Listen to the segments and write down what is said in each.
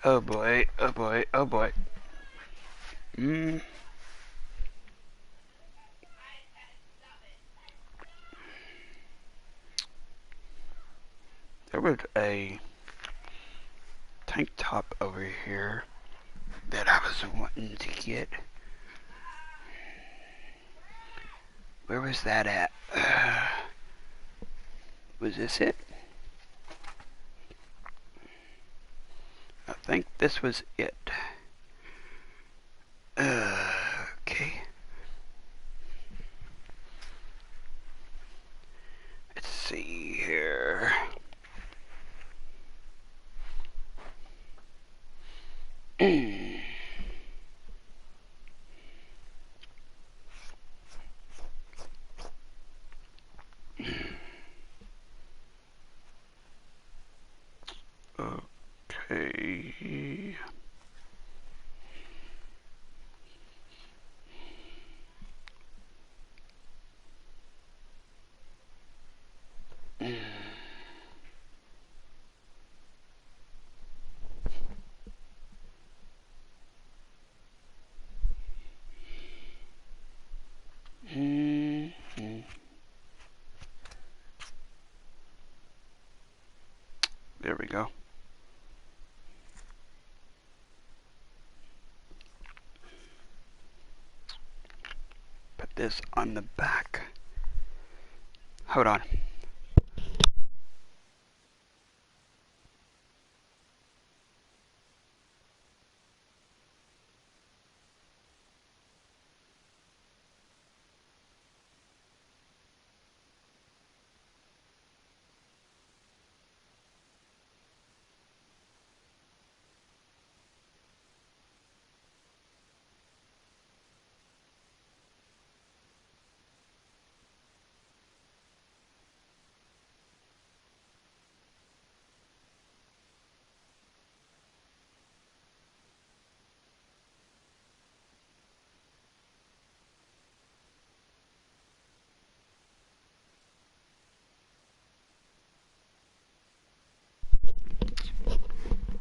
oh boy, oh boy, oh boy. There was a tank top over here that I was wanting to get. Where was that at? Was this it? I think this was it. Okay. Let's see here. Okay. There we go. Put this on the back. Hold on.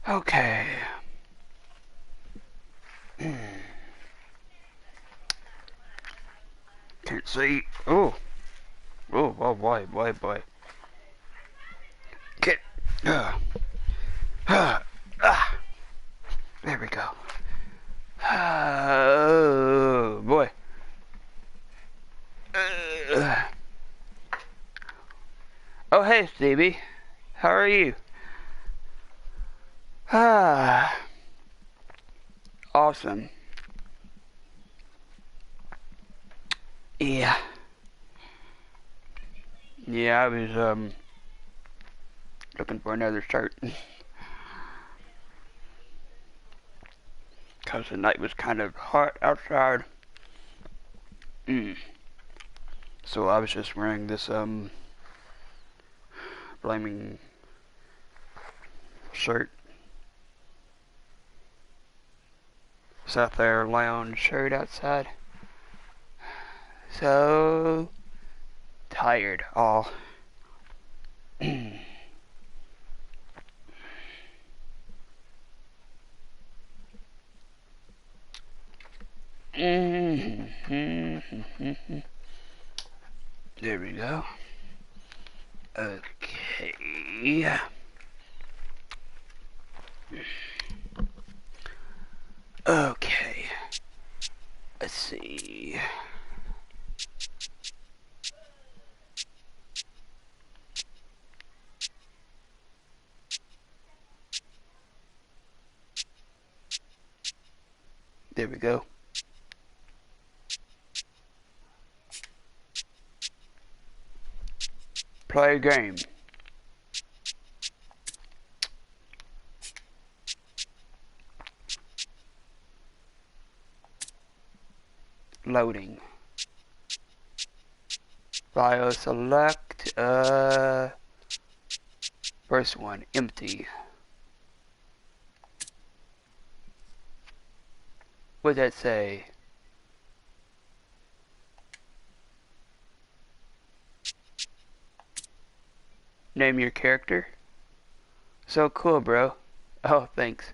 Okay. Can't see. Oh. Oh, boy, boy. Get. There we go. Oh, boy. Oh, hey, Stevie. How are you? Awesome. Yeah. Yeah, I was, looking for another shirt. Because the night was kind of hot outside. So I was just wearing this, flaming shirt. Sat there, lounge shirt outside. So tired, all. There we go. Okay. Okay. Let's see. There we go. Play a game. Loading. File select. First one, empty. What does that say? Name your character. So cool, bro. Oh, thanks.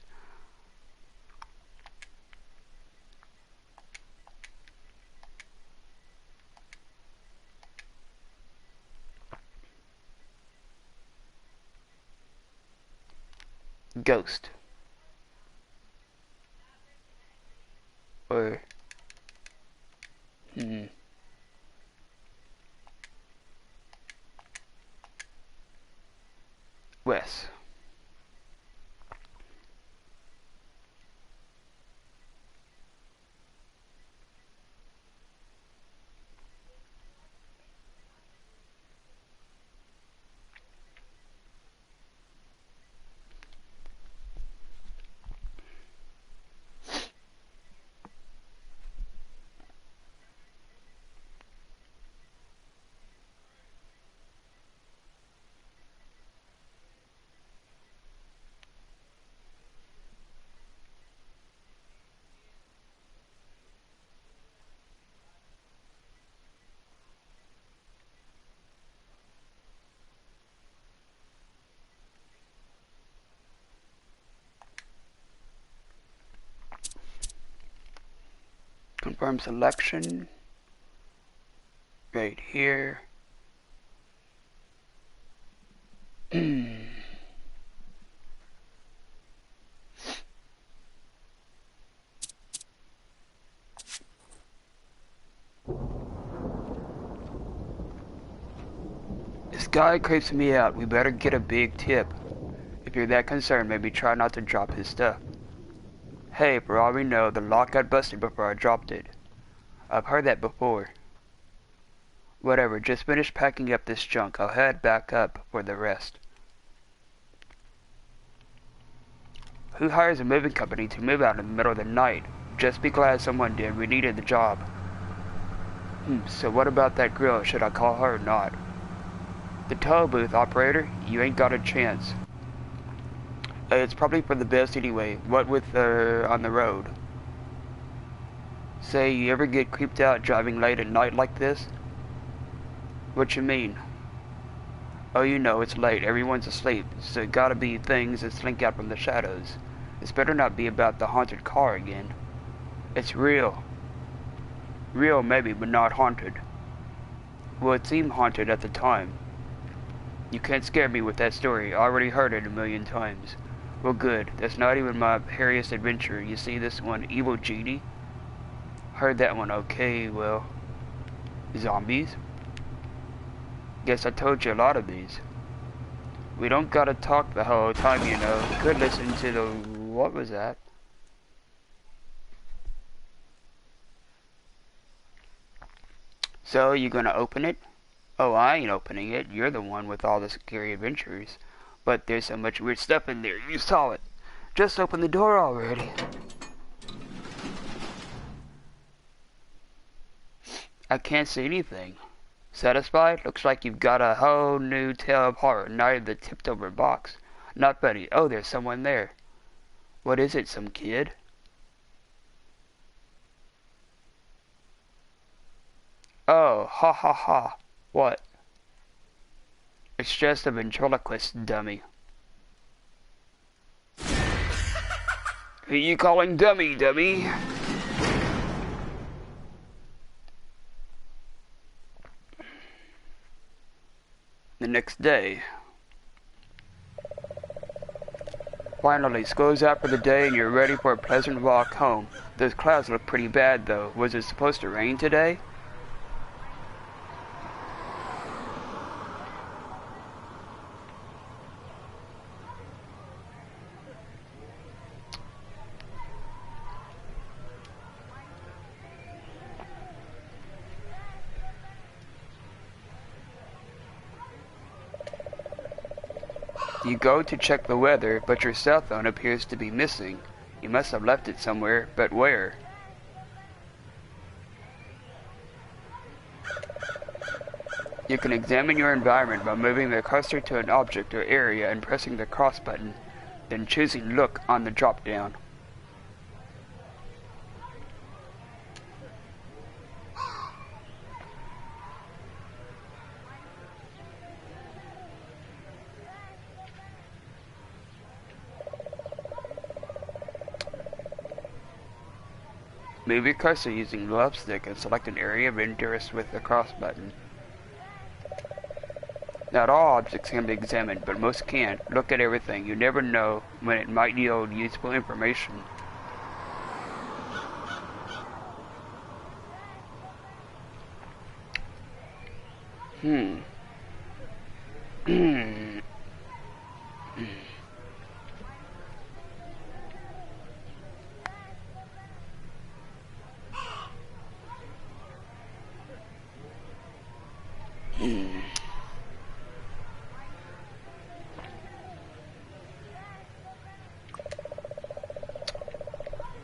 Ghost. Or Wes. Confirm selection. Right here. This guy creeps me out. We better get a big tip. If you're that concerned, maybe try not to drop his stuff. Hey, for all we know, the lock got busted before I dropped it. I've heard that before. Whatever, just finish packing up this junk. I'll head back up for the rest. Who hires a moving company to move out in the middle of the night? Just be glad someone did. We needed the job. So what about that girl? Should I call her or not? The tow booth operator? You ain't got a chance. It's probably for the best anyway. What with on the road? Say, you ever get creeped out driving late at night like this? What you mean? Oh, you know, it's late. Everyone's asleep. So it gotta be things that slink out from the shadows. This better not be about the haunted car again. It's real. Real maybe, but not haunted. Well, it seemed haunted at the time. You can't scare me with that story. I already heard it 1,000,000 times. Well, good. That's not even my hairiest adventure. You see this one, Evil Genie? Heard that one. Okay, well, zombies? Guess I told you a lot of these. We don't gotta talk the whole time, you know. Could listen to the... What was that? So, you gonna open it? Oh, I ain't opening it. You're the one with all the scary adventures. But there's so much weird stuff in there. You saw it. Just open the door already. I can't see anything. Satisfied? Looks like you've got a whole new tale of horror, not in the tipped over box. Not funny. Oh, there's someone there. What is it, some kid? Oh, ha ha ha. What? It's just a ventriloquist dummy. Who you calling dummy, dummy? The next day. Finally, school's out for the day and you're ready for a pleasant walk home. Those clouds look pretty bad though. Was it supposed to rain today? You go to check the weather, but your cell phone appears to be missing. You must have left it somewhere, but where? You can examine your environment by moving the cursor to an object or area and pressing the cross button, then choosing Look on the drop-down. Move your cursor using the left stick and select an area of interest with the cross button. Not all objects can be examined, but most can. Look at everything. You never know when it might yield useful information.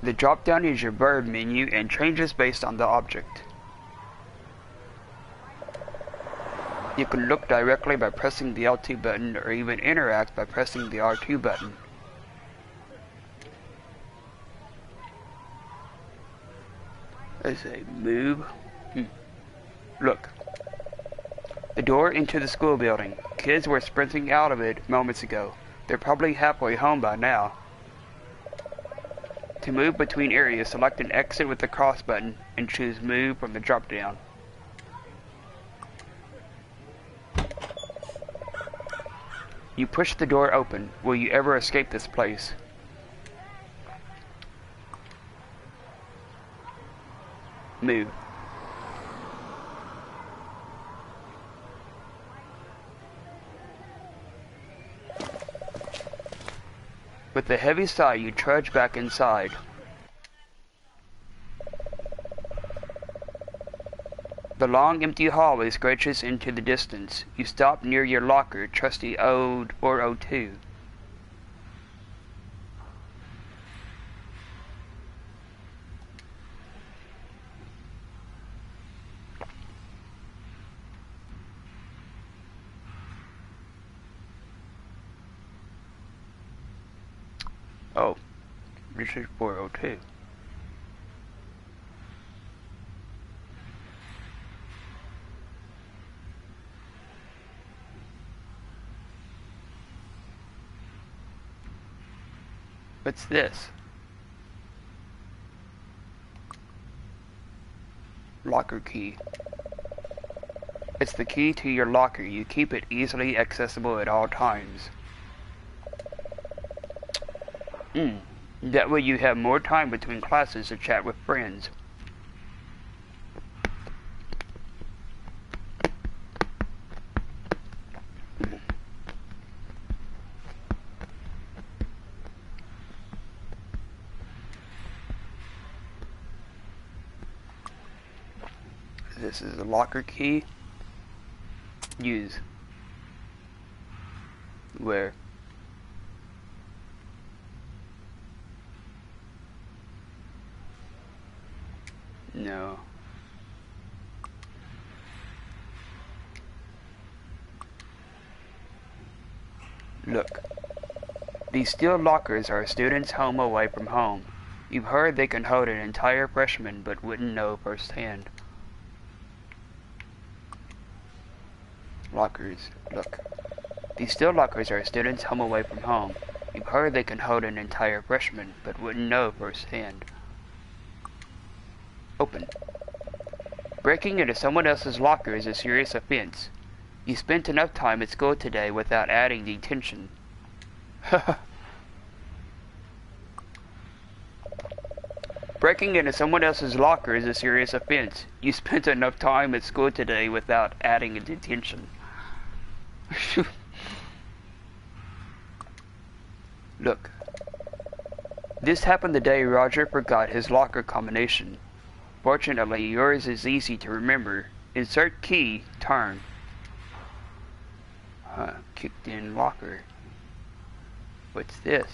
The drop-down is your bird menu and changes based on the object. You can look directly by pressing the L2 button or even interact by pressing the R2 button. I say move. Look. The door into the school building. Kids were sprinting out of it moments ago. They're probably halfway home by now. To move between areas, select an exit with the cross button and choose move from the drop-down. You push the door open. Will you ever escape this place? Move. With a heavy sigh, you trudge back inside. The long, empty hallway stretches into the distance. You stop near your locker, trusty old 402. Oh, this is 402. What's this? Locker key. It's the key to your locker. You keep it easily accessible at all times. That way you have more time between classes to chat with friends. This is the locker key. Use. Where? No. Look. These steel lockers are a student's home away from home. You've heard they can hold an entire freshman, but wouldn't know firsthand. Lockers. Look. These steel lockers are a student's home away from home. You've heard they can hold an entire freshman, but wouldn't know firsthand. Open. Breaking into someone else's locker is a serious offense. You spent enough time at school today without adding detention. Breaking into someone else's locker is a serious offense. You spent enough time at school today without adding a detention. Look. This happened the day Roger forgot his locker combination. Fortunately, yours is easy to remember. Insert key, turn. Kicked in locker. What's this?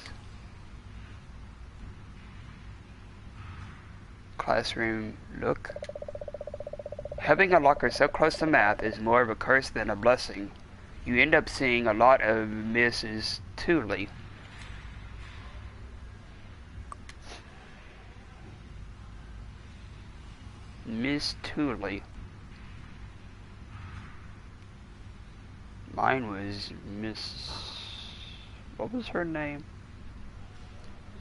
Classroom, look. Having a locker so close to math is more of a curse than a blessing. You end up seeing a lot of Mrs. Tooley. Miss Tooley. Mine was Miss... What was her name?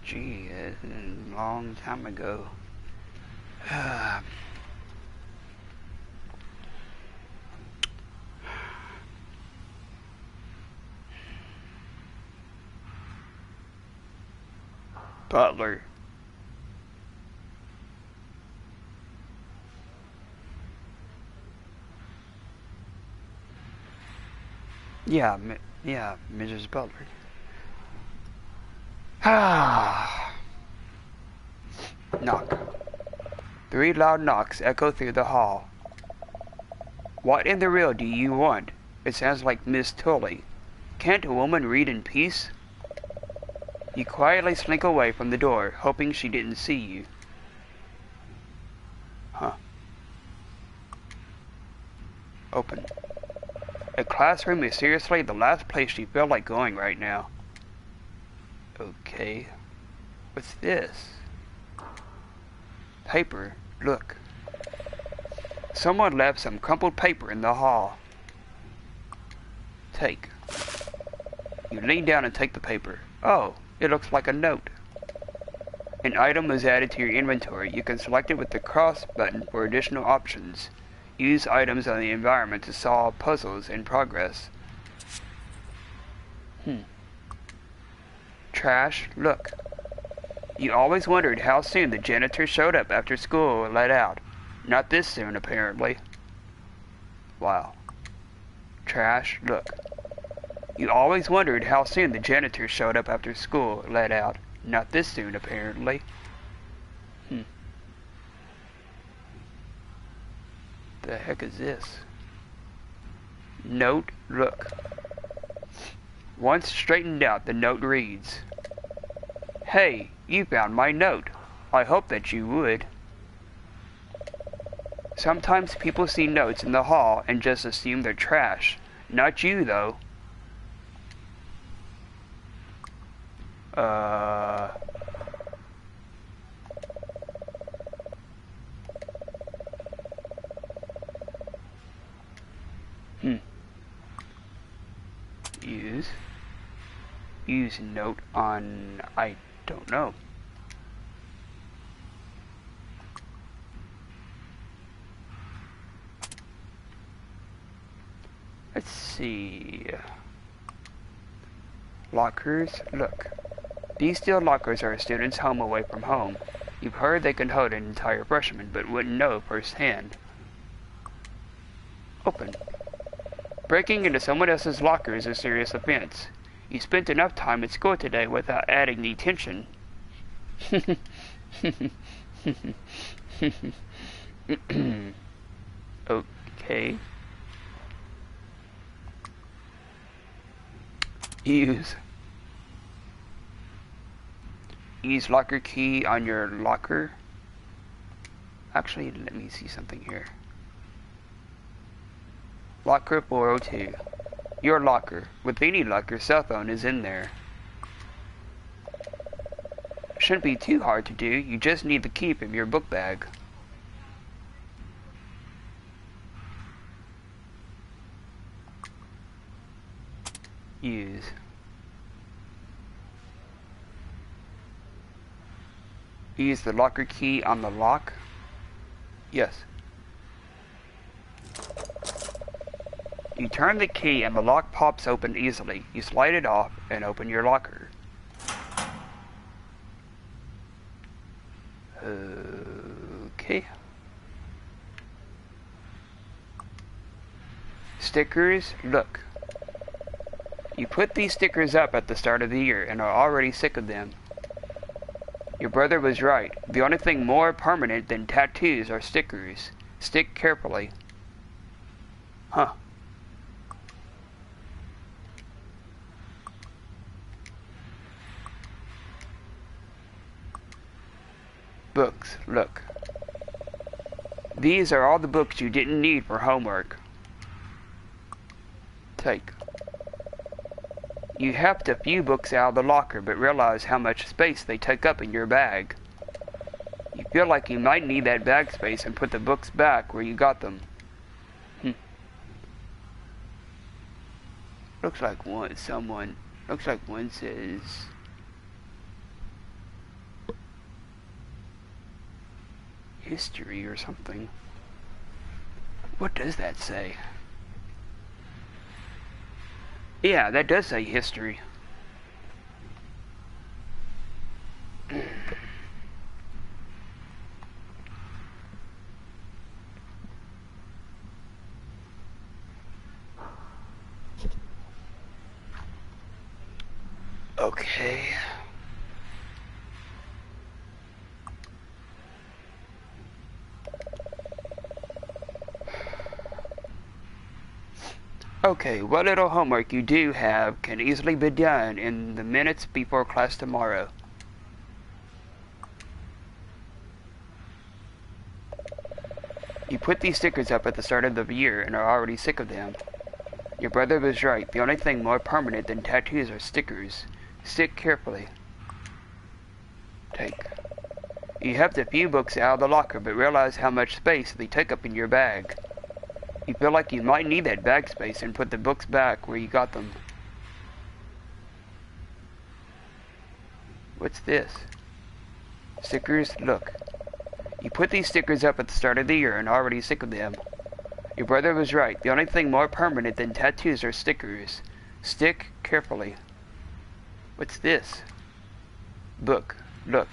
Gee, that's a long time ago. Butler. Yeah, yeah, Mrs. Butler. Ah. Knock. 3 loud knocks echo through the hall. What in the real do you want? It sounds like Miss Tully. Can't a woman read in peace? You quietly slink away from the door, hoping she didn't see you. Huh. Open. A classroom is seriously the last place you feel like going right now. Okay. What's this? Paper. Look. Someone left some crumpled paper in the hall. Take. You lean down and take the paper. Oh, it looks like a note. An item is added to your inventory. You can select it with the cross button for additional options. Use items on the environment to solve puzzles in progress. Trash. Look. You always wondered how soon the janitor showed up after school let out. Not this soon, apparently. Wow. Trash. Look. You always wondered how soon the janitor showed up after school let out. Not this soon, apparently. The heck is this? Note. Look. Once straightened out, the note reads, Hey, you found my note. I hope that you would. Sometimes people see notes in the hall and just assume they're trash. Not you, though. Use note on, I don't know. Let's see. Lockers, look. These steel lockers are a student's home away from home. You've heard they can hold an entire freshman, but wouldn't know firsthand. Open. Breaking into someone else's locker is a serious offense. You spent enough time at school today without adding detention. Okay. Use locker key on your locker. Actually, let me see something here. Locker 402. Your locker. With any luck, your cell phone is in there. Shouldn't be too hard to do. You just need the key from your book bag. Use. Use the locker key on the lock. Yes. You turn the key and the lock pops open easily. You slide it off and open your locker. Okay. Stickers, look. You put these stickers up at the start of the year and are already sick of them. Your brother was right. The only thing more permanent than tattoos are stickers. Stick carefully. Huh. Books, look. These are all the books you didn't need for homework. Take. You heft a few books out of the locker, but realize how much space they take up in your bag. You feel like you might need that bag space and put the books back where you got them. Looks like one says history or something. What does that say? Yeah, that does say history. Okay. Okay, what little homework you do have can easily be done in the minutes before class tomorrow. You put these stickers up at the start of the year and are already sick of them. Your brother was right. The only thing more permanent than tattoos are stickers. Stick carefully. Take. You helped a few books out of the locker, but realize how much space they take up in your bag. You feel like you might need that bag space and put the books back where you got them. What's this? Stickers, look. You put these stickers up at the start of the year and are already sick of them. Your brother was right. The only thing more permanent than tattoos are stickers. Stick carefully. What's this? Book, look.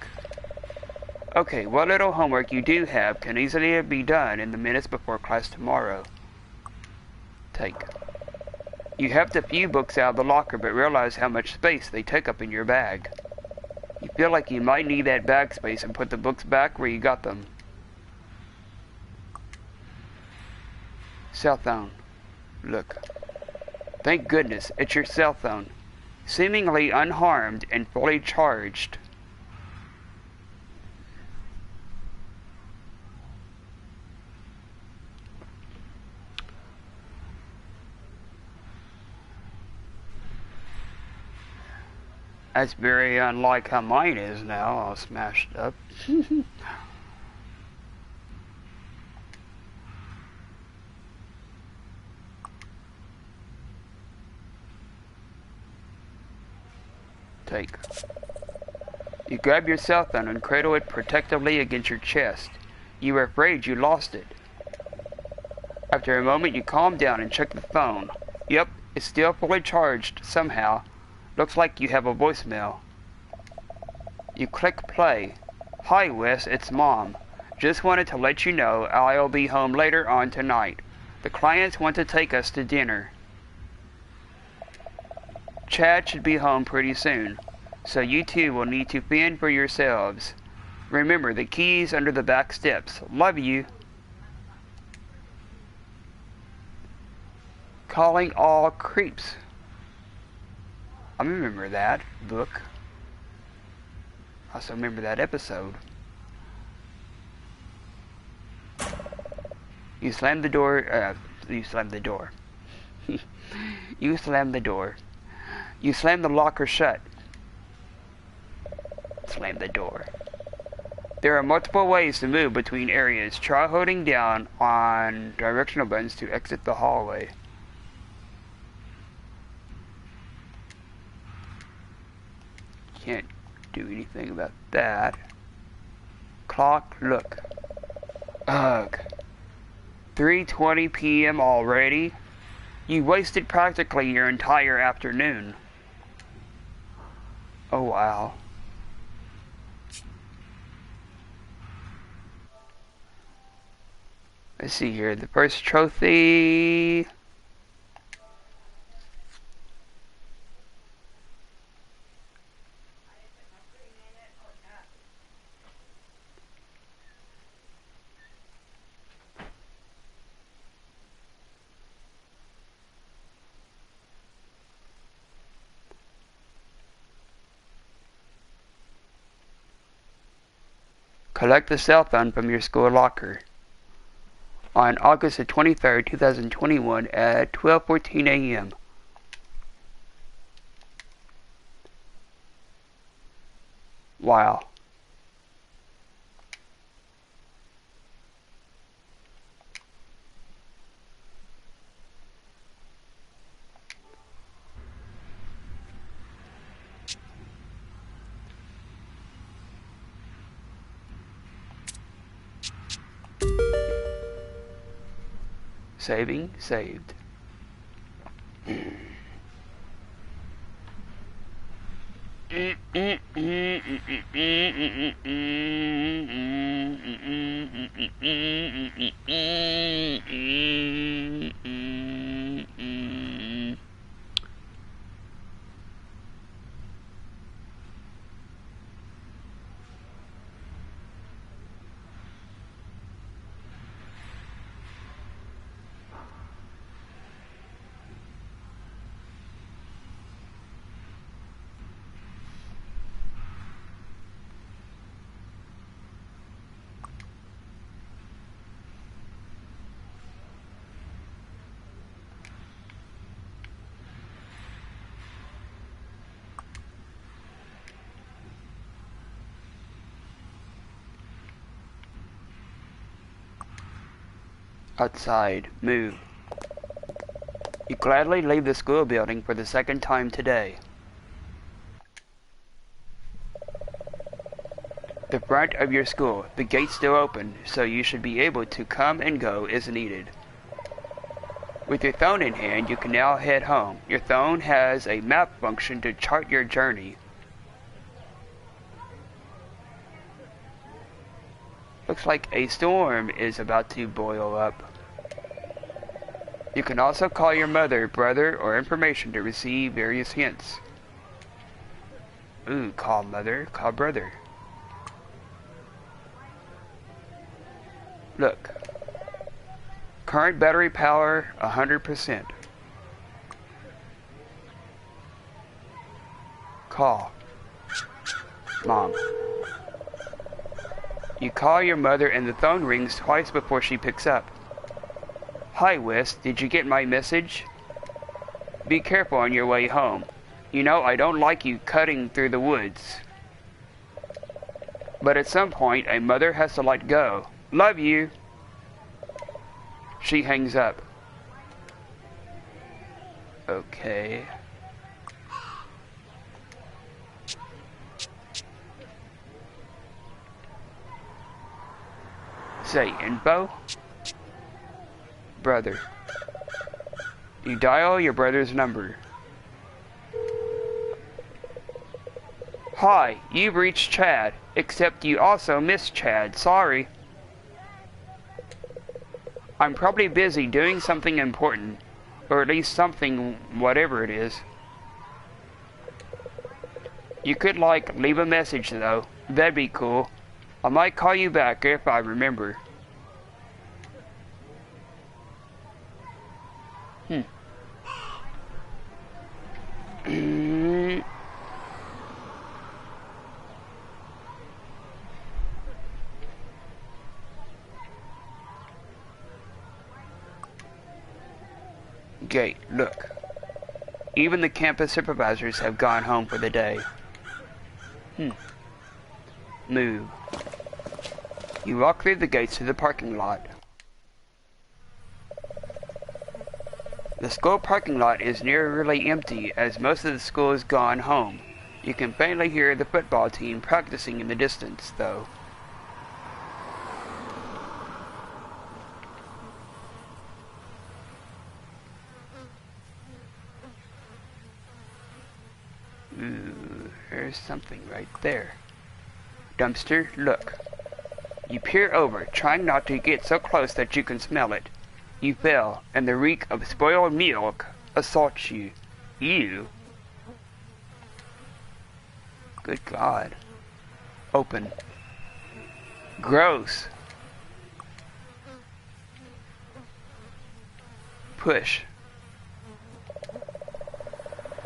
Okay, what little homework you do have can easily be done in the minutes before class tomorrow. Take. You helped a few books out of the locker, but realize how much space they take up in your bag. You feel like you might need that bag space and put the books back where you got them. Cell phone. Look. Thank goodness, it's your cell phone. Seemingly unharmed and fully charged. That's very unlike how mine is now, all smashed up. Take. You grab your cell phone and cradle it protectively against your chest. You were afraid you lost it. After a moment, you calm down and check the phone. Yep, it's still fully charged somehow. Looks like you have a voicemail. You click play. Hi Wes, it's Mom. Just wanted to let you know I'll be home later on tonight. The clients want to take us to dinner. Chad should be home pretty soon, so you two will need to fend for yourselves. Remember, the key's under the back steps. Love you. Calling all creeps. I remember that book. I also remember that episode. You slammed the door. You slammed the door. You slammed the door. You slammed the locker shut. Slam the door. There are multiple ways to move between areas. Try holding down on directional buttons to exit the hallway. Can't do anything about that. Clock, look. Ugh. 3:20 p.m. already? You wasted practically your entire afternoon. Oh wow. Let's see here. The first trophy. Collect the cell phone from your school locker. On August the 23rd, 2021 at 12:14 a.m. Wow. Saving, saved. Outside. Move. You gladly leave the school building for the second time today. The front of your school. The gate's still open, so you should be able to come and go as needed. With your phone in hand, you can now head home. Your phone has a map function to chart your journey. Looks like a storm is about to boil up. You can also call your mother, brother, or information to receive various hints. Ooh, call mother, call brother. Look. Current battery power 100%. Call. Mom. You call your mother and the phone rings twice before she picks up. Hi, Wes, did you get my message? Be careful on your way home. You know I don't like you cutting through the woods. But at some point, a mother has to let go. Love you. She hangs up. Okay. Say info. Brother. You dial your brother's number. Hi, you've reached Chad, except you also missed Chad. Sorry. I'm probably busy doing something important, or at least something, whatever it is. You could, like, leave a message, though. That'd be cool. I might call you back if I remember. Gate, look. Even the campus supervisors have gone home for the day. Move. You walk through the gates to the parking lot. The school parking lot is nearly empty as most of the school has gone home. You can faintly hear the football team practicing in the distance, though. Ooh, there's something right there. Dumpster, look. You peer over, trying not to get so close that you can smell it. You fell, and the reek of spoiled milk assaults you. Ew. Good God. Open. Gross. Push.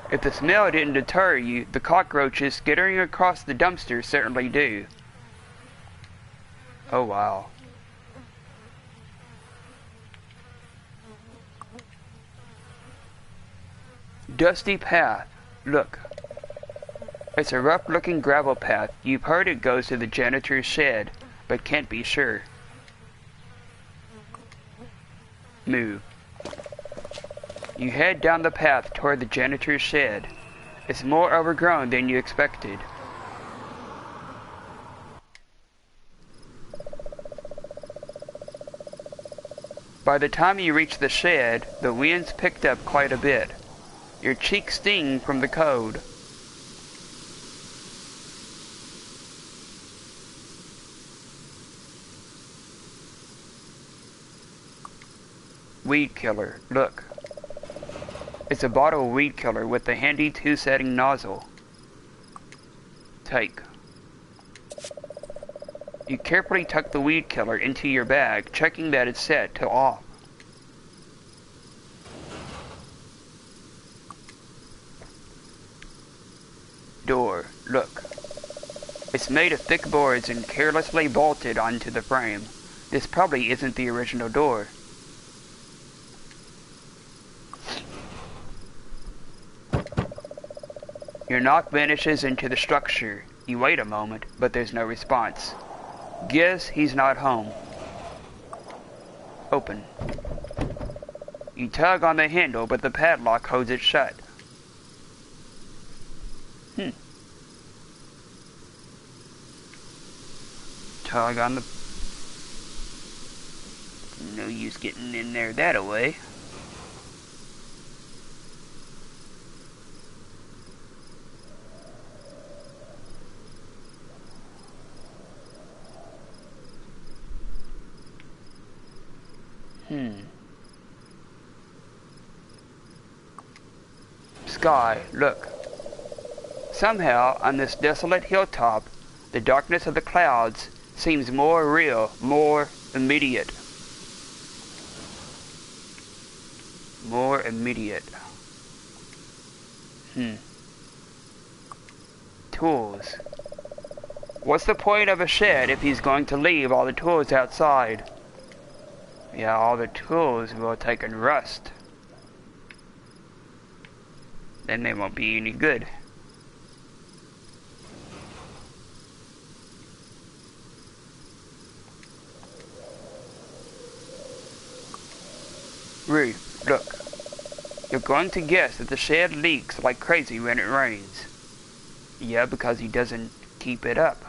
If the smell didn't deter you, the cockroaches skittering across the dumpster certainly do. Oh wow. Dusty path. Look. It's a rough-looking gravel path. You've heard it goes to the janitor's shed, but can't be sure. Move. You head down the path toward the janitor's shed. It's more overgrown than you expected. By the time you reach the shed, the wind's picked up quite a bit. Your cheeks sting from the cold. Weed killer, look. It's a bottle of weed killer with a handy 2-setting nozzle. Take. You carefully tuck the weed killer into your bag, checking that it's set to off. Door, look. It's made of thick boards and carelessly bolted onto the frame. This probably isn't the original door. Your knock vanishes into the structure. You wait a moment, but there's no response. Guess he's not home. Open. You tug on the handle, but the padlock holds it shut. Tug on the... No use getting in there that way. Sky, look. Somehow, on this desolate hilltop, the darkness of the clouds seems more real, more immediate. More immediate. Tools. What's the point of a shed if he's going to leave all the tools outside? Yeah, all the tools will take and rust. Then they won't be any good. Ruth, look. You're going to guess that the shed leaks like crazy when it rains. Yeah, because he doesn't keep it up.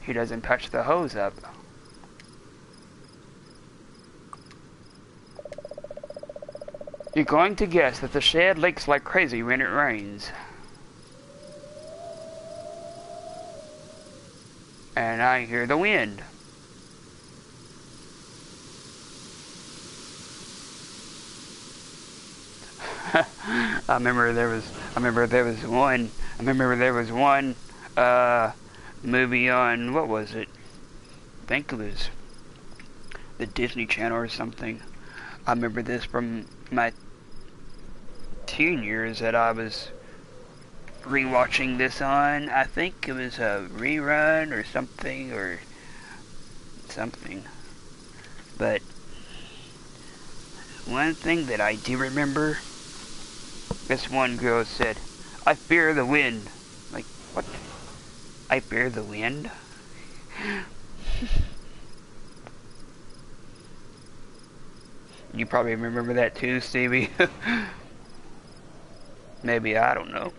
He doesn't patch the hose up. You're going to guess that the shed leaks like crazy when it rains. And I hear the wind. I remember there was one movie on, what was it? I think it was the Disney Channel or something. I remember this from my teen years that I was rewatching this on. I think it was a rerun or something But one thing that I do remember, this one girl said, "I fear the wind." Like, what? I fear the wind? You probably remember that too, Stevie. Maybe, I don't know.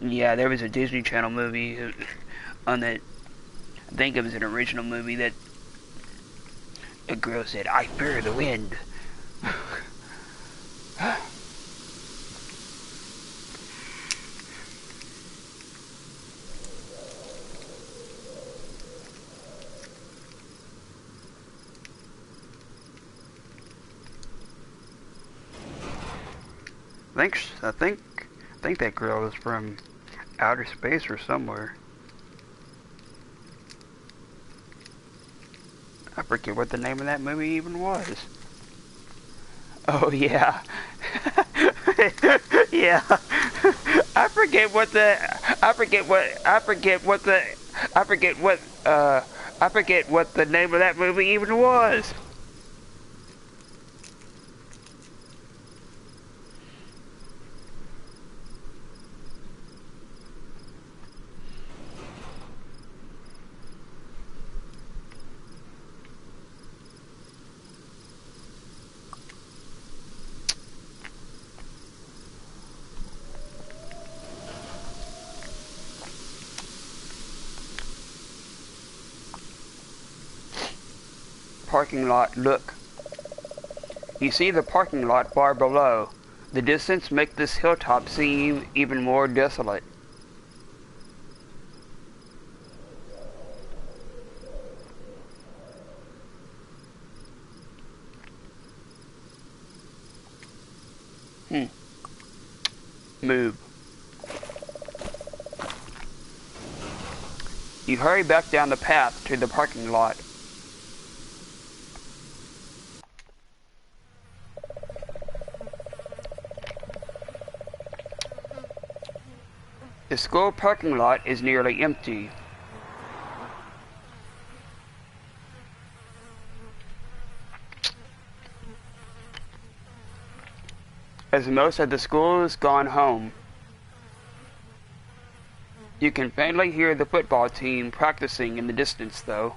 Yeah, there was a Disney Channel movie on that. I think it was an original movie that a girl said, "I fear the wind." I think that girl was from outer space or somewhere. I forget what the name of that movie even was. Oh yeah. Yeah. I forget what the name of that movie even was. Parking lot, look. You see the parking lot far below. The distance makes this hilltop seem even more desolate. Move. You hurry back down the path to the parking lot. The school parking lot is nearly empty. As most of the school has gone home. You can faintly hear the football team practicing in the distance, though.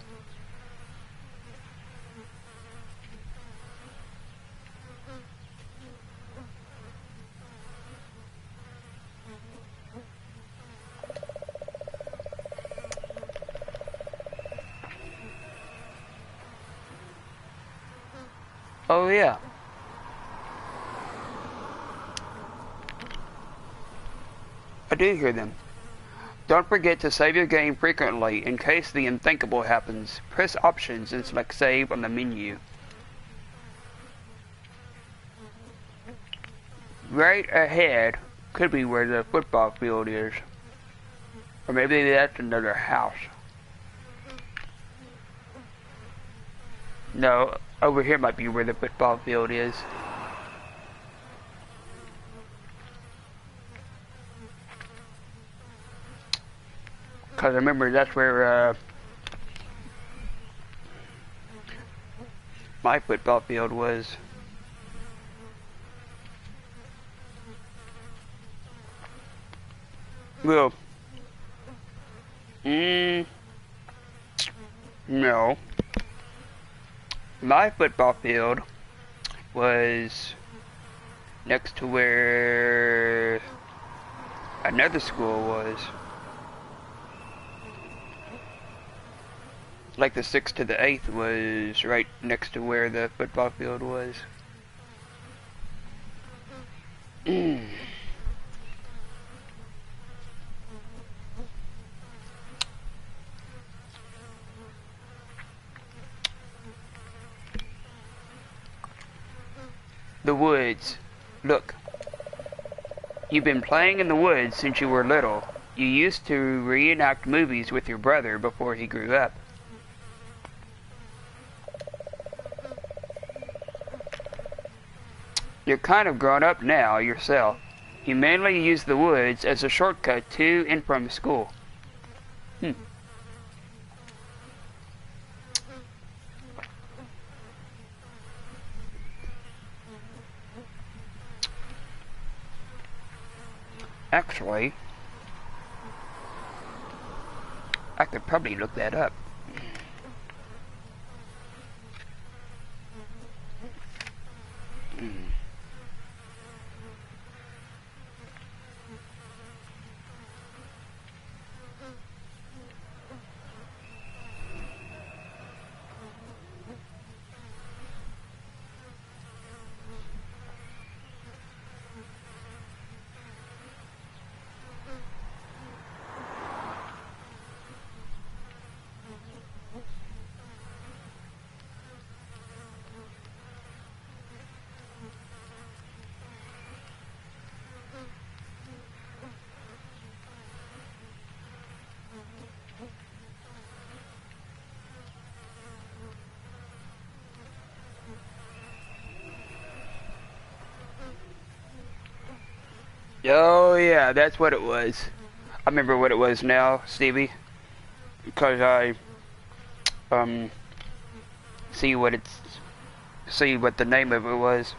Oh yeah. I do hear them. Don't forget to save your game frequently in case the unthinkable happens. Press options and select save on the menu. Right ahead could be where the football field is. Or maybe that's another house. No, over here might be where the football field is. Because I remember that's where my football field was. Well, no. My football field was next to where another school was. Like the 6th to the 8th was right next to where the football field was. The woods. Look. You've been playing in the woods since you were little. You used to reenact movies with your brother before he grew up. You're kind of grown up now yourself. You mainly use the woods as a shortcut to and from school. Actually, I could probably look that up. Oh yeah, that's what it was. I remember what it was now, Stevie, because I see what the name of it was.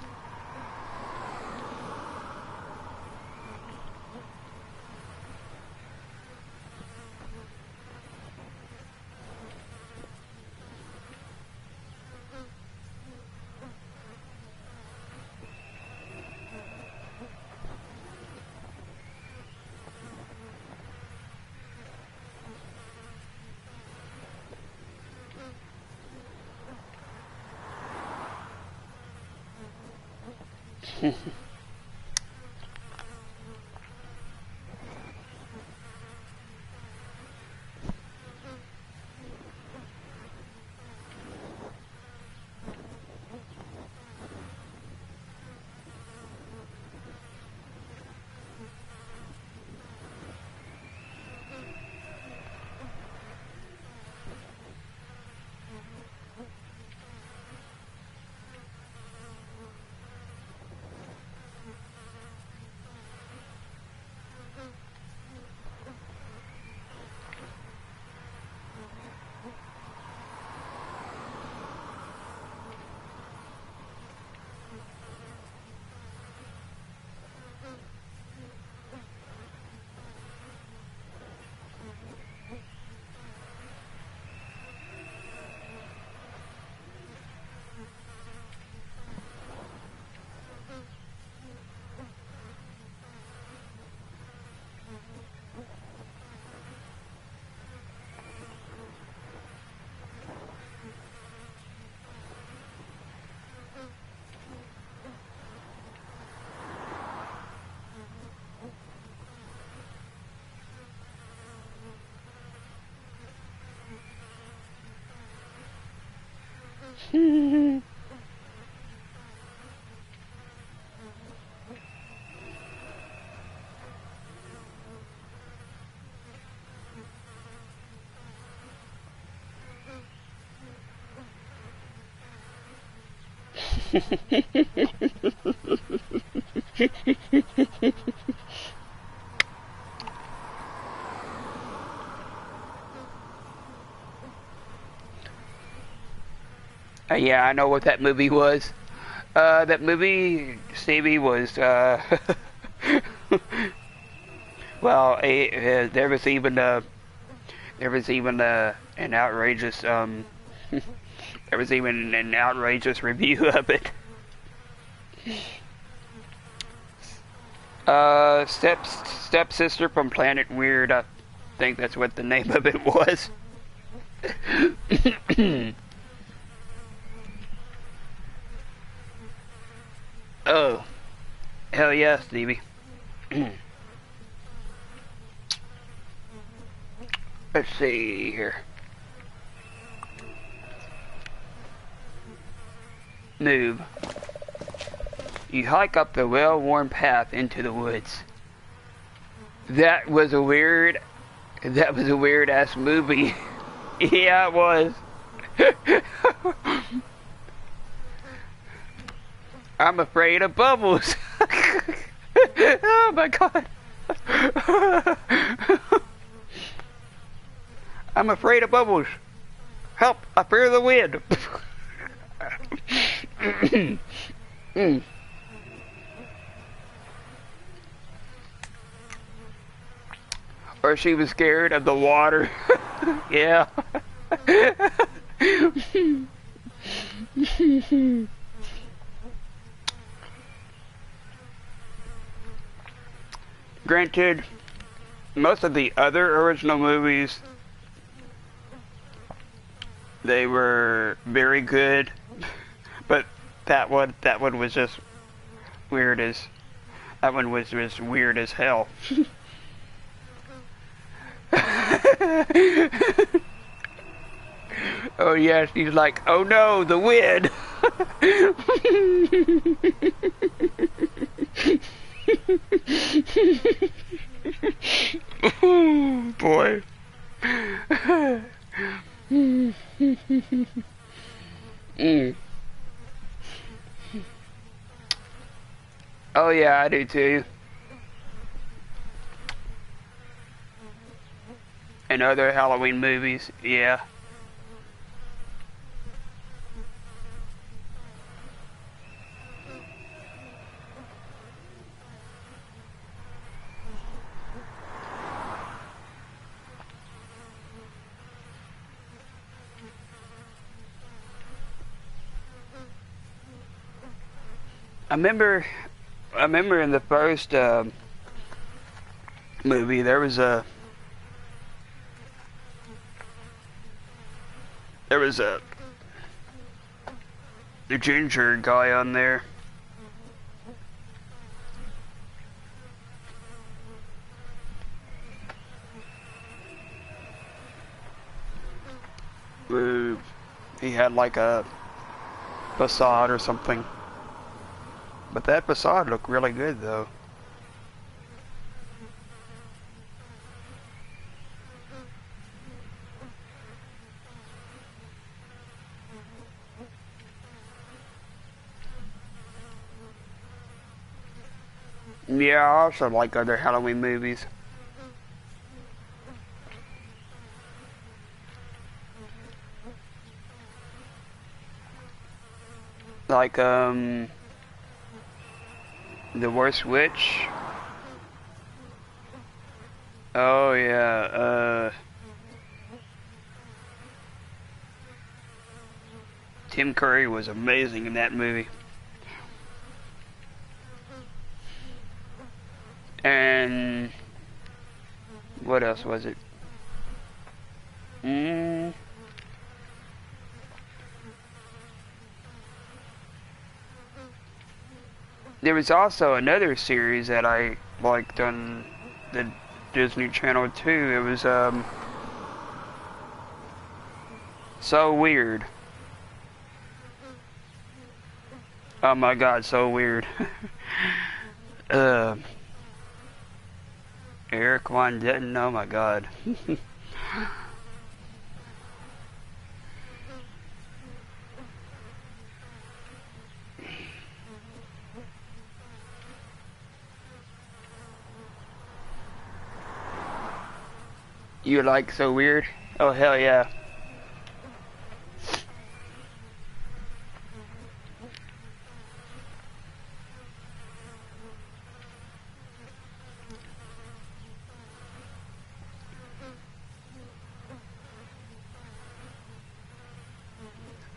Yeah, I know what that movie was. That movie, Stevie, was, well, there was even, an outrageous, there was even an outrageous review of it. Stepsister from Planet Weird, I think that's what the name of it was. Oh, hell yeah, Stevie. Let's see here. Move. You hike up the well-worn path into the woods. That was a weird ass movie. Yeah, it was. I'm afraid of bubbles. Oh my god. I'm afraid of bubbles. Help, I fear the wind. Or she was scared of the water. Yeah. Granted, most of the other original movies, they were very good, but that one was just weird as, that one was just weird as hell. Oh yeah, she's like, oh no, the wind. Oh boy. Oh yeah, I do too. And other Halloween movies, yeah. I remember in the first movie there was a the ginger guy on there. He had like a facade or something. But that facade looked really good though. Yeah, I also like other Halloween movies. Like, The Worst Witch. Oh, yeah, Tim Curry was amazing in that movie. And what else was it? There was also another series that I liked on the Disney Channel too. It was So Weird. Oh my god, so weird. uh, Eric Von Detten, oh my god. You like so weird? Oh hell yeah.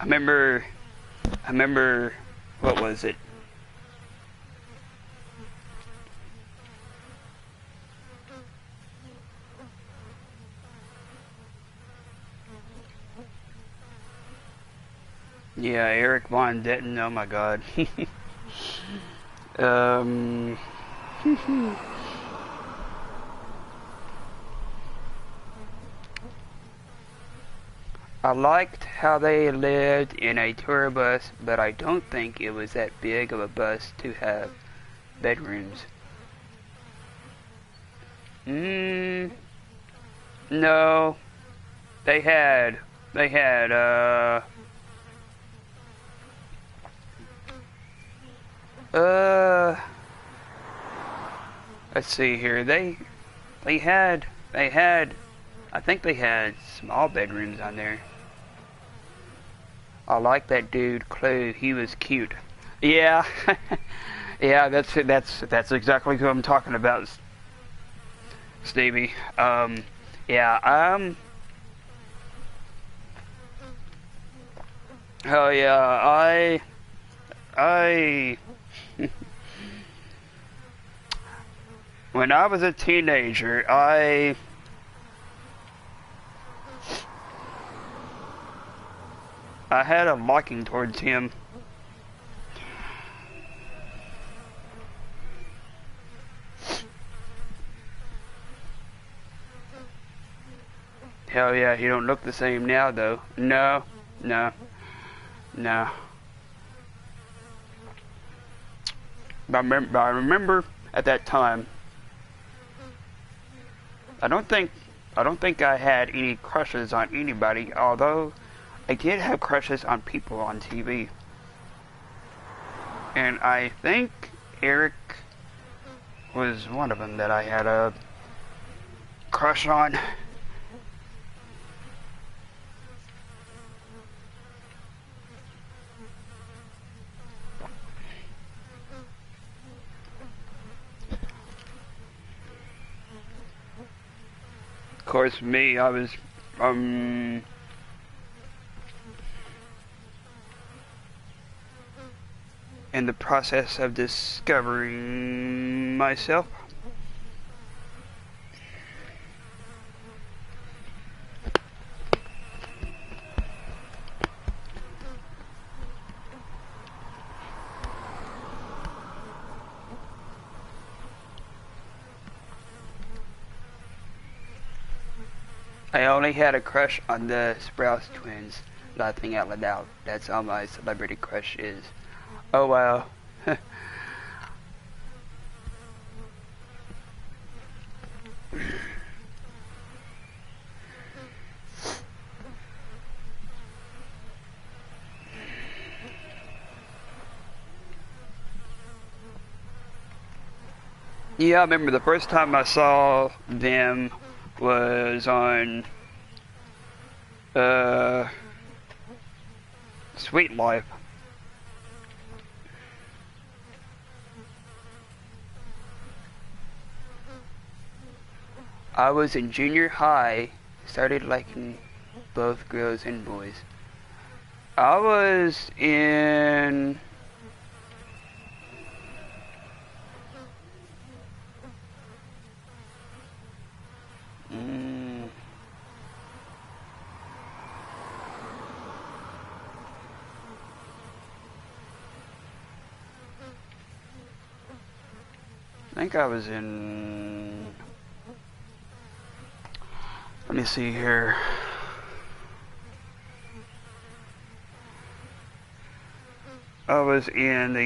I remember, what was it? Yeah, Eric Von Detten, oh my god. um, I liked how they lived in a tour bus, but I don't think it was that big of a bus to have bedrooms. No. They had, they had, uh, let's see here. They had, I think they had small bedrooms on there. I like that dude, Clue. He was cute. Yeah. Yeah, that's exactly who I'm talking about, Stevie. Yeah, oh yeah, I, when I was a teenager, I had a liking towards him. Hell yeah, he don't look the same now though. No, no, no. But I remember at that time, I don't think I had any crushes on anybody, although I did have crushes on people on TV. And I think Eric was one of them that I had a crush on. Of course, me, I was, in the process of discovering myself. I only had a crush on the Sprouse twins, laughing out loud. That's all my celebrity crush is. Oh wow. Yeah, I remember the first time I saw them was on uh Sweet Life. I was in junior high, started liking both girls and boys. I was in I think I was in, let me see here. I was in the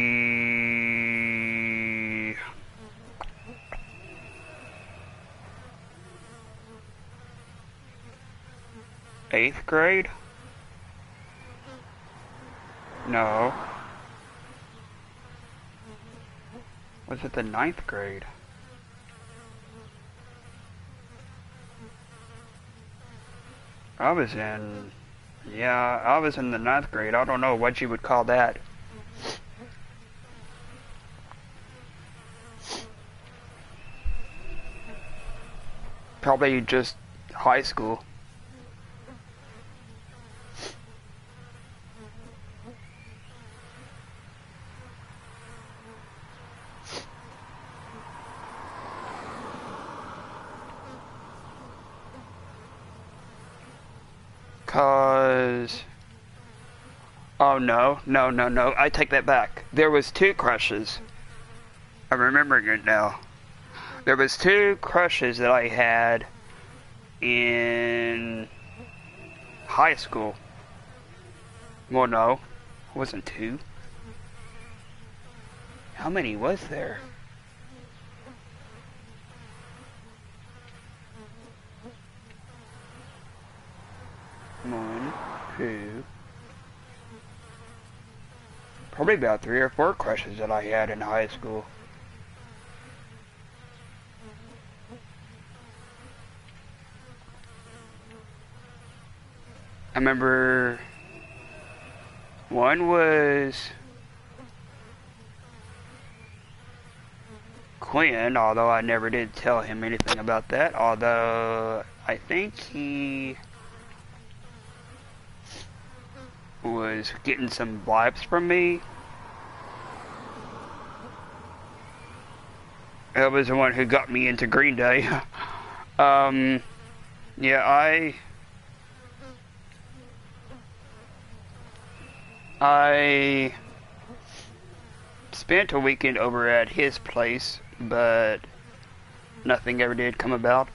8th grade? No. Was it the 9th grade? I was in the 9th grade. I don't know what you would call that. Probably just high school. Oh no, I take that back. There was 2 crushes. I'm remembering it now. There was 2 crushes that I had in high school. Well, no, it wasn't 2. How many was there? One, 2. Probably about 3 or 4 crushes that I had in high school. I remember one was Quinn, although I never did tell him anything about that, although I think he was getting some vibes from me. That was the one who got me into Green Day. Yeah, I spent a weekend over at his place, but nothing ever did come about.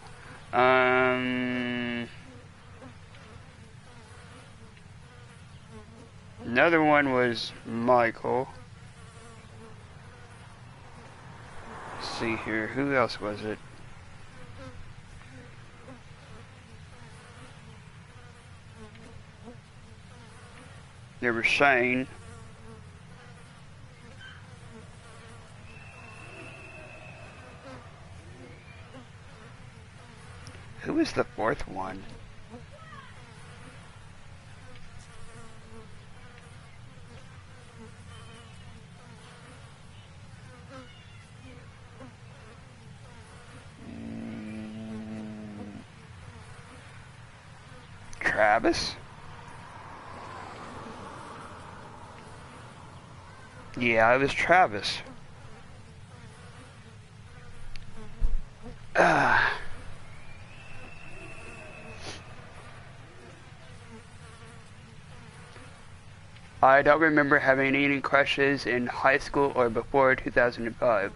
Another one was Michael. Let's see here, who else was it? There was Shane. Who was the 4th one? Travis? Yeah, it was Travis. I don't remember having any crushes in high school or before 2005.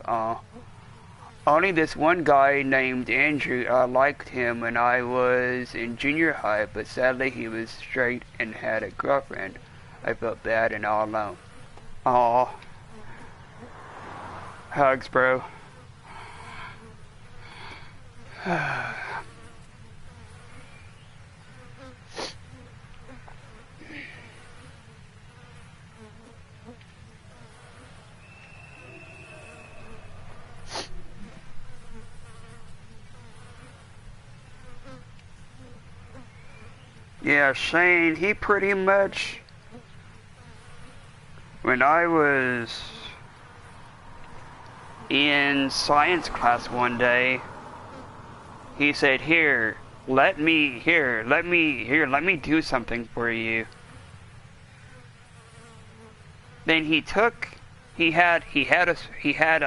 Only this one guy named Andrew, I liked him when I was in junior high, but sadly he was straight and had a girlfriend. I felt bad and all alone. Aw. Hugs, bro. Yeah, Shane, he pretty much, when I was in science class one day, he said, let me do something for you. Then he had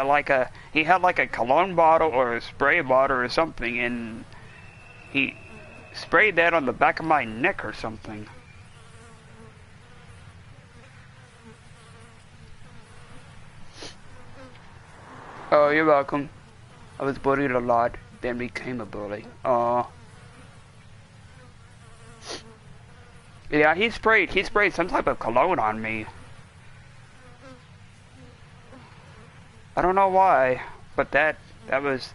like a cologne bottle or a spray bottle or something, and he sprayed that on the back of my neck or something. Oh, you're welcome. I was bullied a lot, then became a bully. Yeah, he sprayed some type of cologne on me. I don't know why, but that was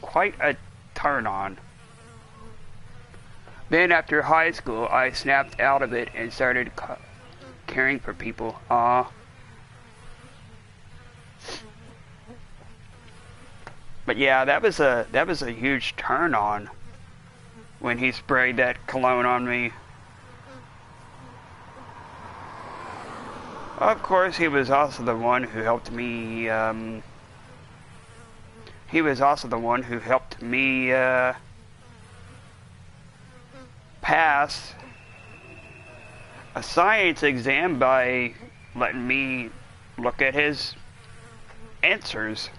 quite a turn on. Then after high school, I snapped out of it and started caring for people. But yeah, that was a huge turn on when he sprayed that cologne on me. Of course, he was also the one who helped me. He was also the one who helped me pass a science exam by letting me look at his answers.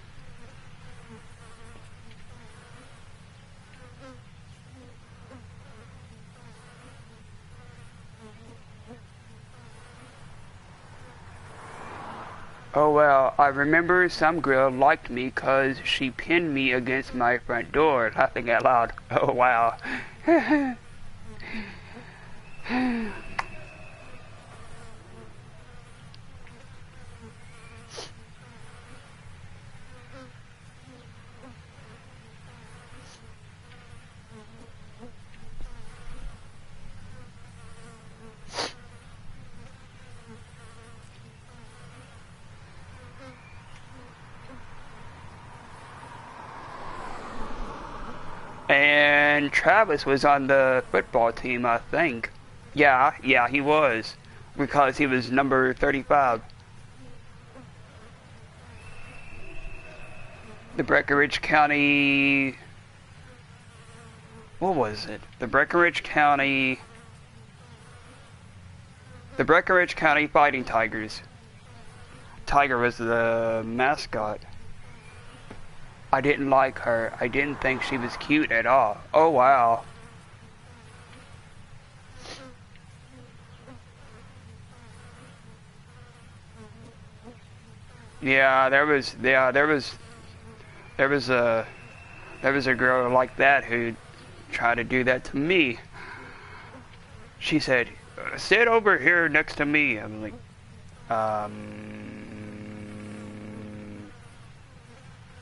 Oh well, I remember some girl liked me 'cause she pinned me against my front door, laughing out loud. Oh wow. And Travis was on the football team, I think. Yeah, he was. Because he was number 35. The Breckinridge County... What was it? The Breckinridge County Fighting Tigers. Tiger was the mascot. I didn't like her. I didn't think she was cute at all. Oh wow. Yeah, there was a girl like that who tried to do that to me. She said, "Sit over here next to me." I'm like,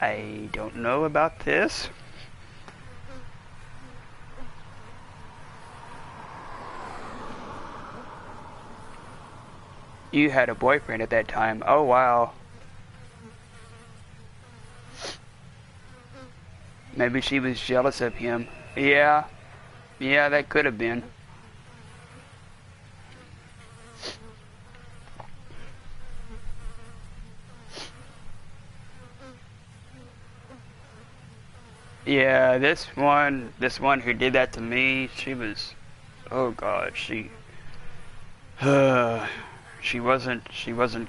I don't know about this. You had a boyfriend at that time. Oh wow. Maybe she was jealous of him. Yeah, that could have been. Yeah, this one who did that to me, she was, oh god, she wasn't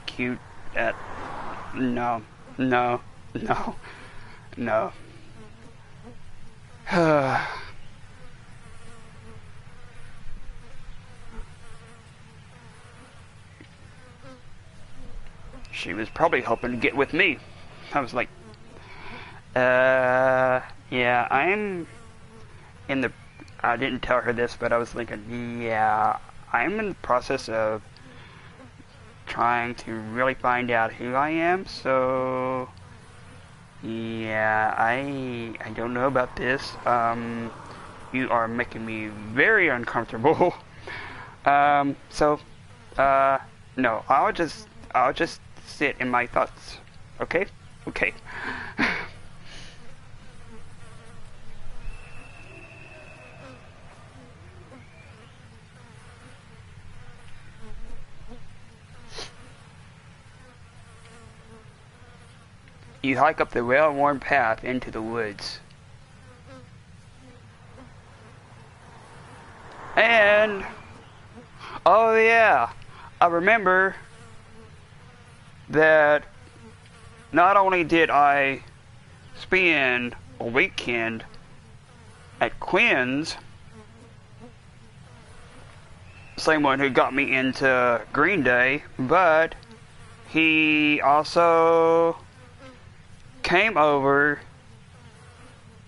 cute at, no, no, no, no. She was probably hoping to get with me. I was like, yeah, I'm in the, I didn't tell her this, but I was thinking, yeah, I'm in the process of trying to really find out who I am, so, yeah, I don't know about this. You are making me very uncomfortable. So, no, I'll just sit in my thoughts, okay? Okay. You hike up the well-worn path into the woods. And, oh yeah, I remember that not only did I spend a weekend at Quinn's, same one who got me into Green Day, but he also came over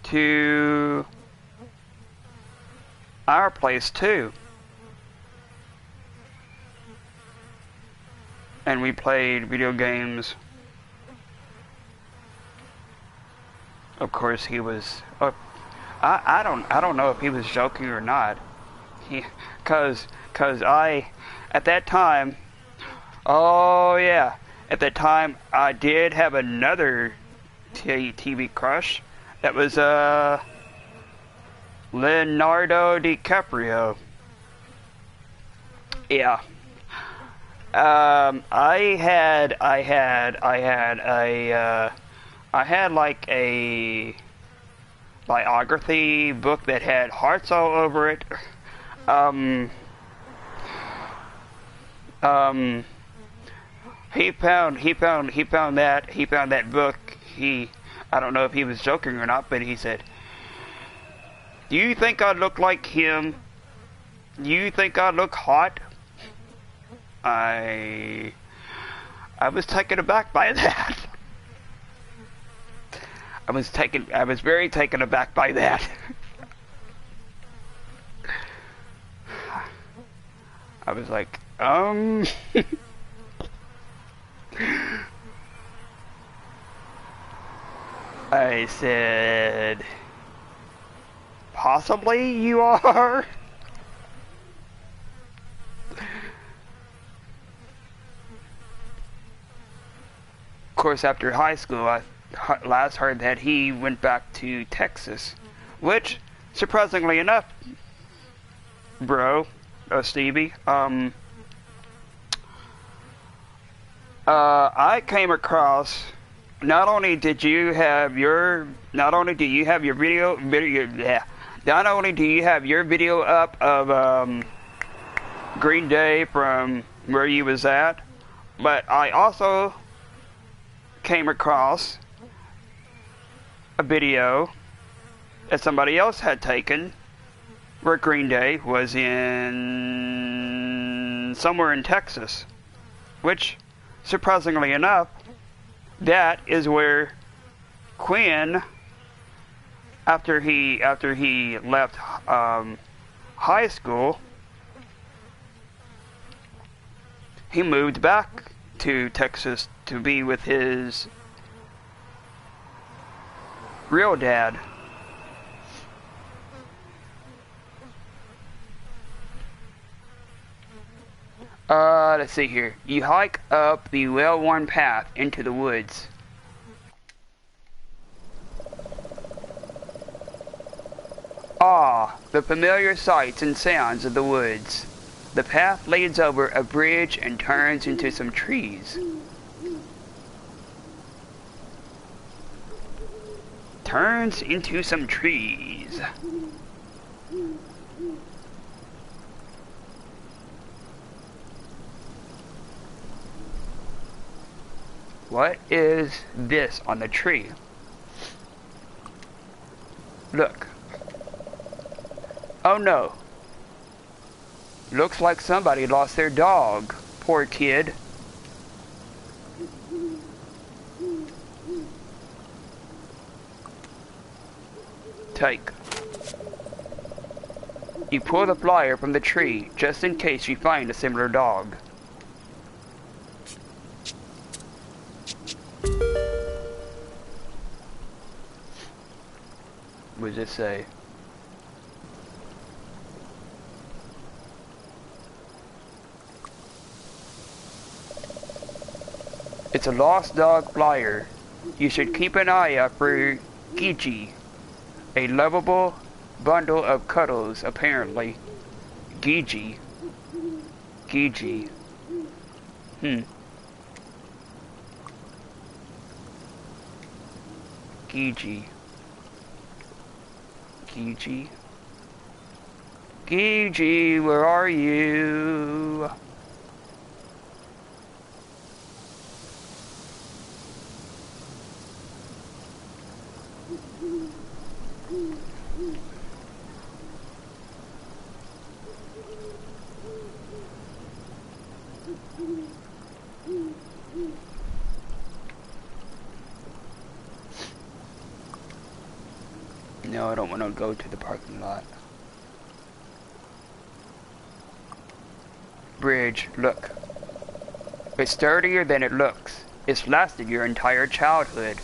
to our place too. And we played video games Of course, he was. I don't know if he was joking or not. Cause I, at that time, oh yeah, at that time I did have another TV crush. That was Leonardo DiCaprio. Yeah. I had like a biography book that had hearts all over it. Um, um, he found that book. I don't know if he was joking or not, but he said, "Do you think I look like him? Do you think I look hot?" I was taken aback by that. I was very taken aback by that. I was like, I said, possibly you are? Of course, after high school, I last heard that he went back to Texas, which, surprisingly enough, bro, Stevie, I came across. Not only do you have your not only do you have your video up of Green Day from where you was at, but I also came across a video that somebody else had taken where Green Day was in somewhere in Texas, which, surprisingly enough, that is where Quinn, after he left high school, he moved back to Texas to be with his real dad. Let's see here. You hike up the well-worn path into the woods. Ah, the familiar sights and sounds of the woods. The path leads over a bridge and turns into some trees. Turns into some trees. What is this on the tree? Look. Oh no. Looks like somebody lost their dog. Poor kid. Take. You pull the flyer from the tree just in case you find a similar dog. What does it say? It's a lost dog flyer. You should keep an eye out for Gigi. A lovable bundle of cuddles, apparently. Gigi. Gigi. Gigi. Gigi. Gigi, where are you? No, I don't want to go to the parking lot. Bridge, look. It's sturdier than it looks. It's lasted your entire childhood.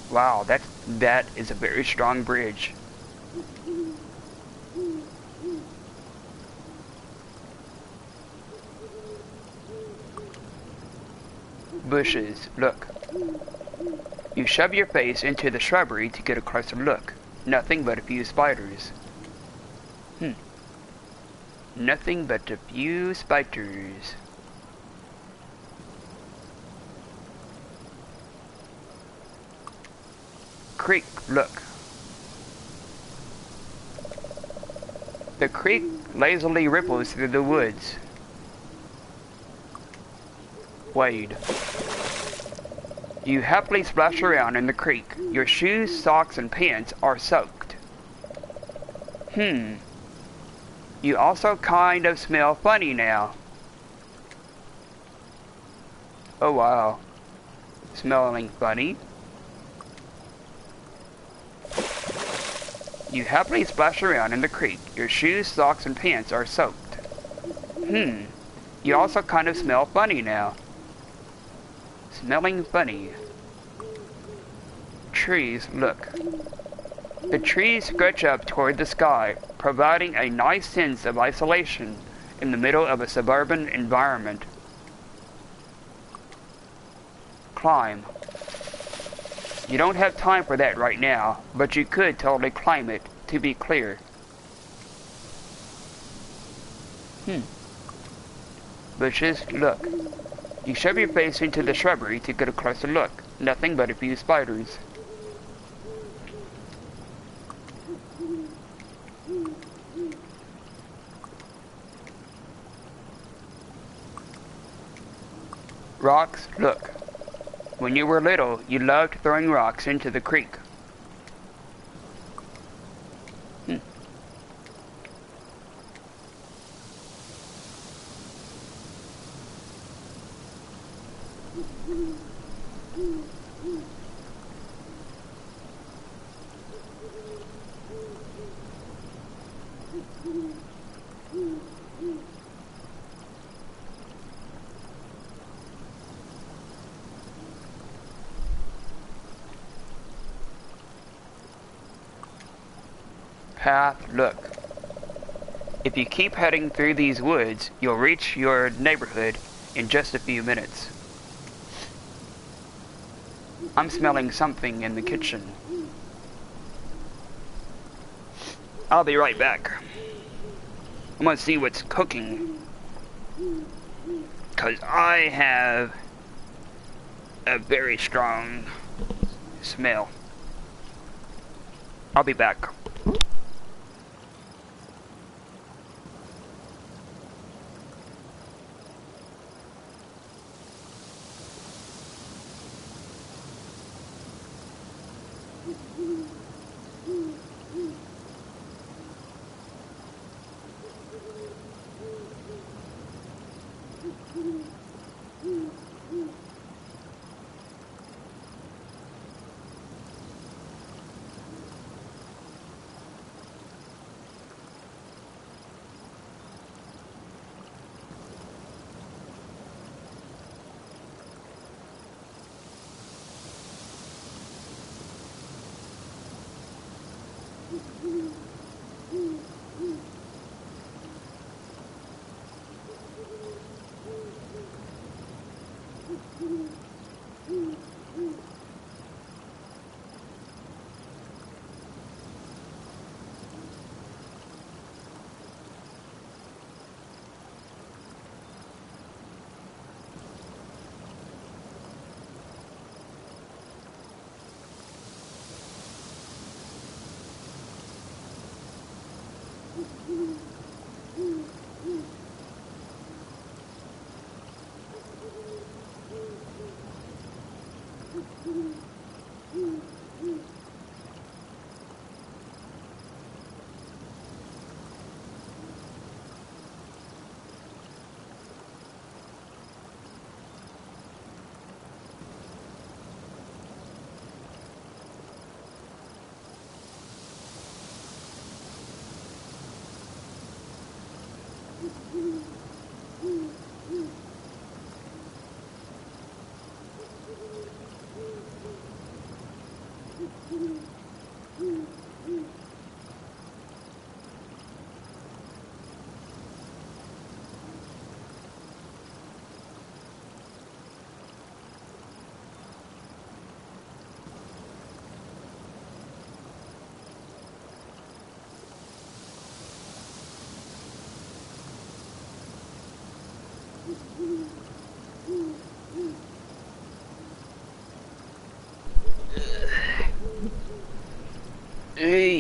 Wow, that is a very strong bridge. Bushes, look. You shove your face into the shrubbery to get a closer look. Nothing but a few spiders. Nothing but a few spiders. Creek, look. The creek lazily ripples through the woods. Wade. You happily splash around in the creek. Your shoes, socks, and pants are soaked. You also kind of smell funny now. Oh wow. Smelling funny? You happily splash around in the creek. Your shoes, socks, and pants are soaked. You also kind of smell funny now. Smelling funny. Trees, look. The trees stretch up toward the sky, providing a nice sense of isolation in the middle of a suburban environment. Climb. You don't have time for that right now, but you could totally climb it, to be clear. Bushes, look. You shove your face into the shrubbery to get a closer look. Nothing but a few spiders. Rocks, look. When you were little, you loved throwing rocks into the creek. Path, look. If you keep heading through these woods, you'll reach your neighborhood in just a few minutes. I'm smelling something in the kitchen. I'll be right back. I'm gonna see what's cooking. 'Cause I have a very strong smell. I'll be back.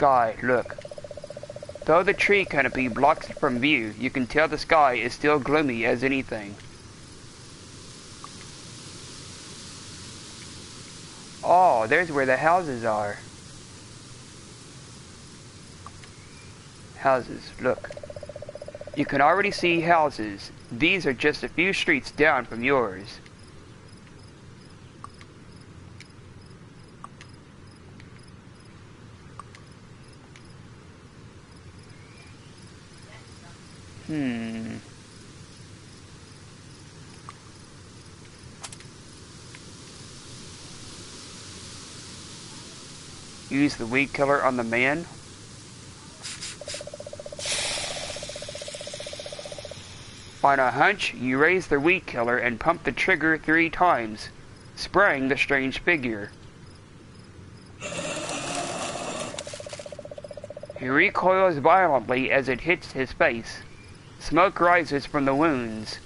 sky, look. Though the tree canopy blocks it from view, you can tell the sky is still gloomy as anything. Oh, there's where the houses are. Houses, look. You can already see houses. These are just a few streets down from yours. Use the weed killer on the man. On a hunch, you raise the weed killer and pump the trigger 3 times, spraying the strange figure. He recoils violently as it hits his face. Smoke rises from the wounds,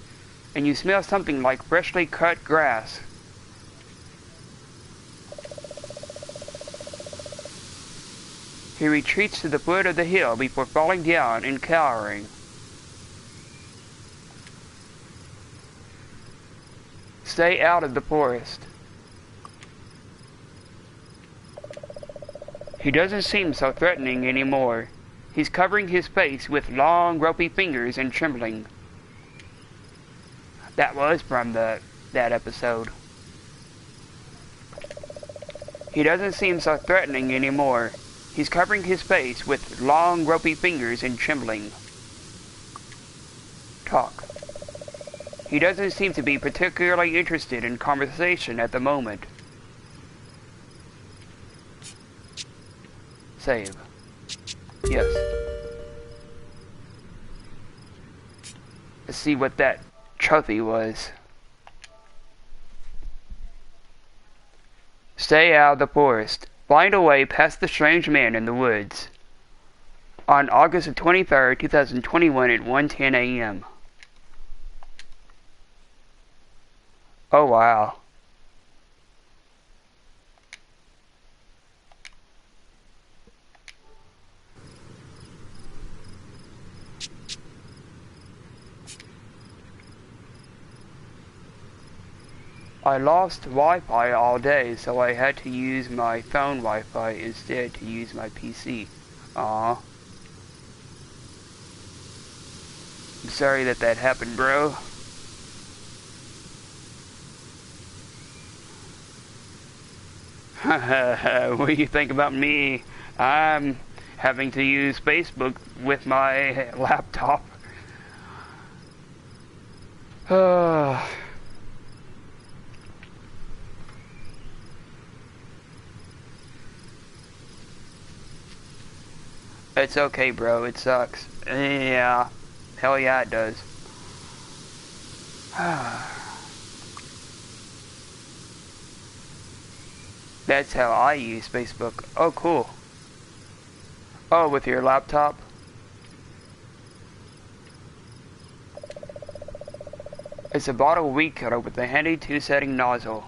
and you smell something like freshly cut grass. He retreats to the foot of the hill before falling down and cowering. Stay out of the forest. He doesn't seem so threatening anymore. He's covering his face with long, ropey fingers and trembling. That was from that episode. He doesn't seem so threatening anymore. He's covering his face with long, ropey fingers and trembling. Talk. He doesn't seem to be particularly interested in conversation at the moment. Save. Yes. Let's see what that trophy was. Stay out of the forest. Find a way past the strange man in the woods. On August 23rd, 2021 at 1:10 a.m. Oh wow. I lost Wi-Fi all day, so I had to use my phone Wi-Fi instead to use my PC. Aw. I'm sorry that happened, bro. What do you think about me? I'm having to use Facebook with my laptop. It's okay, bro. It sucks. Yeah. Hell yeah, it does. That's how I use Facebook. Oh, cool. Oh, with your laptop? It's a bottle weed killer with a handy 2-setting nozzle.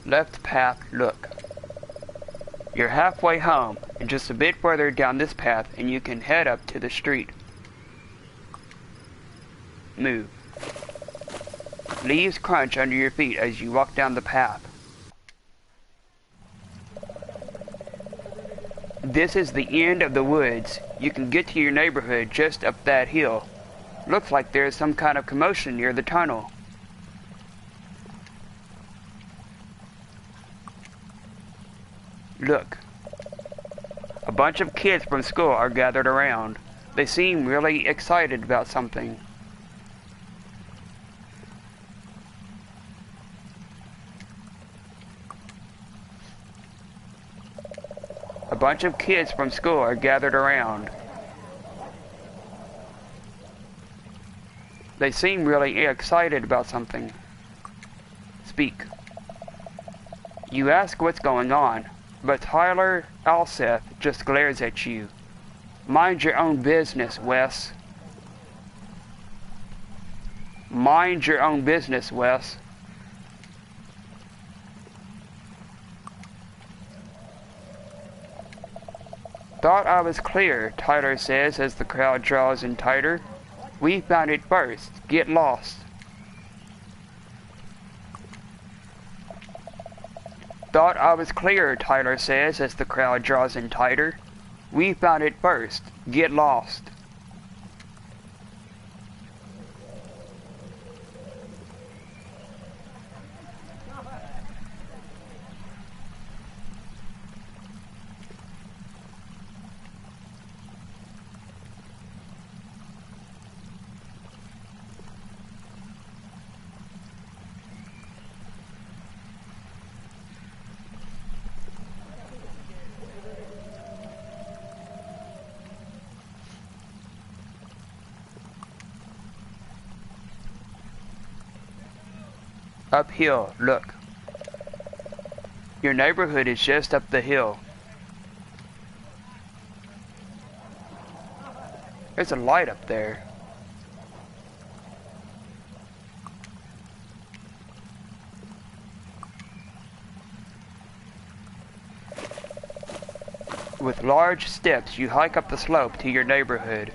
Left path, look. You're halfway home, and just a bit further down this path and you can head up to the street. Move. Leaves crunch under your feet as you walk down the path. This is the end of the woods. You can get to your neighborhood just up that hill. Looks like there's some kind of commotion near the tunnel. Look. A bunch of kids from school are gathered around. They seem really excited about something. A bunch of kids from school are gathered around. They seem really excited about something. Speak. You ask what's going on, but Tyler Alseth just glares at you. Mind your own business, Wes. Mind your own business, Wes. Thought I was clear, Tyler says as the crowd draws in tighter. We found it first. Get lost. Thought I was clear, Tyler says as the crowd draws in tighter. We found it first. Get lost. Uphill, look. Your neighborhood is just up the hill. There's a light up there. With large steps, you hike up the slope to your neighborhood.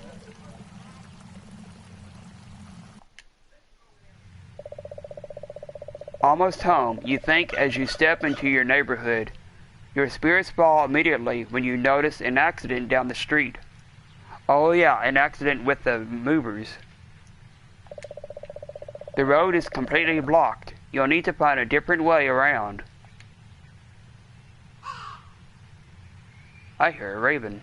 Almost home, you think as you step into your neighborhood. Your spirits fall immediately when you notice an accident down the street. Oh yeah, an accident with the movers. The road is completely blocked. You'll need to find a different way around. I hear a raven.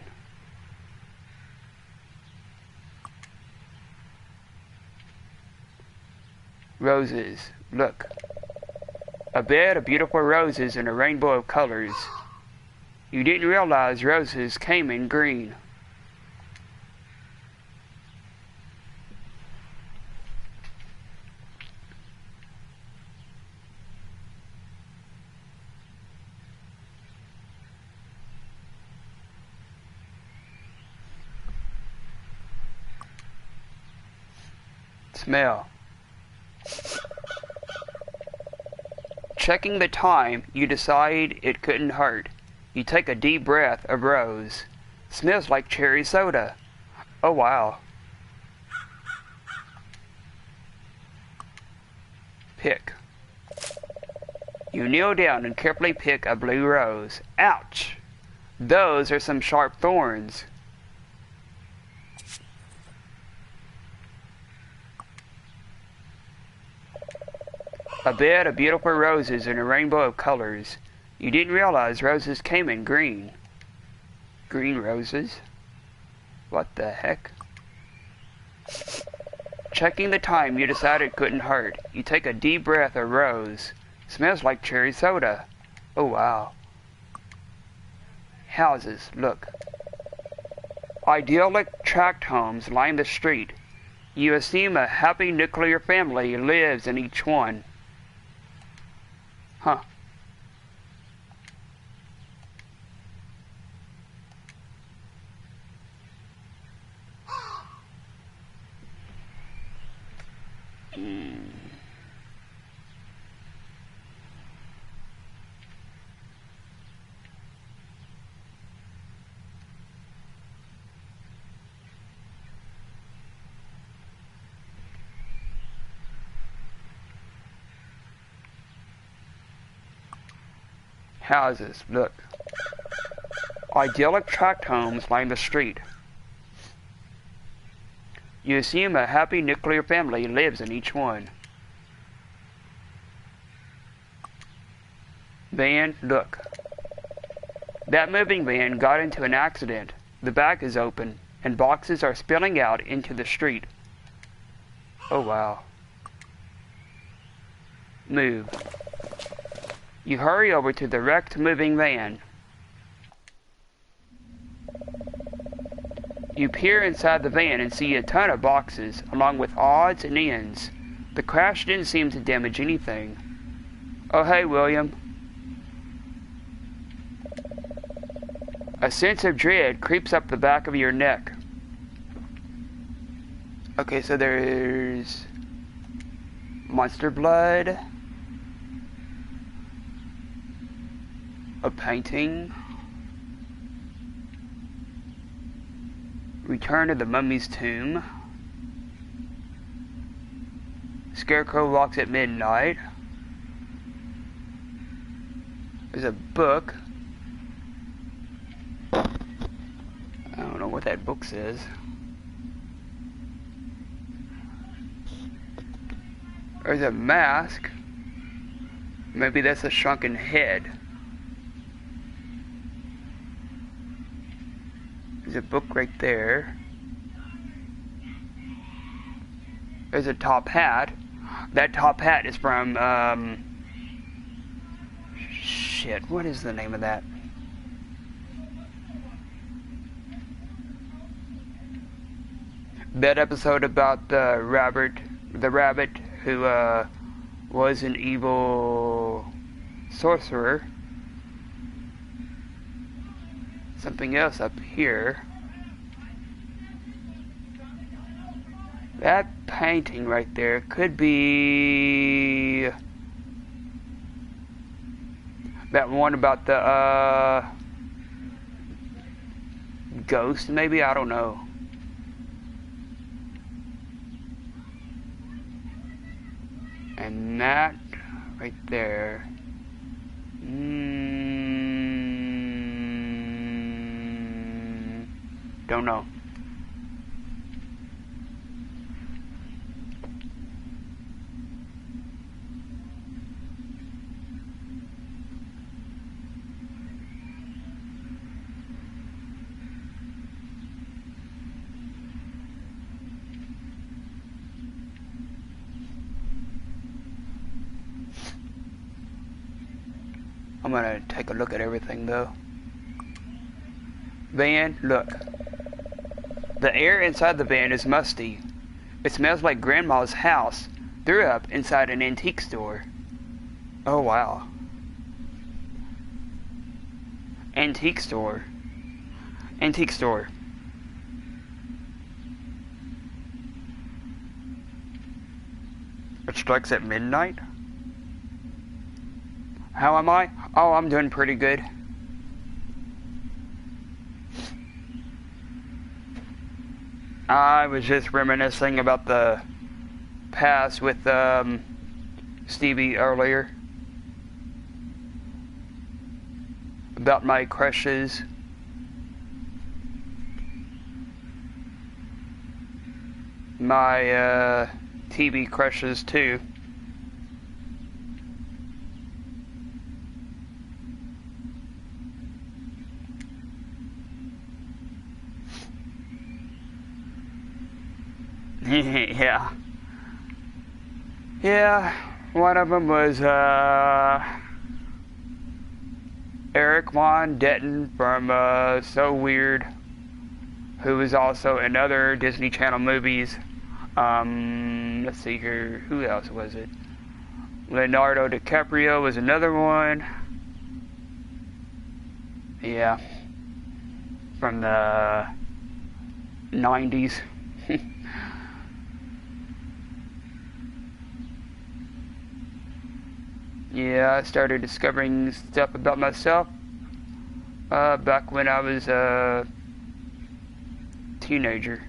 Roses, look. A bed of beautiful roses in a rainbow of colors. You didn't realize roses came in green. Smell. Checking the time, you decide it couldn't hurt. You take a deep breath of rose. Smells like cherry soda. Oh wow. Pick. You kneel down and carefully pick a blue rose. Ouch! Those are some sharp thorns. A bed of beautiful roses in a rainbow of colors. You didn't realize roses came in green. Green roses? What the heck? Checking the time, you decide it couldn't hurt. You take a deep breath of rose. Smells like cherry soda. Oh wow. Houses, look. Idyllic tract homes line the street. You assume a happy nuclear family lives in each one. Huh. Houses, look. Idyllic tract homes line the street. You assume a happy nuclear family lives in each one. Van, look. That moving van got into an accident. The back is open, and boxes are spilling out into the street. Oh wow. Move. You hurry over to the wrecked moving van. You peer inside the van and see a ton of boxes, along with odds and ends. The crash didn't seem to damage anything. Oh, hey, William. A sense of dread creeps up the back of your neck. Okay, so there's monster blood, a painting, return to the mummy's tomb, scarecrow walks at midnight, there's a book. I don't know what that book says. There's a mask. Maybe that's a shrunken head. There's a book right there. There's a top hat. That top hat is from, shit, what is the name of that? That episode about the rabbit who was an evil sorcerer. Something else up here. That painting right there could be that one about the ghost, maybe? I don't know. And that right there. Don't know. I'm gonna take a look at everything though. Van, look. The air inside the van is musty. It smells like Grandma's house threw up inside an antique store. Oh wow. Antique store. Antique store. It strikes at midnight? How am I? Oh, I'm doing pretty good. I was just reminiscing about the past with Stevie earlier. About my crushes. My TV crushes too. Yeah. Yeah, one of them was Eric Von Detten from So Weird, who was also in other Disney Channel movies. Let's see here, who else was it? Leonardo DiCaprio was another one. Yeah, from the 90s. Yeah, I started discovering stuff about myself back when I was a teenager.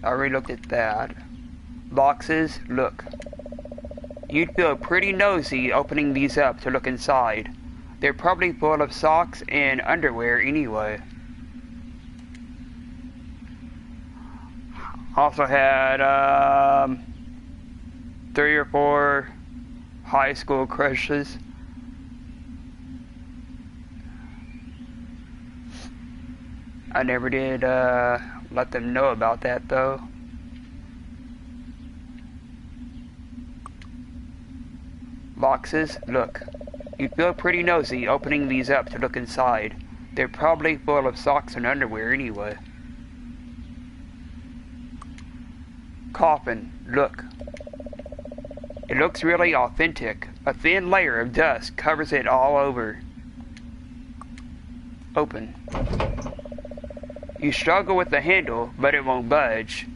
I already looked at that. Boxes, look. You'd feel pretty nosy opening these up to look inside. They're probably full of socks and underwear anyway. Also had 3 or 4 high school crushes. I never did let them know about that though. Boxes, look. You feel pretty nosy opening these up to look inside. They're probably full of socks and underwear anyway. Coffin, look. It looks really authentic. A thin layer of dust covers it all over. Open. You struggle with the handle, but it won't budge.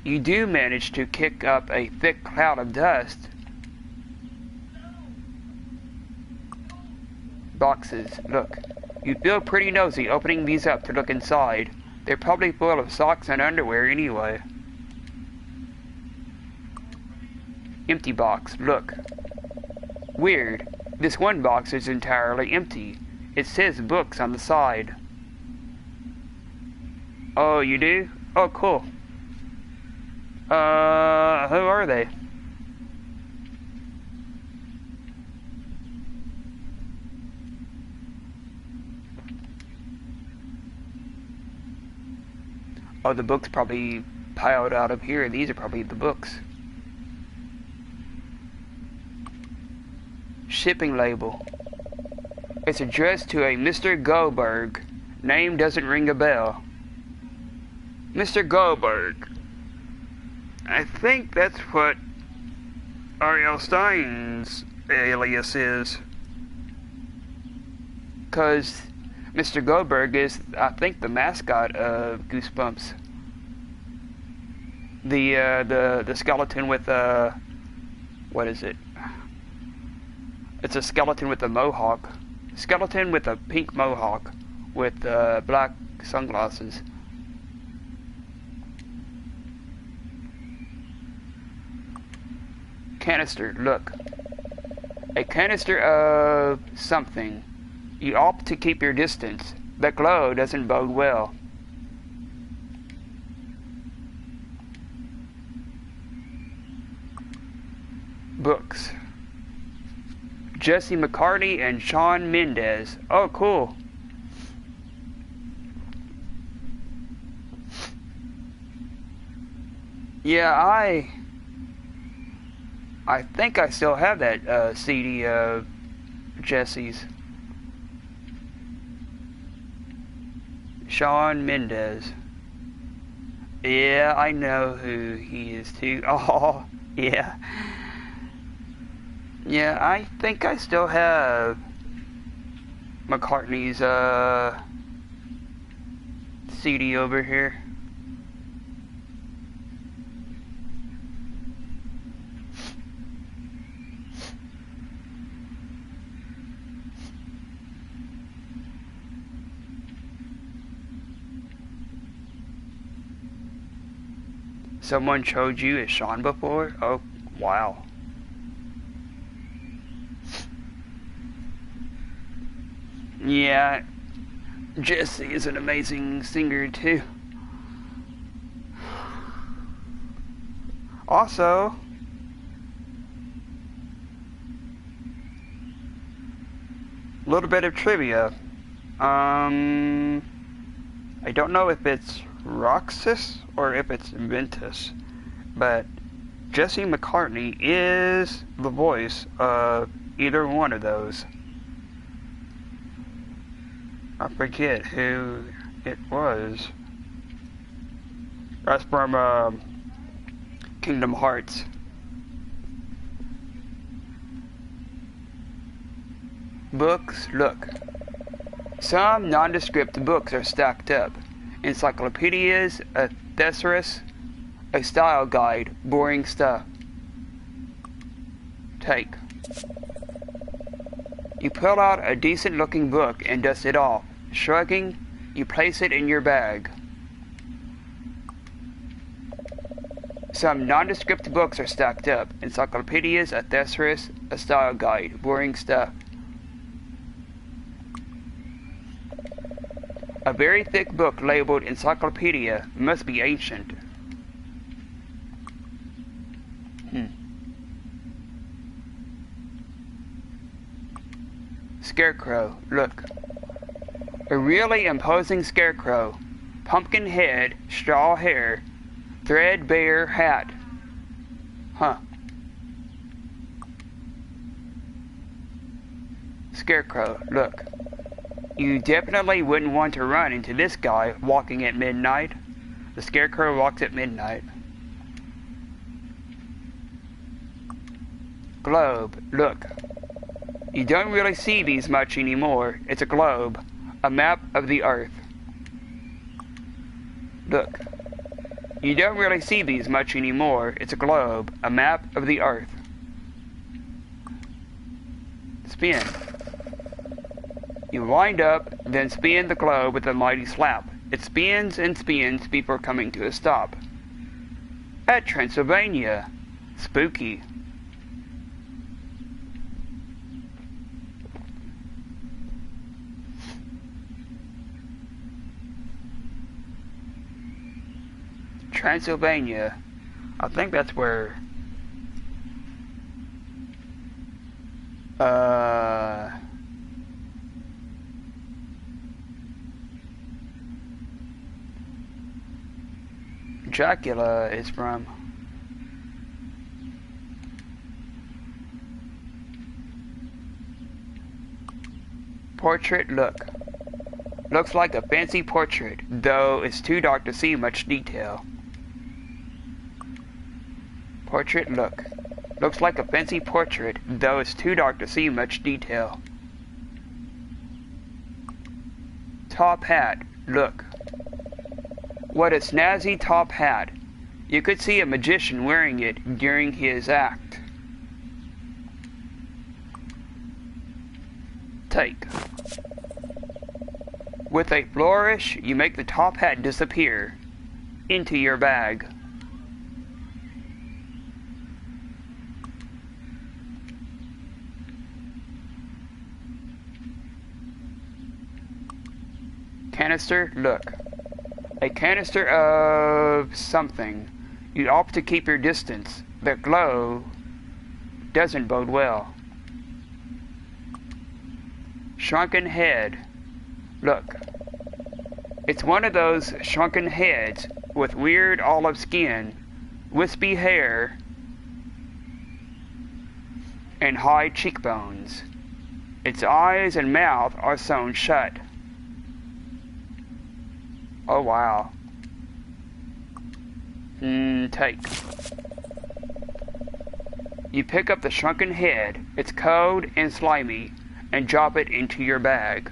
You do manage to kick up a thick cloud of dust. Boxes, look. You feel pretty nosy opening these up to look inside. They're probably full of socks and underwear anyway. Empty box, look. Weird. This one box is entirely empty. It says books on the side. Oh, you do? Oh, cool. Who are they? Oh, the books probably piled out of here. These are probably the books. Shipping label. It's addressed to a Mr. Goldberg. Name doesn't ring a bell. Mr. Goldberg. I think that's what R.L. Stein's alias is. 'Cause Mr. Goldberg is, I think, the mascot of Goosebumps. The skeleton with what is it? It's a skeleton with a mohawk. Skeleton with a pink mohawk with black sunglasses. Canister, look. A canister of something. You opt to keep your distance. The glow doesn't bode well. Books. Jesse McCartney and Shawn Mendes. Oh, cool. Yeah, I think I still have that CD of Jesse's. Shawn Mendes. Yeah, I know who he is too. Oh, yeah. Yeah, I think I still have McCartney's CD over here. Someone showed you as Shawn before? Oh, wow. Yeah, Jesse is an amazing singer too. Also, a little bit of trivia. I don't know if it's Roxas or if it's Ventus, but Jesse McCartney is the voice of either one of those. I forget who it was. That's from Kingdom Hearts. Books, look. Some nondescript books are stacked up. Encyclopedias, a thesaurus, a style guide, boring stuff. Take. You pull out a decent looking book and dust it off. Shrugging, you place it in your bag. Some nondescript books are stacked up. Encyclopedias, a thesaurus, a style guide, boring stuff. A very thick book labeled encyclopedia must be ancient. Scarecrow, look. A really imposing scarecrow. Pumpkin head, straw hair, threadbare hat. Huh. Scarecrow, look. You definitely wouldn't want to run into this guy walking at midnight. The Scarecrow walks at midnight. Globe, look. You don't really see these much anymore. It's a globe, a map of the Earth. Look. You don't really see these much anymore. It's a globe, a map of the Earth. Spin. You wind up, then spin the globe with a mighty slap. It spins and spins before coming to a stop. At Transylvania. Spooky. Transylvania. I think that's where... Dracula is from. Portrait, look. Looks like a fancy portrait, though it's too dark to see much detail. Portrait, look. Looks like a fancy portrait, though it's too dark to see much detail. Top hat, look. What a snazzy top hat. You could see a magician wearing it during his act. Take. With a flourish, you make the top hat disappear into your bag. Canister, look. A canister of something. You opt to keep your distance. The glow doesn't bode well. Shrunken Head. Look. It's one of those shrunken heads with weird olive skin, wispy hair, and high cheekbones. Its eyes and mouth are sewn shut. Oh wow. Take. You pick up the shrunken head, it's cold and slimy, and drop it into your bag.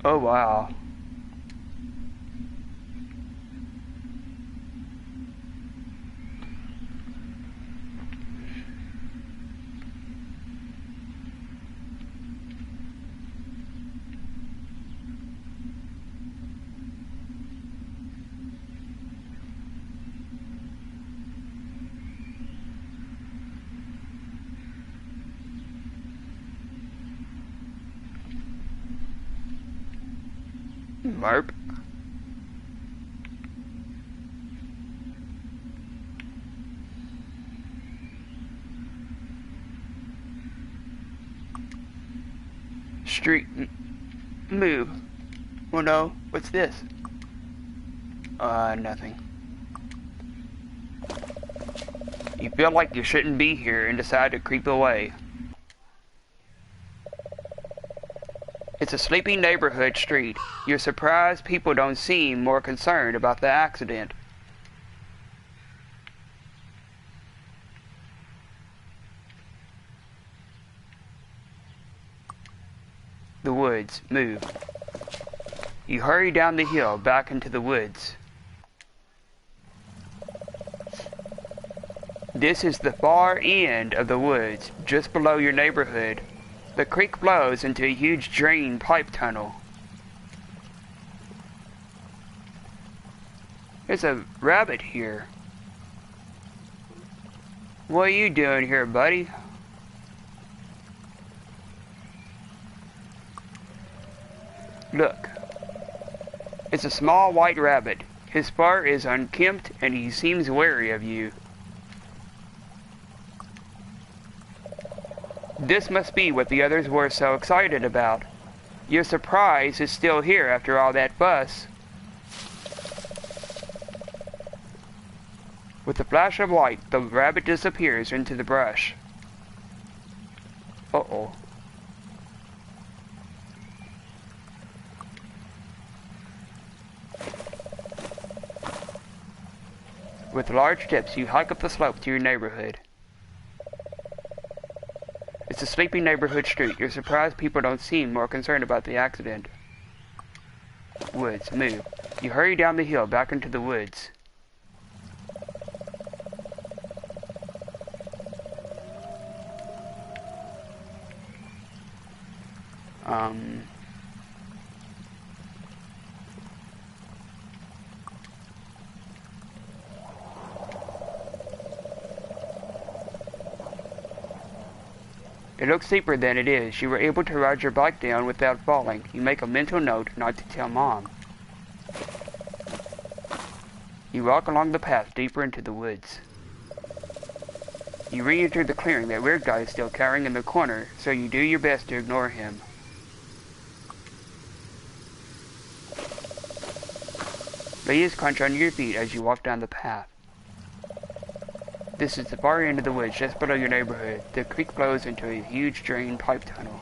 Oh wow. Marp. Street. Move. Oh no, what's this? Nothing. You feel like you shouldn't be here and decide to creep away. It's a sleepy neighborhood street. You're surprised people don't seem more concerned about the accident. The woods. Move. You hurry down the hill back into the woods. This is the far end of the woods, just below your neighborhood. The creek flows into a huge drain pipe tunnel. There's a rabbit here. What are you doing here, buddy? Look. It's a small white rabbit. His fur is unkempt and he seems wary of you. This must be what the others were so excited about. Your surprise is still here after all that fuss. With a flash of light, the rabbit disappears into the brush. Uh-oh. With large steps, you hike up the slope to your neighborhood. It's a sleepy neighborhood street. You're surprised people don't seem more concerned about the accident. Woods, move. You hurry down the hill back into the woods. It looks steeper than it is. You were able to ride your bike down without falling. You make a mental note not to tell Mom. You walk along the path deeper into the woods. You re-enter the clearing. That weird guy is still cowering in the corner, so you do your best to ignore him. Leaves crunch under your feet as you walk down the path. This is the far end of the woods, just below your neighborhood. The creek flows into a huge drain pipe tunnel.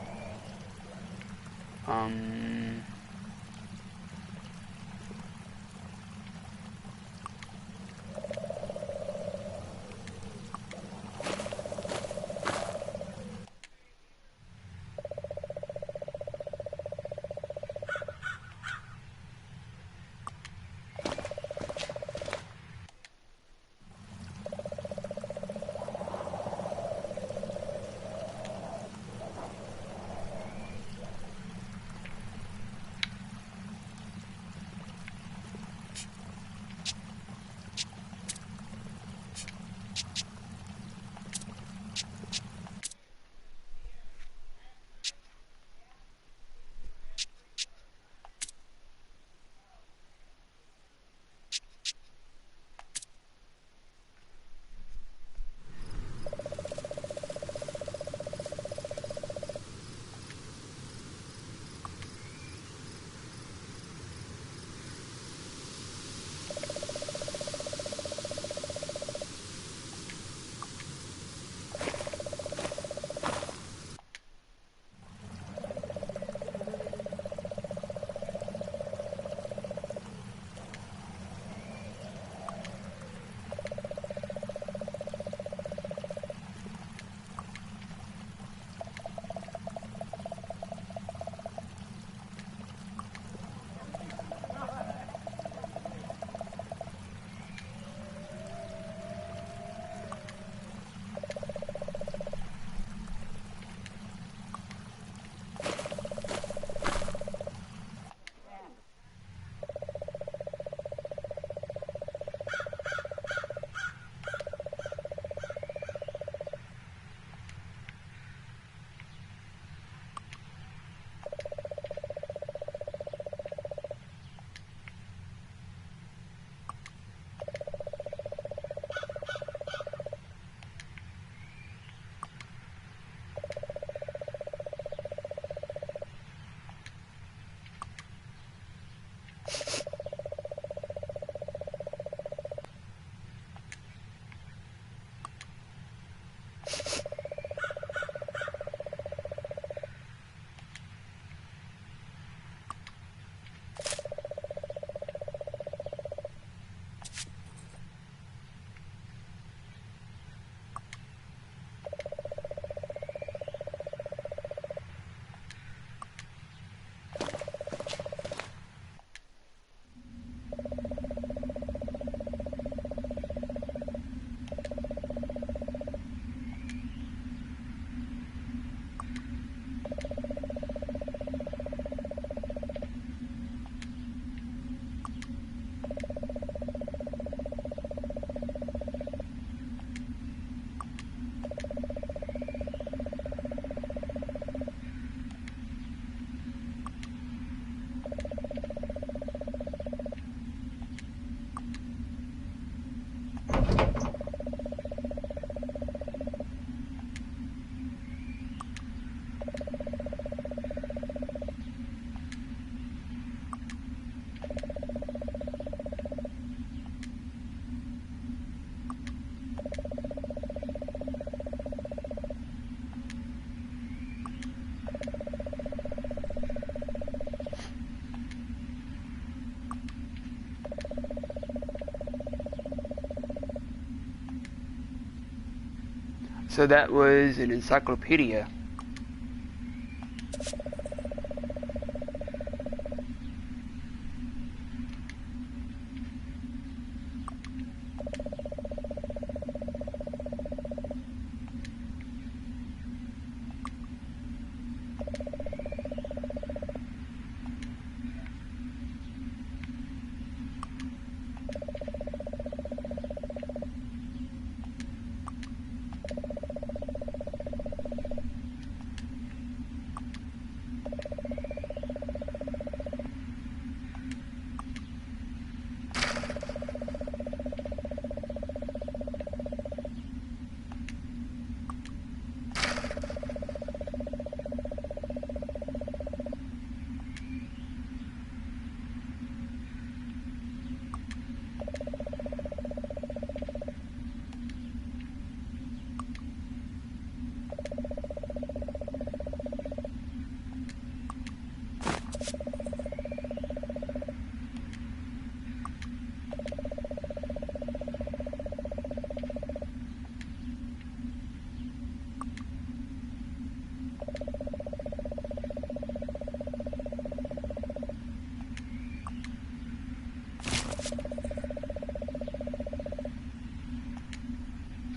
So that was an encyclopedia.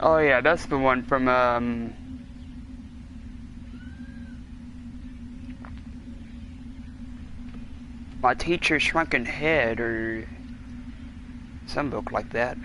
Oh yeah, that's the one from my teacher's Shrunken Head or some book like that.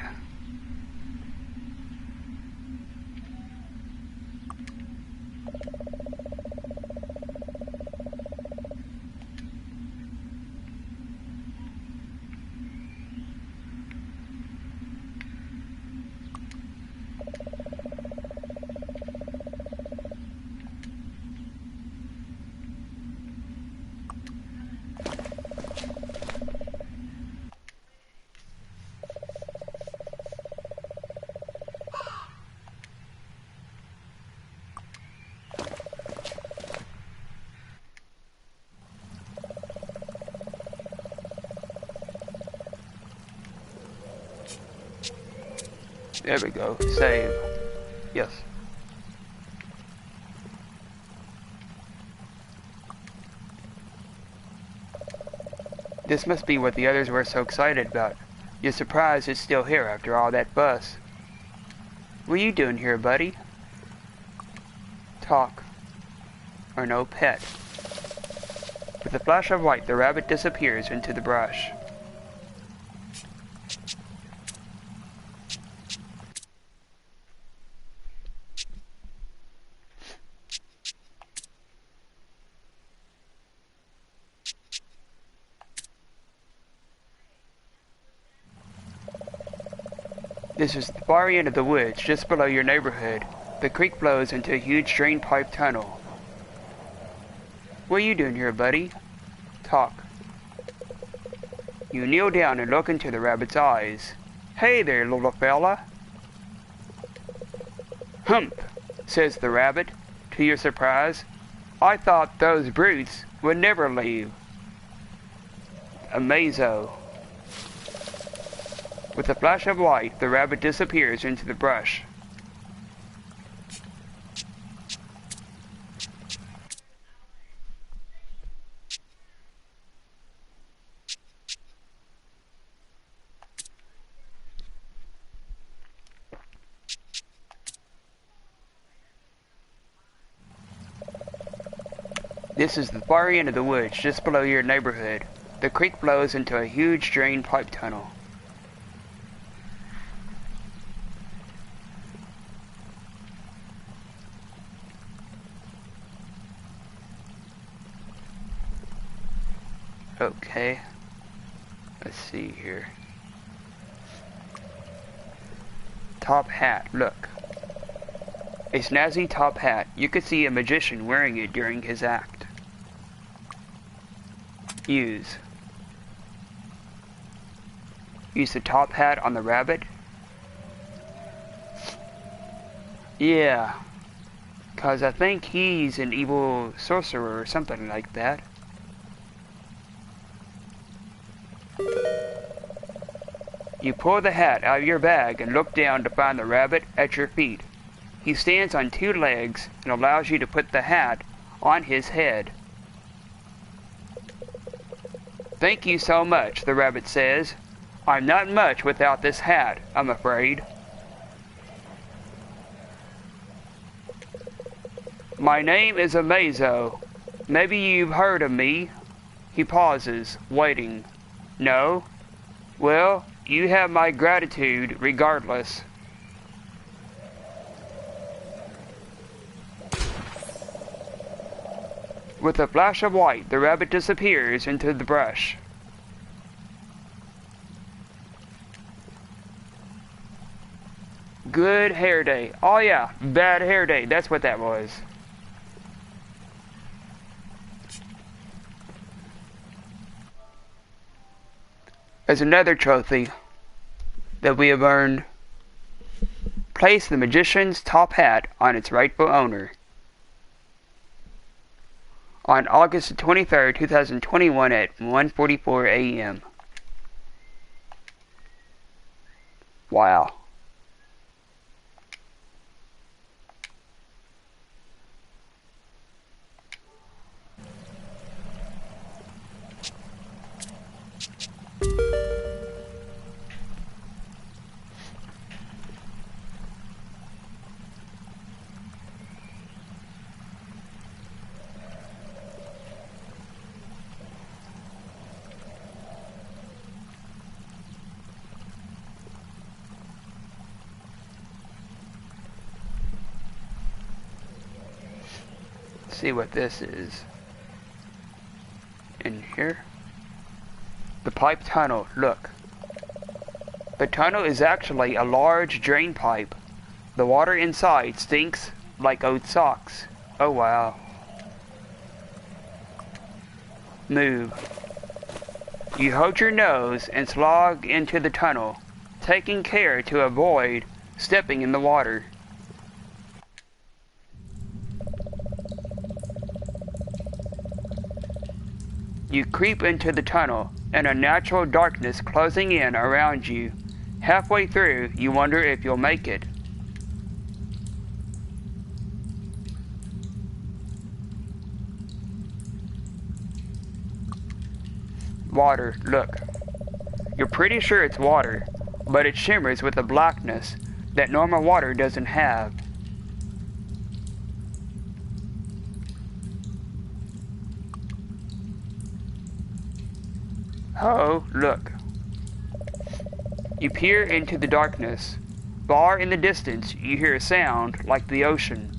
There we go. Save. Yes. This must be what the others were so excited about. You're surprised it's still here after all that fuss. What are you doing here, buddy? Talk. Or no, pet. With a flash of light, the rabbit disappears into the brush. This is the far end of the woods, just below your neighborhood. The creek flows into a huge drain pipe tunnel. What are you doing here, buddy? Talk. You kneel down and look into the rabbit's eyes. Hey there, little fella. Humph, says the rabbit, to your surprise. I thought those brutes would never leave. Amazo. With a flash of light, the rabbit disappears into the brush. This is the far end of the woods, just below your neighborhood. The creek flows into a huge drain pipe tunnel. Okay, let's see here. Top hat, look. A snazzy top hat. You could see a magician wearing it during his act. Use. Use the top hat on the rabbit? Yeah, 'cause I think he's an evil sorcerer or something like that. You pull the hat out of your bag and look down to find the rabbit at your feet. He stands on two legs and allows you to put the hat on his head. Thank you so much, the rabbit says. I'm not much without this hat, I'm afraid. My name is Amazo. Maybe you've heard of me. He pauses, waiting. No? Well, you have my gratitude regardless. With a flash of light, the rabbit disappears into the brush. Good hair day. Oh yeah, bad hair day. That's what that was. As another trophy that we have earned, place the magician's top hat on its rightful owner. On August 23rd, 2021 at 1:44 a.m. Wow. See what this is in here. The pipe tunnel, look. The tunnel is actually a large drain pipe. The water inside stinks like old socks. Oh wow. Move. You hold your nose and slog into the tunnel, taking care to avoid stepping in the water. You creep into the tunnel, and a natural darkness closing in around you. Halfway through, you wonder if you'll make it. Water, look. You're pretty sure it's water, but it shimmers with a blackness that normal water doesn't have. Oh, look. You peer into the darkness. Far in the distance, you hear a sound like the ocean.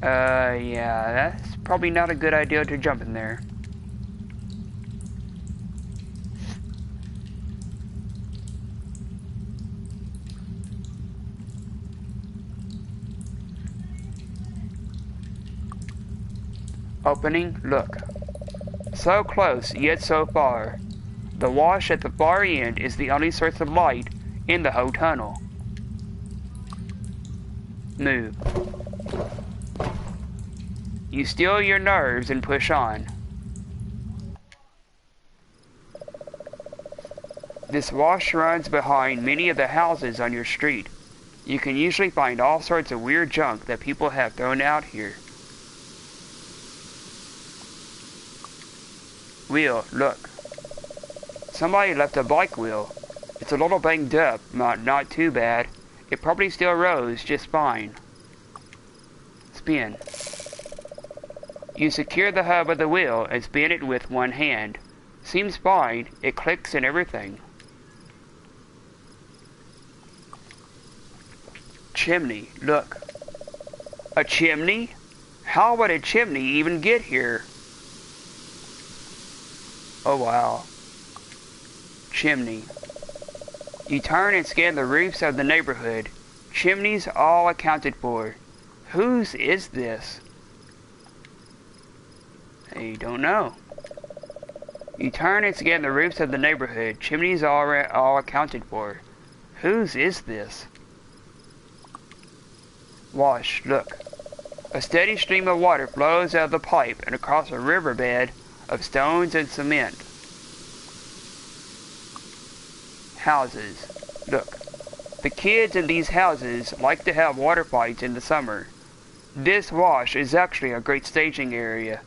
Yeah, that's probably not a good idea to jump in there. Opening, look. So close, yet so far. The wash at the far end is the only source of light in the whole tunnel. Move. You steel your nerves and push on. This wash runs behind many of the houses on your street. You can usually find all sorts of weird junk that people have thrown out here. Wheel, look. Somebody left a bike wheel. It's a little banged up, not too bad. It probably still rolls just fine. Spin. You secure the hub of the wheel and spin it with one hand. Seems fine, it clicks and everything. Chimney, look. A chimney? How would a chimney even get here? Oh wow. Chimney. You turn and scan the roofs of the neighborhood. Chimneys all accounted for. Whose is this? I don't know. You turn and scan the roofs of the neighborhood. Chimneys all accounted for. Whose is this? Wash, look. A steady stream of water flows out of the pipe and across a riverbed of stones and cement. Houses, look. The kids in these houses like to have water fights in the summer. This wash is actually a great staging area.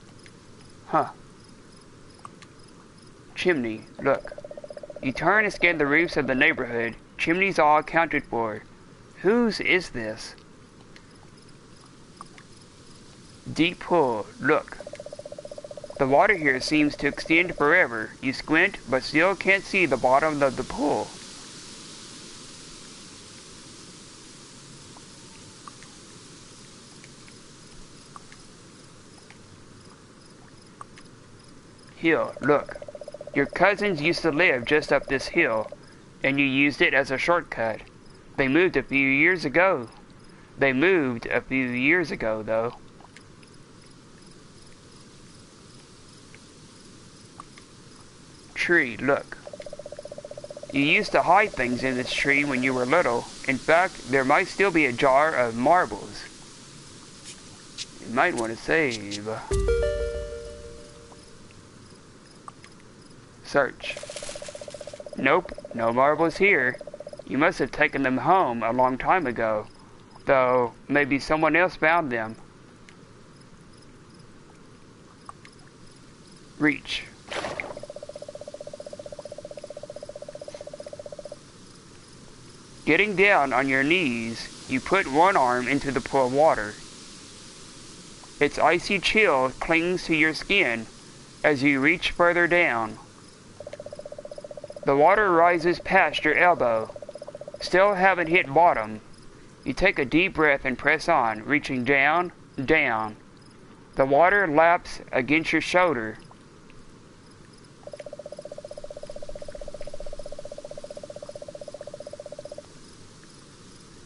Huh. Chimney, look. You turn and scan the roofs of the neighborhood. Chimneys all accounted for. Whose is this? Deep pool, look. The water here seems to extend forever. You squint, but still can't see the bottom of the pool. Hill, look. Your cousins used to live just up this hill, and you used it as a shortcut. They moved a few years ago. Though. Tree, look. You used to hide things in this tree when you were little. In fact, there might still be a jar of marbles. You might want to save. Search. Nope, no marbles here. You must have taken them home a long time ago. Though, maybe someone else found them. Reach. Getting down on your knees, you put one arm into the pool of water. Its icy chill clings to your skin as you reach further down. The water rises past your elbow. Still haven't hit bottom. You take a deep breath and press on, reaching down, down. The water laps against your shoulder.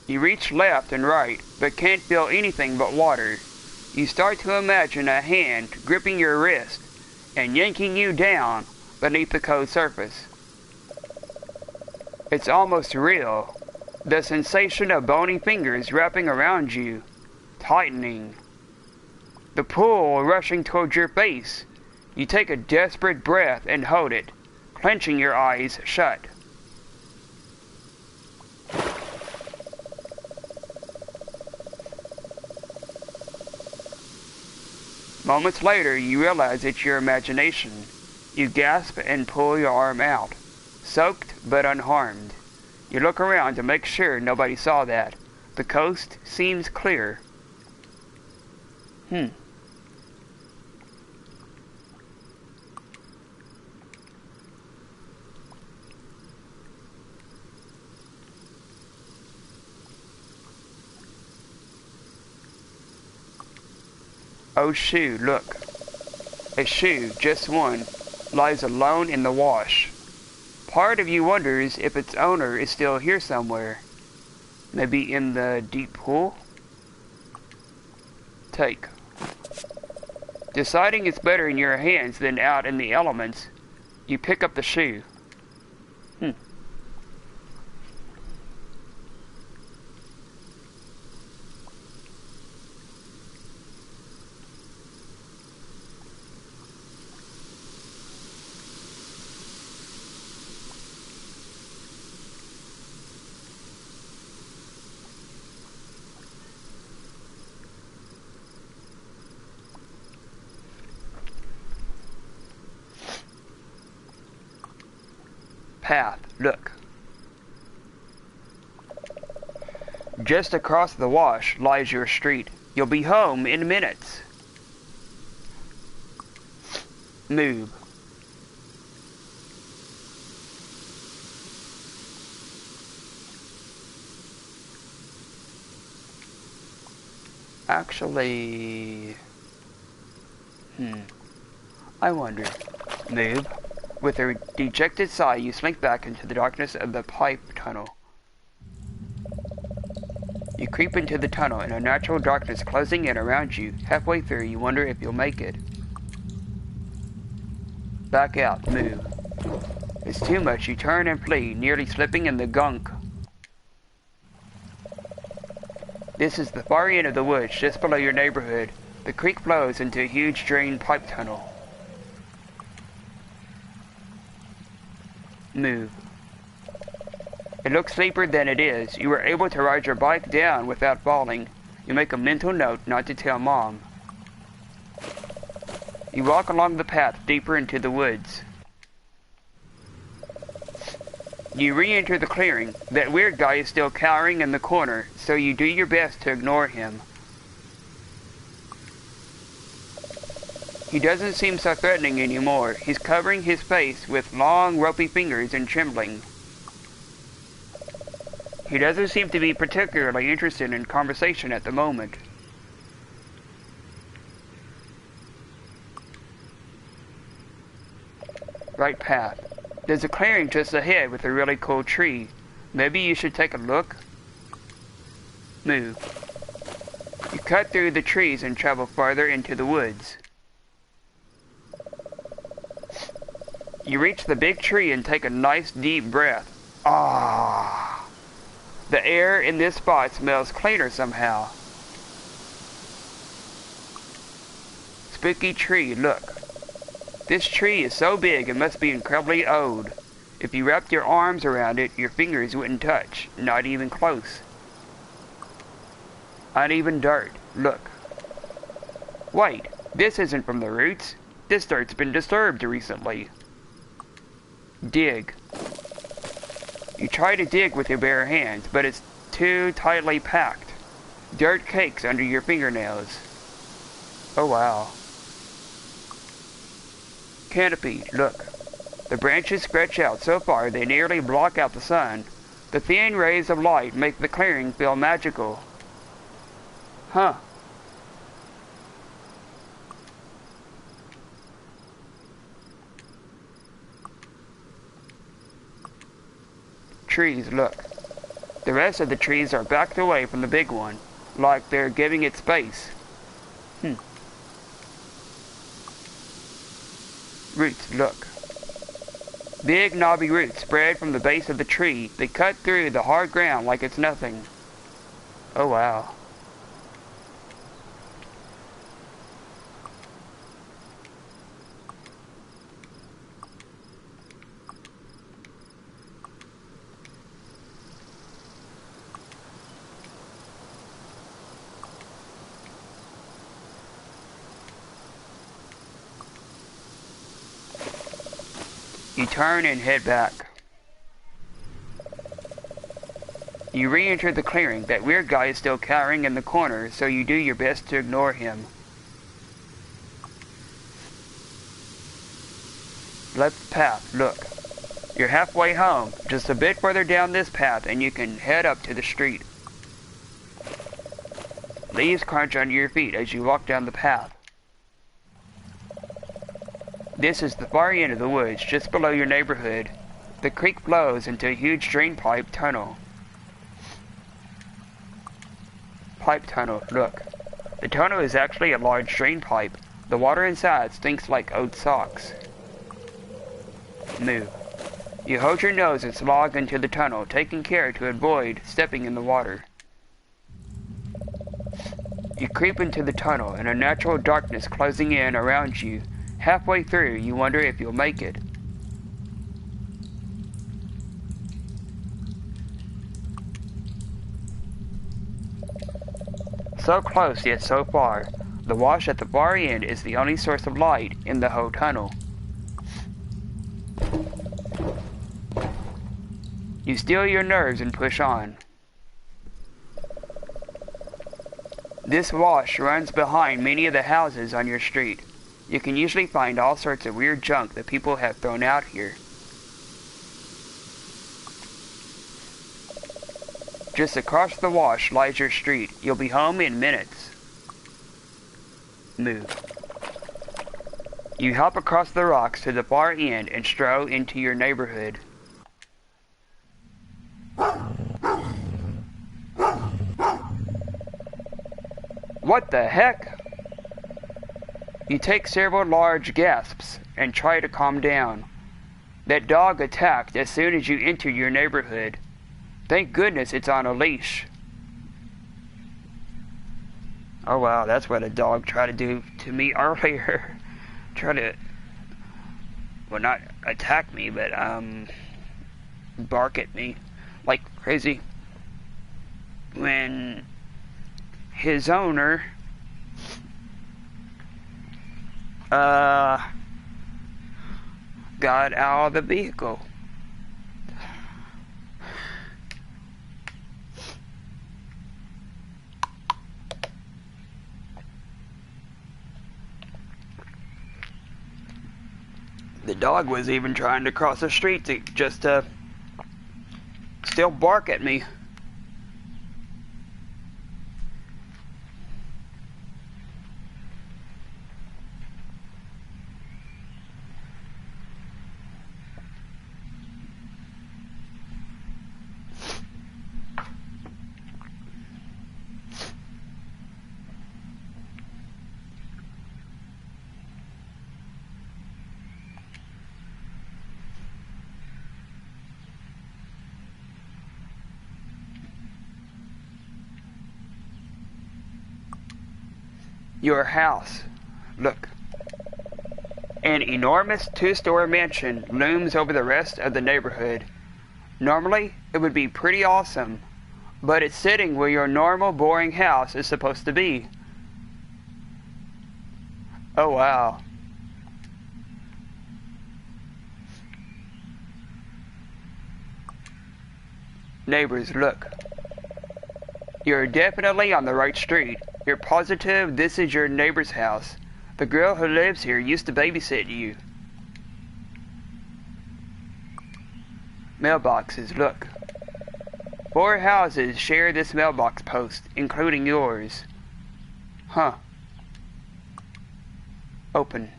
You reach left and right, but can't feel anything but water. You start to imagine a hand gripping your wrist and yanking you down beneath the cold surface. It's almost real. The sensation of bony fingers wrapping around you, tightening. The pull rushing towards your face. You take a desperate breath and hold it, clenching your eyes shut. Moments later, you realize it's your imagination. You gasp and pull your arm out, soaked but unharmed. You look around to make sure nobody saw that. The coast seems clear. Oh shoe, look. A shoe, just one, lies alone in the wash. Part of you wonders if its owner is still here somewhere. Maybe in the deep pool? Take. Deciding it's better in your hands than out in the elements, you pick up the shoe. Path, look. Just across the wash lies your street. You'll be home in minutes. Move. Actually... I wonder. Move. With a dejected sigh, you slink back into the darkness of the pipe tunnel. You creep into the tunnel in a natural darkness closing in around you. Halfway through, you wonder if you'll make it. Back out. Move. It's too much. You turn and flee, nearly slipping in the gunk. This is the far end of the woods, just below your neighborhood. The creek flows into a huge drain pipe tunnel. Move. It looks steeper than it is. You were able to ride your bike down without falling. You make a mental note not to tell Mom. You walk along the path deeper into the woods. You re-enter the clearing. That weird guy is still cowering in the corner, so you do your best to ignore him. He doesn't seem so threatening anymore. He's covering his face with long, ropey fingers and trembling. He doesn't seem to be particularly interested in conversation at the moment. Right path. There's a clearing just ahead with a really cool tree. Maybe you should take a look? Move. You cut through the trees and travel farther into the woods. You reach the big tree and take a nice deep breath. Ah! The air in this spot smells cleaner somehow. Spooky tree, look. This tree is so big it must be incredibly old. If you wrapped your arms around it, your fingers wouldn't touch, not even close. Uneven dirt, look. Wait, this isn't from the roots. This dirt's been disturbed recently. Dig. You try to dig with your bare hands, but it's too tightly packed. Dirt cakes under your fingernails. Oh wow. Canopy, look. The branches stretch out so far they nearly block out the sun. The thin rays of light make the clearing feel magical. Huh. Trees, look. The rest of the trees are backed away from the big one, like they're giving it space. Roots, look. Big knobby roots spread from the base of the tree. They cut through the hard ground like it's nothing. Oh wow. You turn and head back. You re-enter the clearing. That weird guy is still cowering in the corner, so you do your best to ignore him. Left path, look. You're halfway home. Just a bit further down this path and you can head up to the street. Leaves crunch under your feet as you walk down the path. This is the far end of the woods, just below your neighborhood. The creek flows into a huge drain pipe tunnel. Pipe tunnel, look. The tunnel is actually a large drain pipe. The water inside stinks like old socks. Move. You hold your nose and slog into the tunnel, taking care to avoid stepping in the water. You creep into the tunnel, and a natural darkness closing in around you. Halfway through, you wonder if you'll make it. So close, yet so far. The wash at the far end is the only source of light in the whole tunnel. You steel your nerves and push on. This wash runs behind many of the houses on your street. You can usually find all sorts of weird junk that people have thrown out here. Just across the wash lies your street. You'll be home in minutes. Move. You hop across the rocks to the far end and stroll into your neighborhood. What the heck? You take several large gasps and try to calm down. That dog attacked as soon as you enter your neighborhood. Thank goodness it's on a leash. Oh wow, that's what a dog tried to do to me earlier. Try to, well, not attack me, but bark at me. like crazy when his owner got out of the vehicle. The dog was even trying to cross the street to just still bark at me. Your house. Look. An enormous two-story mansion looms over the rest of the neighborhood. Normally, it would be pretty awesome, but it's sitting where your normal, boring house is supposed to be. Oh, wow. Neighbors, look. You're definitely on the right street. You're positive this is your neighbor's house. The girl who lives here used to babysit you. Mailboxes, look. 4 houses share this mailbox post, including yours. Huh. Open.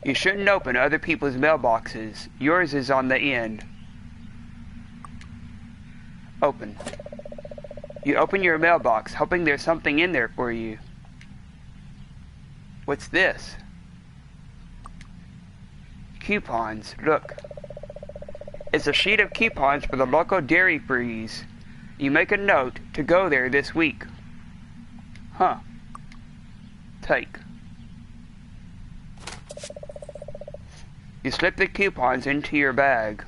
You shouldn't open other people's mailboxes. Yours is on the end. Open. You open your mailbox, hoping there's something in there for you. What's this? Coupons, look. It's a sheet of coupons for the local dairy freeze. You make a note to go there this week. Huh. Take. You slip the coupons into your bag.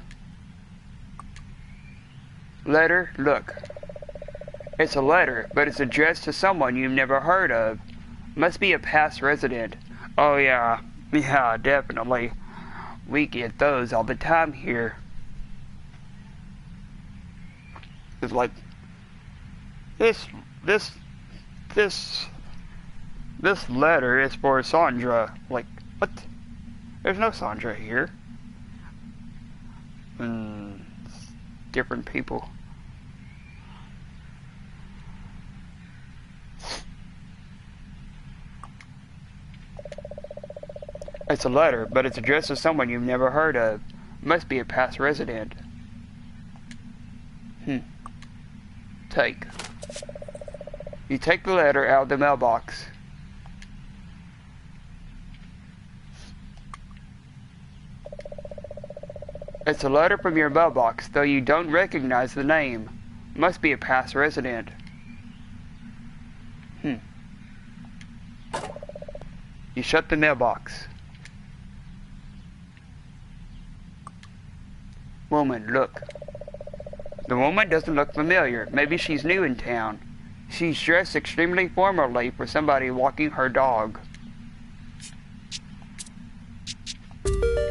Letter, look. It's a letter, but it's addressed to someone you've never heard of. Must be a past resident. Oh yeah, definitely. We get those all the time here. It's like this letter is for Sandra. Like, what? There's no Sandra here. Different people. It's a letter, but it's addressed to someone you've never heard of. Must be a past resident. Take. You take the letter out of the mailbox. It's a letter from your mailbox, though you don't recognize the name. Must be a past resident. You shut the mailbox. Woman, look. The woman doesn't look familiar. Maybe she's new in town. She's dressed extremely formally for somebody walking her dog.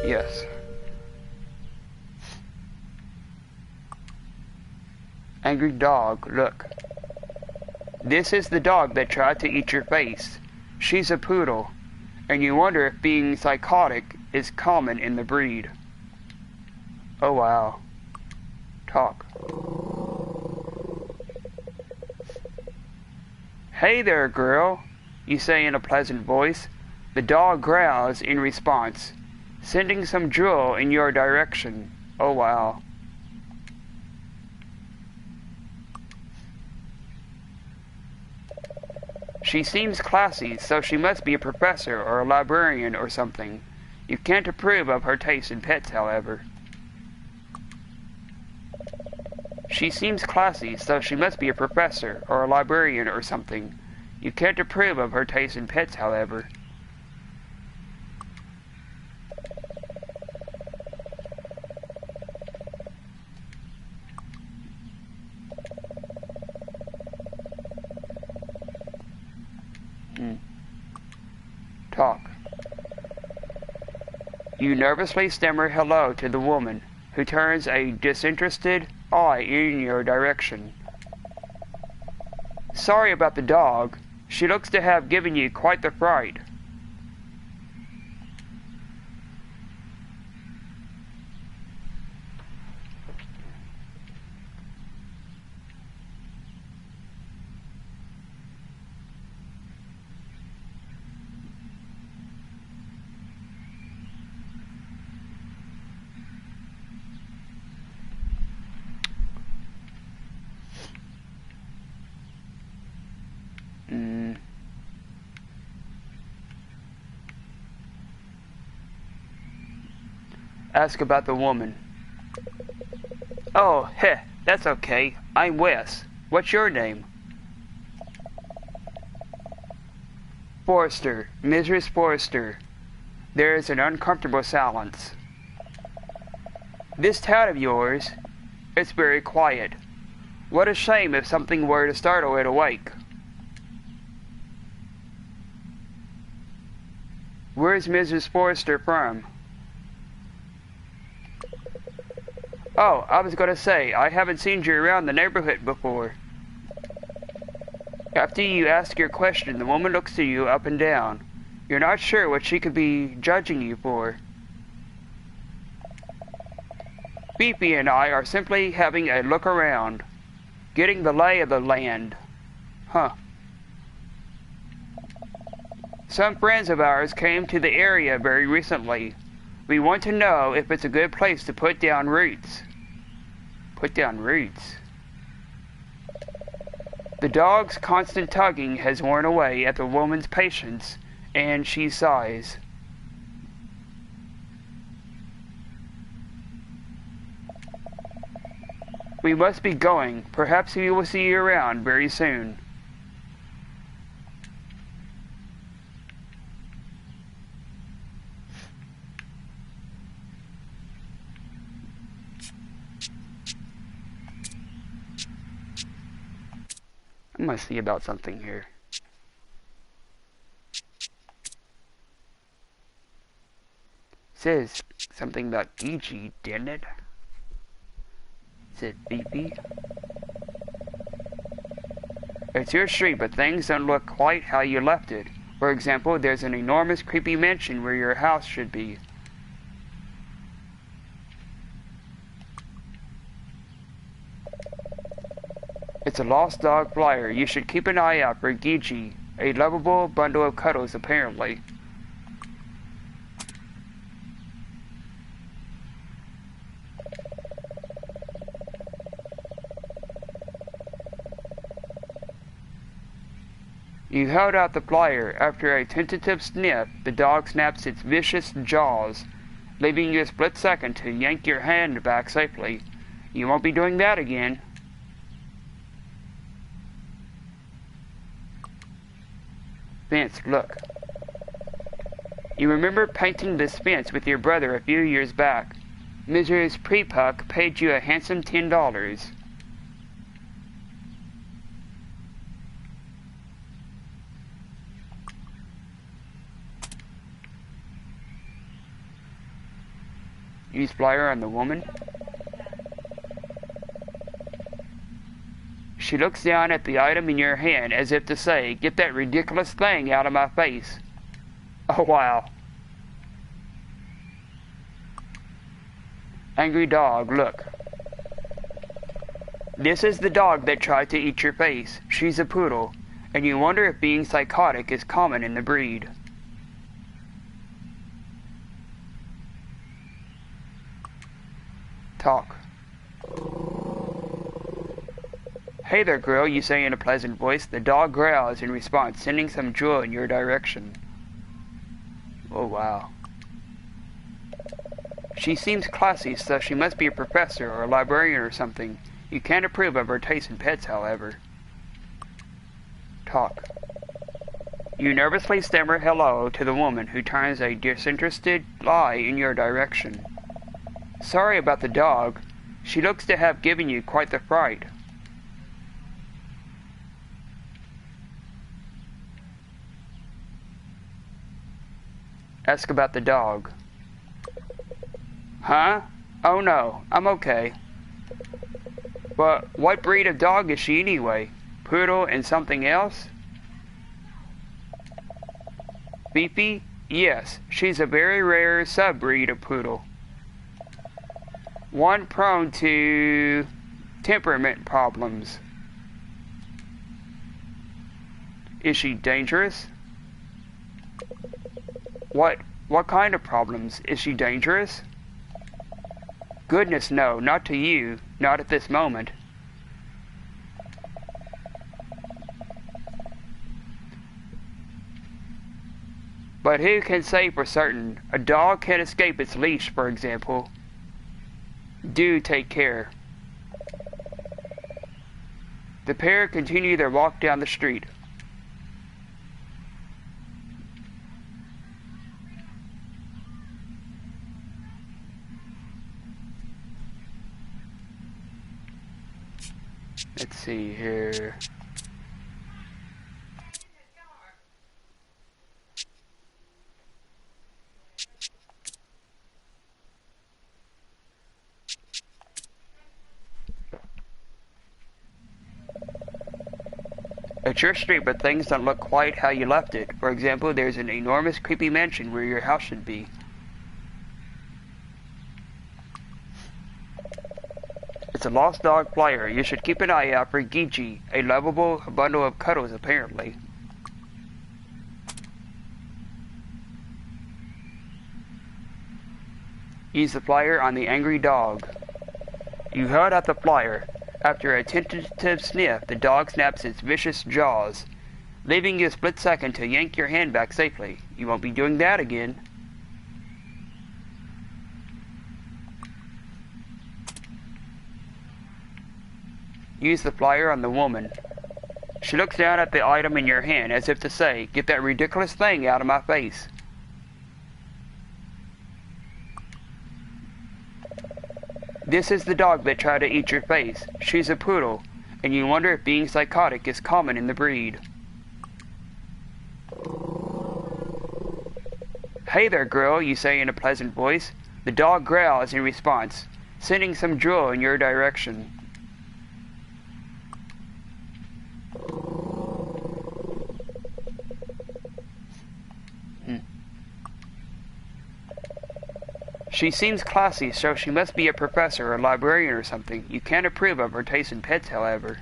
Yes. Angry dog, look. This is the dog that tried to eat your face. She's a poodle, and you wonder if being psychotic is common in the breed. Oh wow. Talk. Hey there, girl, you say in a pleasant voice. The dog growls in response, sending some drool in your direction. Oh wow. She seems classy, so she must be a professor or a librarian or something. You can't approve of her taste in pets, however. She seems classy, so she must be a professor or a librarian or something. You can't approve of her taste in pets, however. You nervously stammer hello to the woman, who turns a disinterested eye in your direction. Sorry about the dog. She looks to have given you quite the fright. Ask about the woman. Oh, heh, that's okay. I'm Wes. What's your name? Forrester, Mrs. Forrester. There is an uncomfortable silence. This town of yours, it's very quiet. What a shame if something were to startle it awake. Where's Mrs. Forrester from? Oh, I was going to say, I haven't seen you around the neighborhood before. After you ask your question, the woman looks at you up and down. You're not sure what she could be judging you for. Beefy and I are simply having a look around, getting the lay of the land. Huh. Some friends of ours came to the area very recently. We want to know if it's a good place to put down roots. Put down roots. The dog's constant tugging has worn away at the woman's patience, and she sighs. We must be going. Perhaps we will see you around very soon. I must see about something here. It says something about EG, didn't it? Is it Beefy? It's your street, but things don't look quite how you left it. For example, there's an enormous creepy mansion where your house should be. It's a lost dog flyer. You should keep an eye out for Gigi, a lovable bundle of cuddles apparently. You held out the flyer. After a tentative sniff, the dog snaps its vicious jaws, leaving you a split second to yank your hand back safely. You won't be doing that again. Fence, look. You remember painting this fence with your brother a few years back. Mrs. Prepuck paid you a handsome $10. Use flyer on the woman. She looks down at the item in your hand as if to say, "Get that ridiculous thing out of my face." Oh, wow. Angry dog, look. This is the dog that tried to eat your face. She's a poodle, and you wonder if being psychotic is common in the breed. Talk. Hey there, girl, you say in a pleasant voice. The dog growls in response, sending some drool in your direction. Oh, wow. She seems classy, so she must be a professor or a librarian or something. You can't approve of her taste in pets, however. Talk. You nervously stammer hello to the woman, who turns a disinterested eye in your direction. Sorry about the dog. She looks to have given you quite the fright. Ask about the dog. Huh? Oh no, I'm okay. But what breed of dog is she anyway? Poodle and something else? Beefy? Yes, she's a very rare sub-breed of poodle. One prone to temperament problems. Is she dangerous? What kind of problems? Is she dangerous? Goodness no, not to you, not at this moment. But who can say for certain? A dog can escape its leash, for example. Do take care. The pair continue their walk down the street. Let's see here. It's your street, but things don't look quite how you left it. For example, there's an enormous creepy mansion where your house should be. It's a lost dog flyer. You should keep an eye out for Geechee, a lovable bundle of cuddles apparently. Use the flyer on the angry dog. You held out the flyer. After a tentative sniff, the dog snaps its vicious jaws, leaving you a split second to yank your hand back safely. You won't be doing that again. Use the flyer on the woman. She looks down at the item in your hand as if to say, "Get that ridiculous thing out of my face." This is the dog that tried to eat your face. She's a poodle, and you wonder if being psychotic is common in the breed. "Hey there, girl," you say in a pleasant voice. The dog growls in response, sending some drool in your direction. She seems classy, so she must be a professor or librarian or something. You can't approve of her taste in pets, however.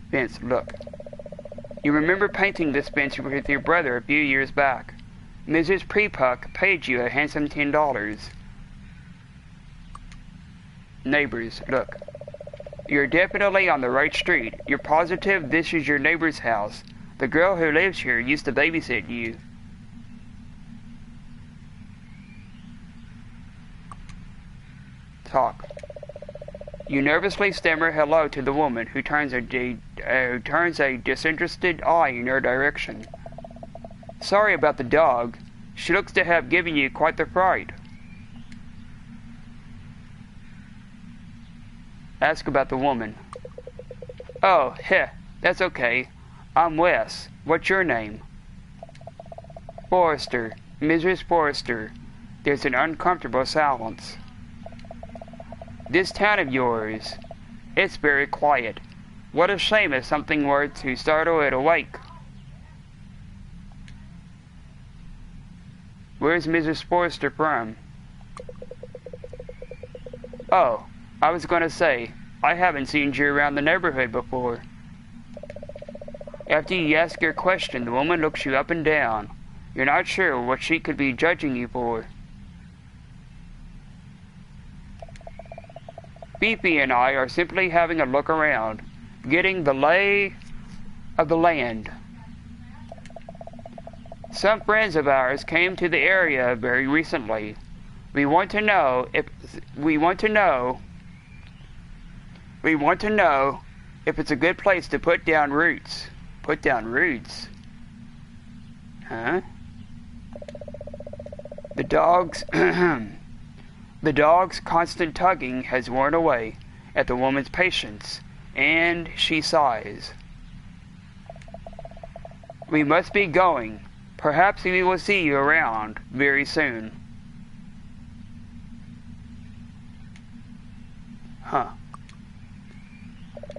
Vince, look. You remember painting this bench with your brother a few years back. Mrs. Prepuck paid you a handsome $10. Neighbors, look. You're definitely on the right street. You're positive this is your neighbor's house. The girl who lives here used to babysit you. Talk. You nervously stammer hello to the woman who turns a disinterested eye in your direction. Sorry about the dog. She looks to have given you quite the fright. Ask about the woman. Oh, heh, that's okay. I'm Wes. What's your name? Forrester. Mrs. Forrester. There's an uncomfortable silence. This town of yours, it's very quiet. What a shame if something were to startle it awake. Where's Mrs. Forrester from? Oh, I was going to say, I haven't seen you around the neighborhood before. After you ask your question, the woman looks you up and down. You're not sure what she could be judging you for. Fifi and I are simply having a look around, getting the lay of the land. Some friends of ours came to the area very recently. We want to know if it's a good place to put down roots. Put down roots? Huh? The dog's constant tugging has worn away at the woman's patience, and she sighs. We must be going. Perhaps we will see you around very soon. Huh.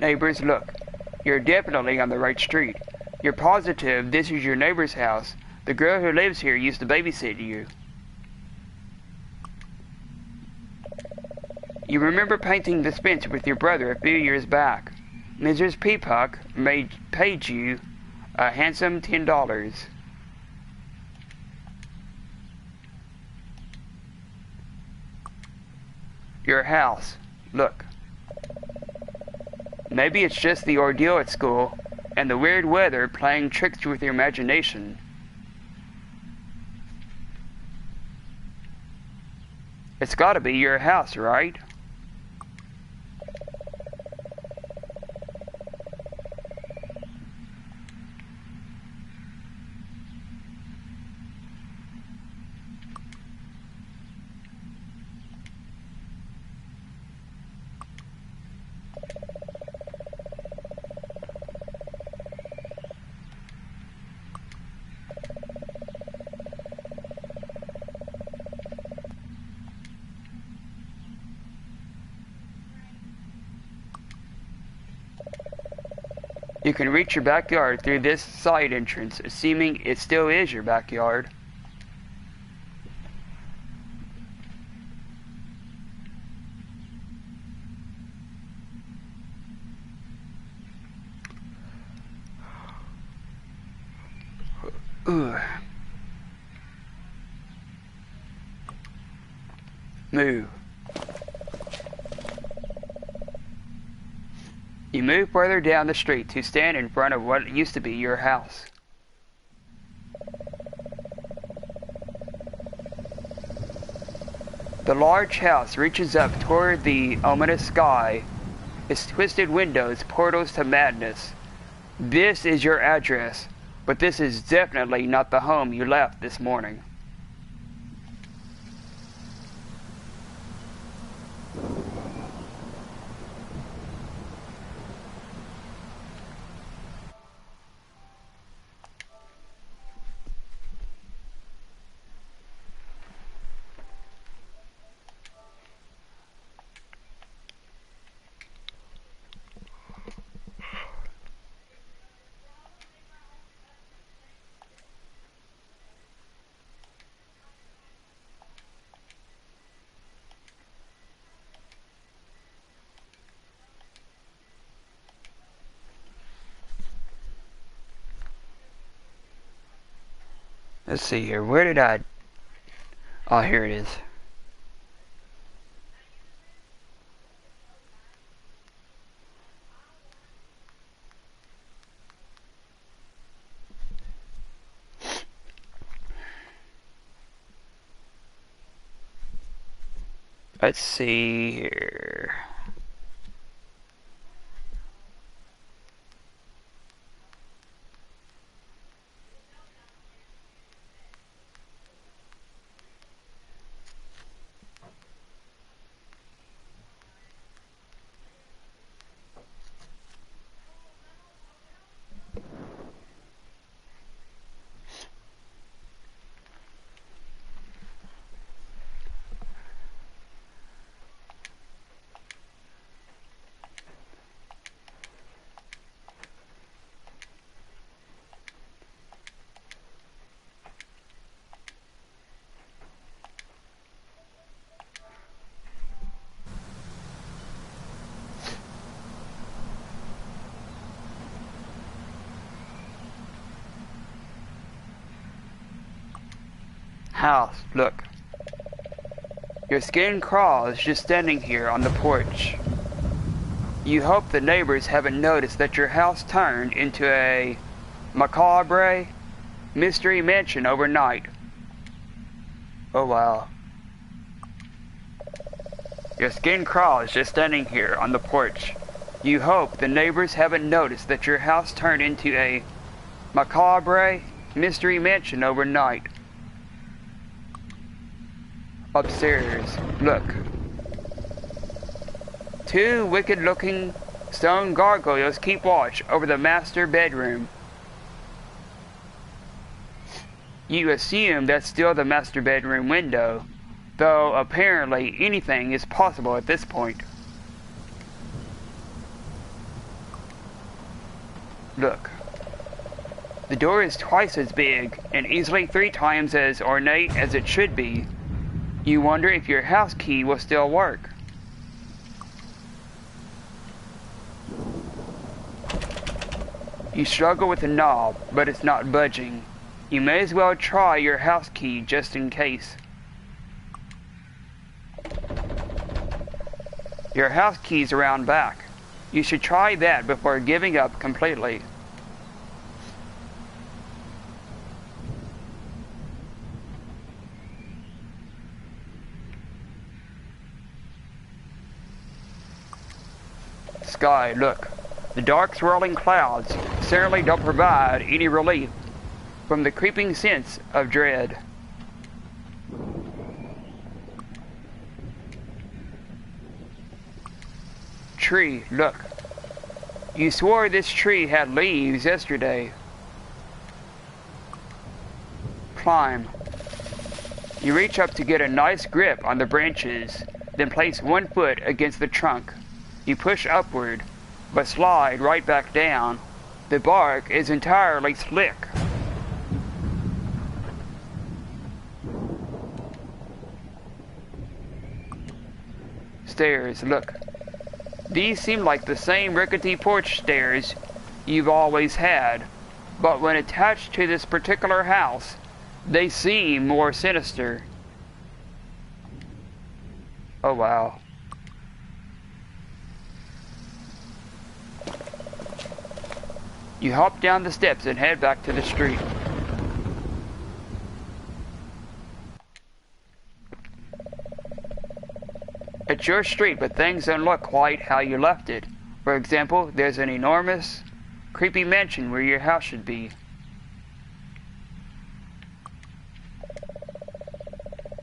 Neighbors, look. You're definitely on the right street. You're positive this is your neighbor's house. The girl who lives here used to babysit you. You remember painting this bench with your brother a few years back. Mrs. Peapuck paid you a handsome $10. Your house. Look. Maybe it's just the ordeal at school and the weird weather playing tricks with your imagination. It's gotta be your house, right? You can reach your backyard through this side entrance, assuming it still is your backyard. Ugh. Move. You move further down the street to stand in front of what used to be your house. The large house reaches up toward the ominous sky, its twisted windows portals to madness. This is your address, but this is definitely not the home you left this morning. Let's see here. Where did I... Oh, here it is. Let's see here. House, look. Your skin crawls just standing here on the porch. You hope the neighbors haven't noticed that your house turned into a macabre mystery mansion overnight. Oh wow. Your skin crawls just standing here on the porch. You hope the neighbors haven't noticed that your house turned into a macabre mystery mansion overnight. Upstairs, look. Two wicked-looking stone gargoyles keep watch over the master bedroom. You assume that's still the master bedroom window, though apparently anything is possible at this point. Look. The door is twice as big and easily 3 times as ornate as it should be. You wonder if your house key will still work. You struggle with the knob, but it's not budging. You may as well try your house key just in case. Your house key's around back. You should try that before giving up completely. Sky, look. The dark swirling clouds certainly don't provide any relief from the creeping sense of dread. Tree, look. You swore this tree had leaves yesterday. Climb. You reach up to get a nice grip on the branches, then place one foot against the trunk. You push upward, but slide right back down. The bark is entirely slick. Stairs, look. These seem like the same rickety porch stairs you've always had, but when attached to this particular house, they seem more sinister. Oh wow. You hop down the steps and head back to the street. It's your street, but things don't look quite how you left it. For example, there's an enormous, creepy mansion where your house should be.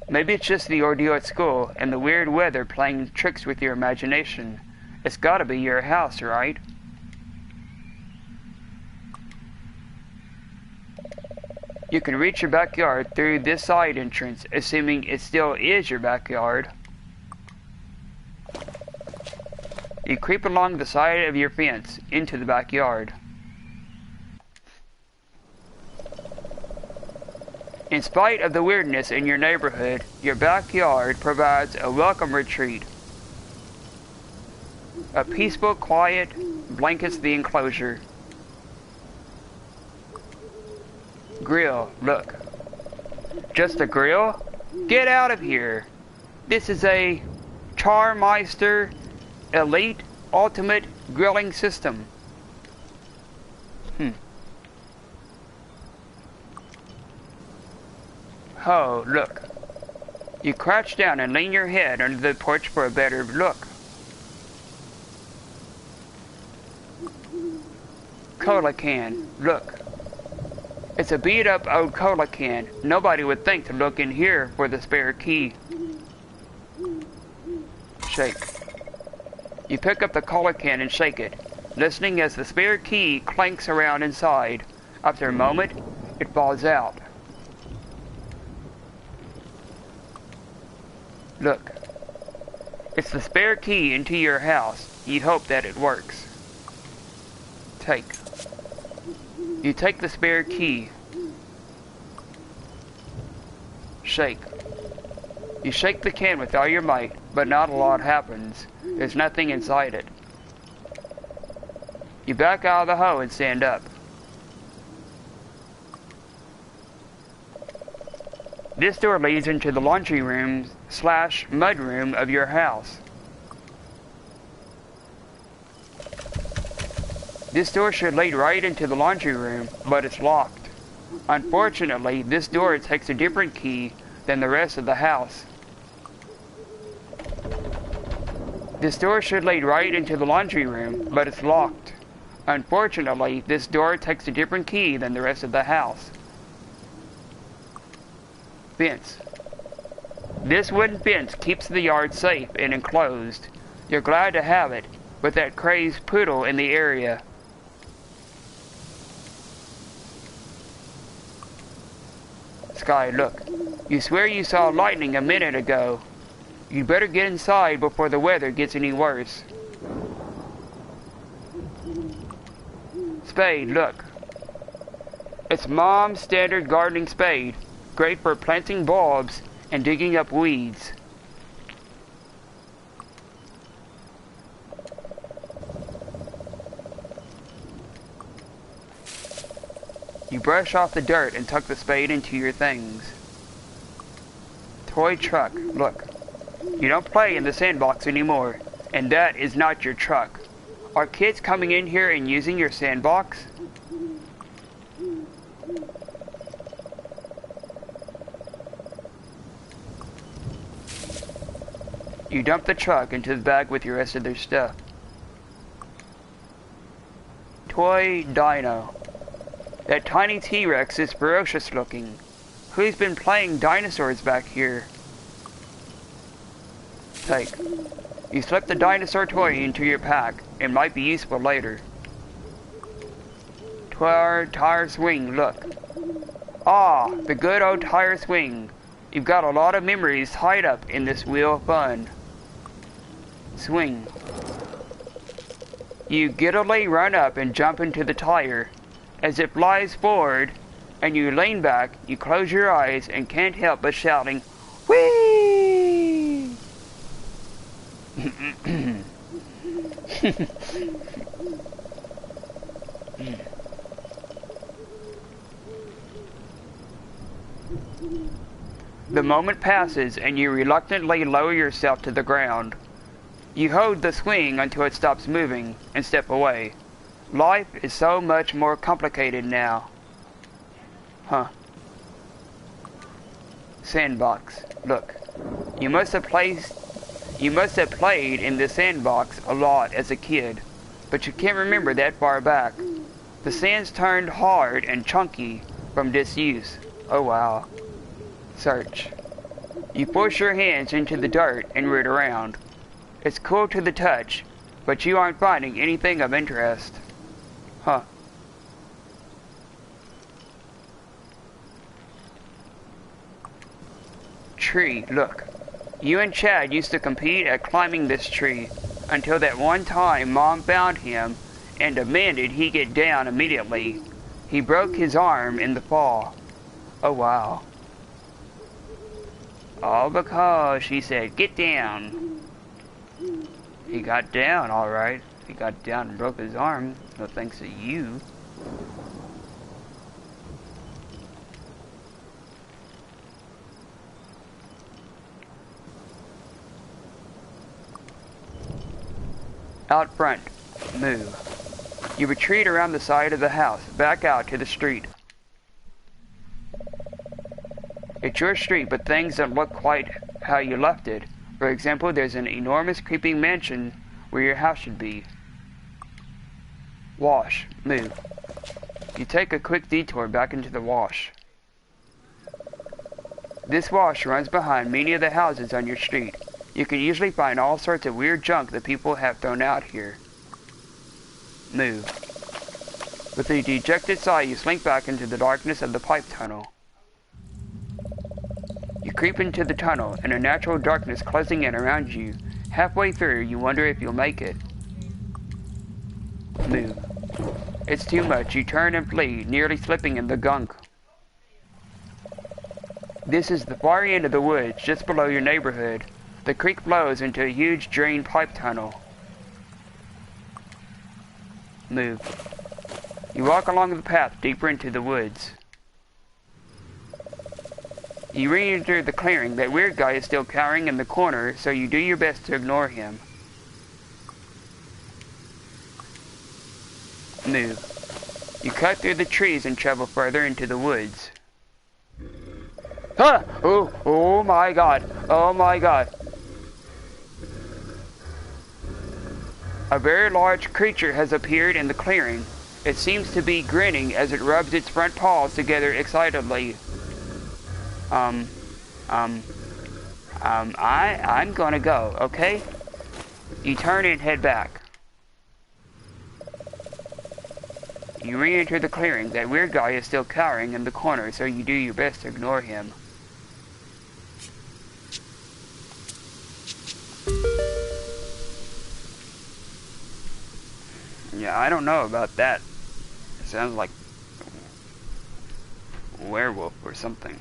Maybe it's just the ordeal at school and the weird weather playing tricks with your imagination. It's gotta be your house, right? You can reach your backyard through this side entrance, assuming it still is your backyard. You creep along the side of your fence into the backyard. In spite of the weirdness in your neighborhood, your backyard provides a welcome retreat. A peaceful quiet blankets the enclosure. Grill, look. Just a grill? Get out of here. This is a Charmeister Elite Ultimate Grilling System. Oh, look. You crouch down and lean your head under the porch for a better look. Cola can, look. It's a beat-up old cola can. Nobody would think to look in here for the spare key. Shake. You pick up the cola can and shake it, listening as the spare key clanks around inside. After a moment, it falls out. Look. It's the spare key into your house. You hope that it works. Take. You take the spare key. Shake. You shake the can with all your might, but not a lot happens. There's nothing inside it. You back out of the hole and stand up. This door leads into the laundry room / mud room of your house. This door should lead right into the laundry room, but it's locked. Unfortunately, this door takes a different key than the rest of the house. This door should lead right into the laundry room, but it's locked. Unfortunately, this door takes a different key than the rest of the house. Fence. This wooden fence keeps the yard safe and enclosed. You're glad to have it, with that crazed poodle in the area. sky, look. You swear you saw lightning a minute ago. You better get inside before the weather gets any worse. Spade, look. It's Mom's standard gardening spade. Great for planting bulbs and digging up weeds. You brush off the dirt and tuck the spade into your things. Toy truck, look. You don't play in the sandbox anymore, and that is not your truck. Are kids coming in here and using your sandbox? You dump the truck into the bag with your rest of their stuff. Toy dino. That tiny T-Rex is ferocious looking. Who's been playing dinosaurs back here? Take. You slip the dinosaur toy into your pack. It might be useful later. Tire swing, look. Ah, the good old tire swing. You've got a lot of memories tied up in this wheel of fun. Swing. You giddily run up and jump into the tire. As it flies forward, and you lean back, you close your eyes and can't help but shouting, "Whee!" The moment passes and you reluctantly lower yourself to the ground. You hold the swing until it stops moving and step away. Life is so much more complicated now. Huh. Sandbox. Look. You must have played in the sandbox a lot as a kid, but you can't remember that far back. The sand's turned hard and chunky from disuse. Oh wow. Search. You push your hands into the dirt and root around. It's cool to the touch, but you aren't finding anything of interest. Huh. Tree, look. You and Chad used to compete at climbing this tree until that one time Mom found him and demanded he get down immediately. He broke his arm in the fall. Oh wow. All because she said, "Get down." He got down, alright. He got down and broke his arm. No thanks to you. Out front. Move. You retreat around the side of the house, back out to the street. It's your street, but things don't look quite how you left it. For example, there's an enormous creeping mansion where your house should be. Wash. Move. You take a quick detour back into the wash. This wash runs behind many of the houses on your street. You can usually find all sorts of weird junk that people have thrown out here. Move. With a dejected sigh, you slink back into the darkness of the pipe tunnel. You creep into the tunnel, and a natural darkness closing in around you. Halfway through, you wonder if you'll make it. Move. It's too much. You turn and flee, nearly slipping in the gunk. This is the far end of the woods, just below your neighborhood. The creek flows into a huge drain pipe tunnel. Move. You walk along the path deeper into the woods. You re-enter the clearing. That weird guy is still cowering in the corner, so you do your best to ignore him. Move. You cut through the trees and travel further into the woods. Ah! Oh my god! Oh my god! A very large creature has appeared in the clearing. It seems to be grinning as it rubs its front paws together excitedly. I'm gonna go, okay? You turn and head back. You re-enter the clearing. That weird guy is still cowering in the corner, so you do your best to ignore him. Yeah, I don't know about that. It sounds like a werewolf or something.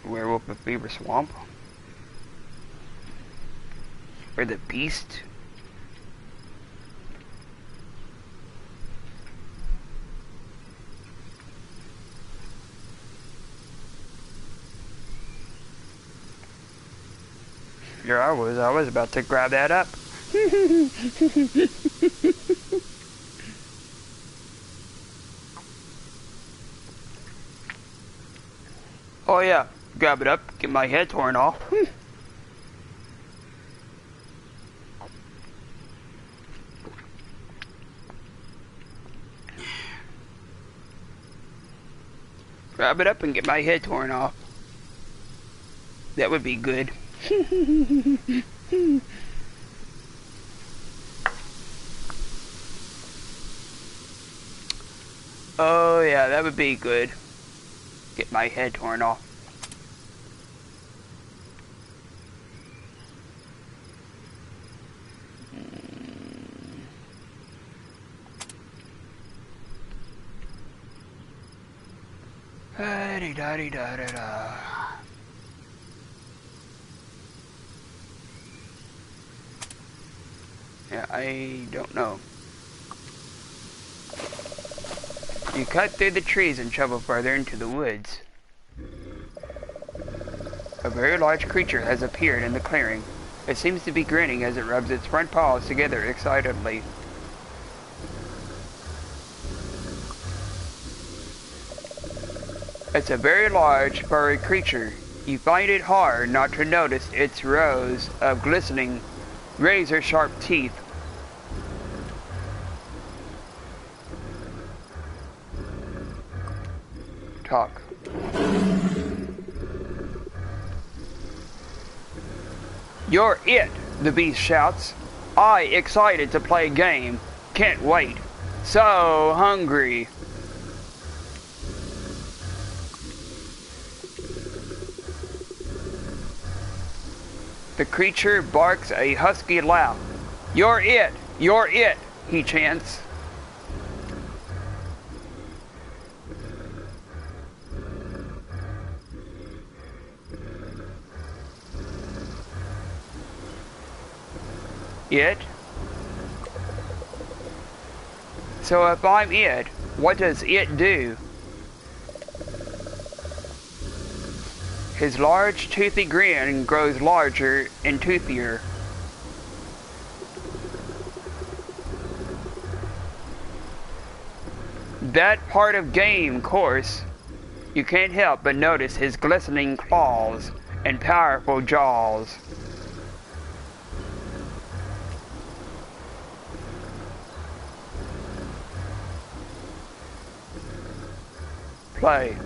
Werewolf of Beaver Swamp? Or the Beast? Here I was about to grab that up. Oh yeah, grab it up, get my head torn off. Grab it up and get my head torn off. That would be good. Oh yeah, that would be good. Get my head torn off. Da-dee-da-dee-da-da-da. Yeah, I don't know. You cut through the trees and travel further into the woods. A very large creature has appeared in the clearing. It seems to be grinning as it rubs its front paws together excitedly. It's a very large, furry creature. You find it hard not to notice its rows of glistening, razor-sharp teeth. Talk. You're it, the beast shouts. I excited to play game. Can't wait. So hungry. The creature barks a husky laugh. You're it, he chants. It? So if I'm it, what does it do? His large, toothy grin grows larger and toothier. That part of game course, you can't help but notice his glistening claws and powerful jaws. Play.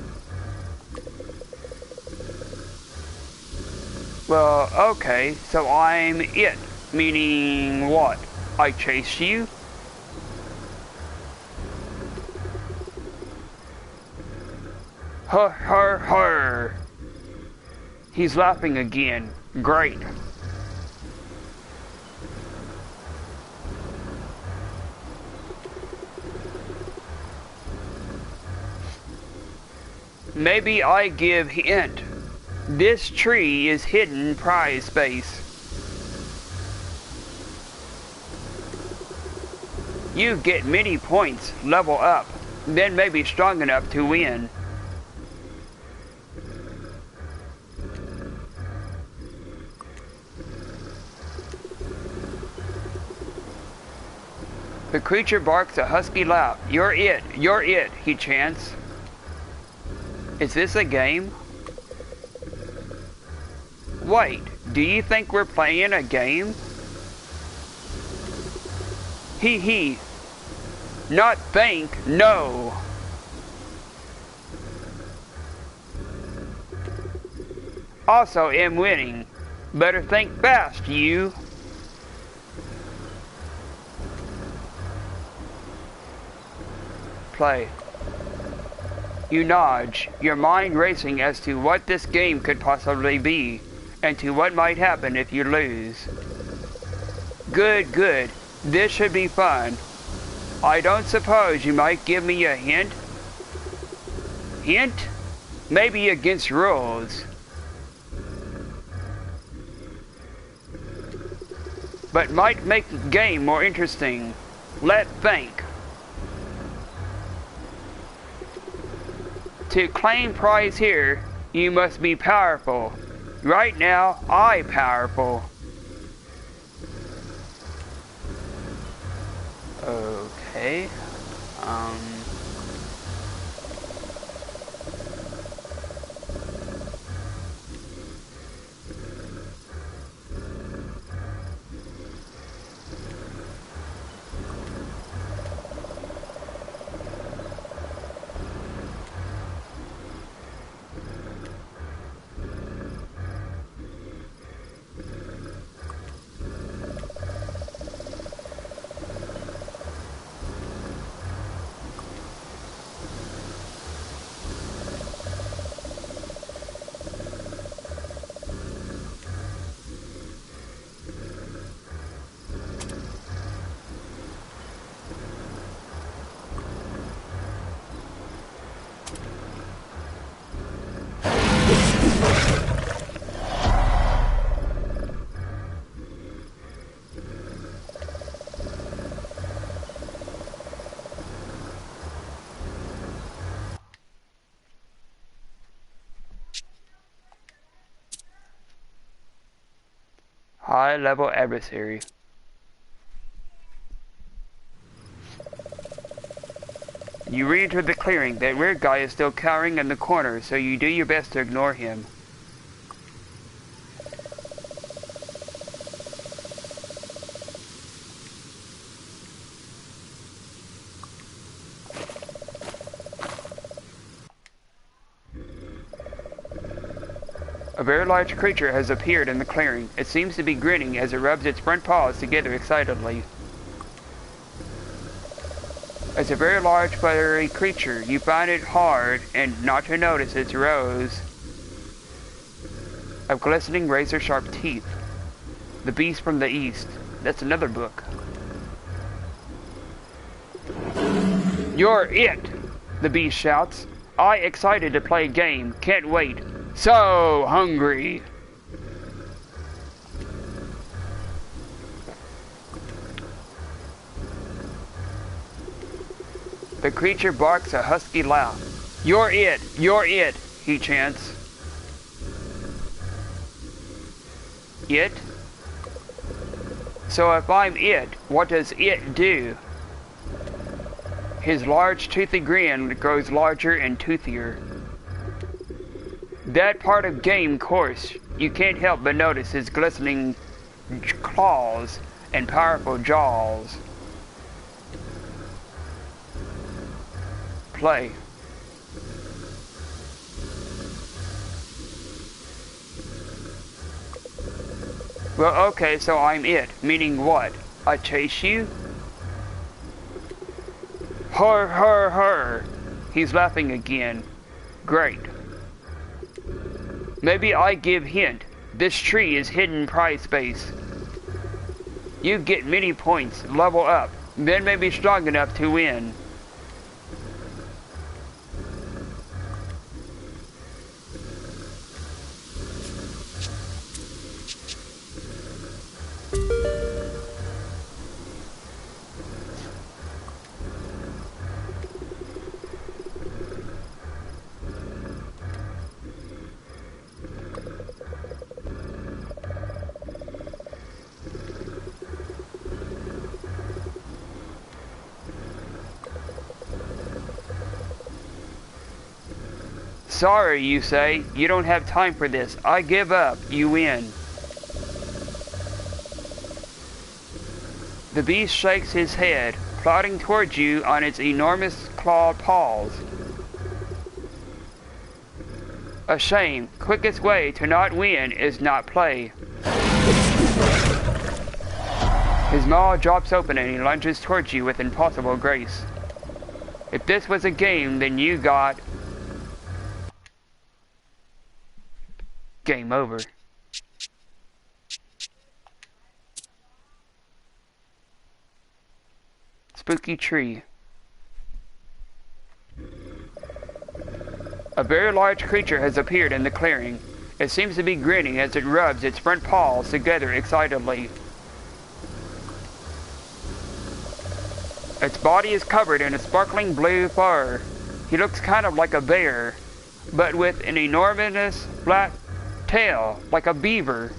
Well, okay, so I'm it, meaning what? I chase you? Her. He's laughing again. Great. Maybe I give hint. This tree is hidden prize space. You get many points, level up, then maybe strong enough to win. The creature barks a husky laugh. You're it, he chants. Is this a game? Wait, do you think we're playing a game? Hee. Not think, no. Also am winning. Better think fast, you. Play. You nod, your mind racing as to what this game could possibly be, and to what might happen if you lose. Good, good. This should be fun. I don't suppose you might give me a hint? Hint? Maybe against rules. But might make the game more interesting. Let's think. To claim prize here, you must be powerful. Right now, I'm powerful. Okay. High-level adversary. You re-enter the clearing. That weird guy is still cowering in the corner, so you do your best to ignore him. A very large creature has appeared in the clearing. It seems to be grinning as it rubs its front paws together excitedly. As a very large furry creature, you find it hard and not to notice its rows of glistening razor-sharp teeth. The Beast from the East. That's another book. You're it! The Beast shouts. I excited to play a game. Can't wait. So hungry. The creature barks a husky laugh. You're it, he chants. It? So if I'm it, what does it do? His large toothy grin grows larger and toothier. That part of game course, you can't help but notice his glistening claws and powerful jaws. Play. Well, okay, so I'm it, meaning what? I chase you? Her, her, her. He's laughing again. Great. Maybe I give hint. This tree is hidden prize space. You get many points, level up, then maybe strong enough to win. Sorry, you say. You don't have time for this. I give up. You win. The beast shakes his head, plodding towards you on its enormous clawed paws. A shame. Quickest way to not win is not play. His maw drops open and he lunges towards you with impossible grace. If this was a game, then you got... game over. Spooky tree. A very large creature has appeared in the clearing. It seems to be grinning as it rubs its front paws together excitedly. Its body is covered in a sparkling blue fur. He looks kind of like a bear, but with an enormous flat tail, like a beaver.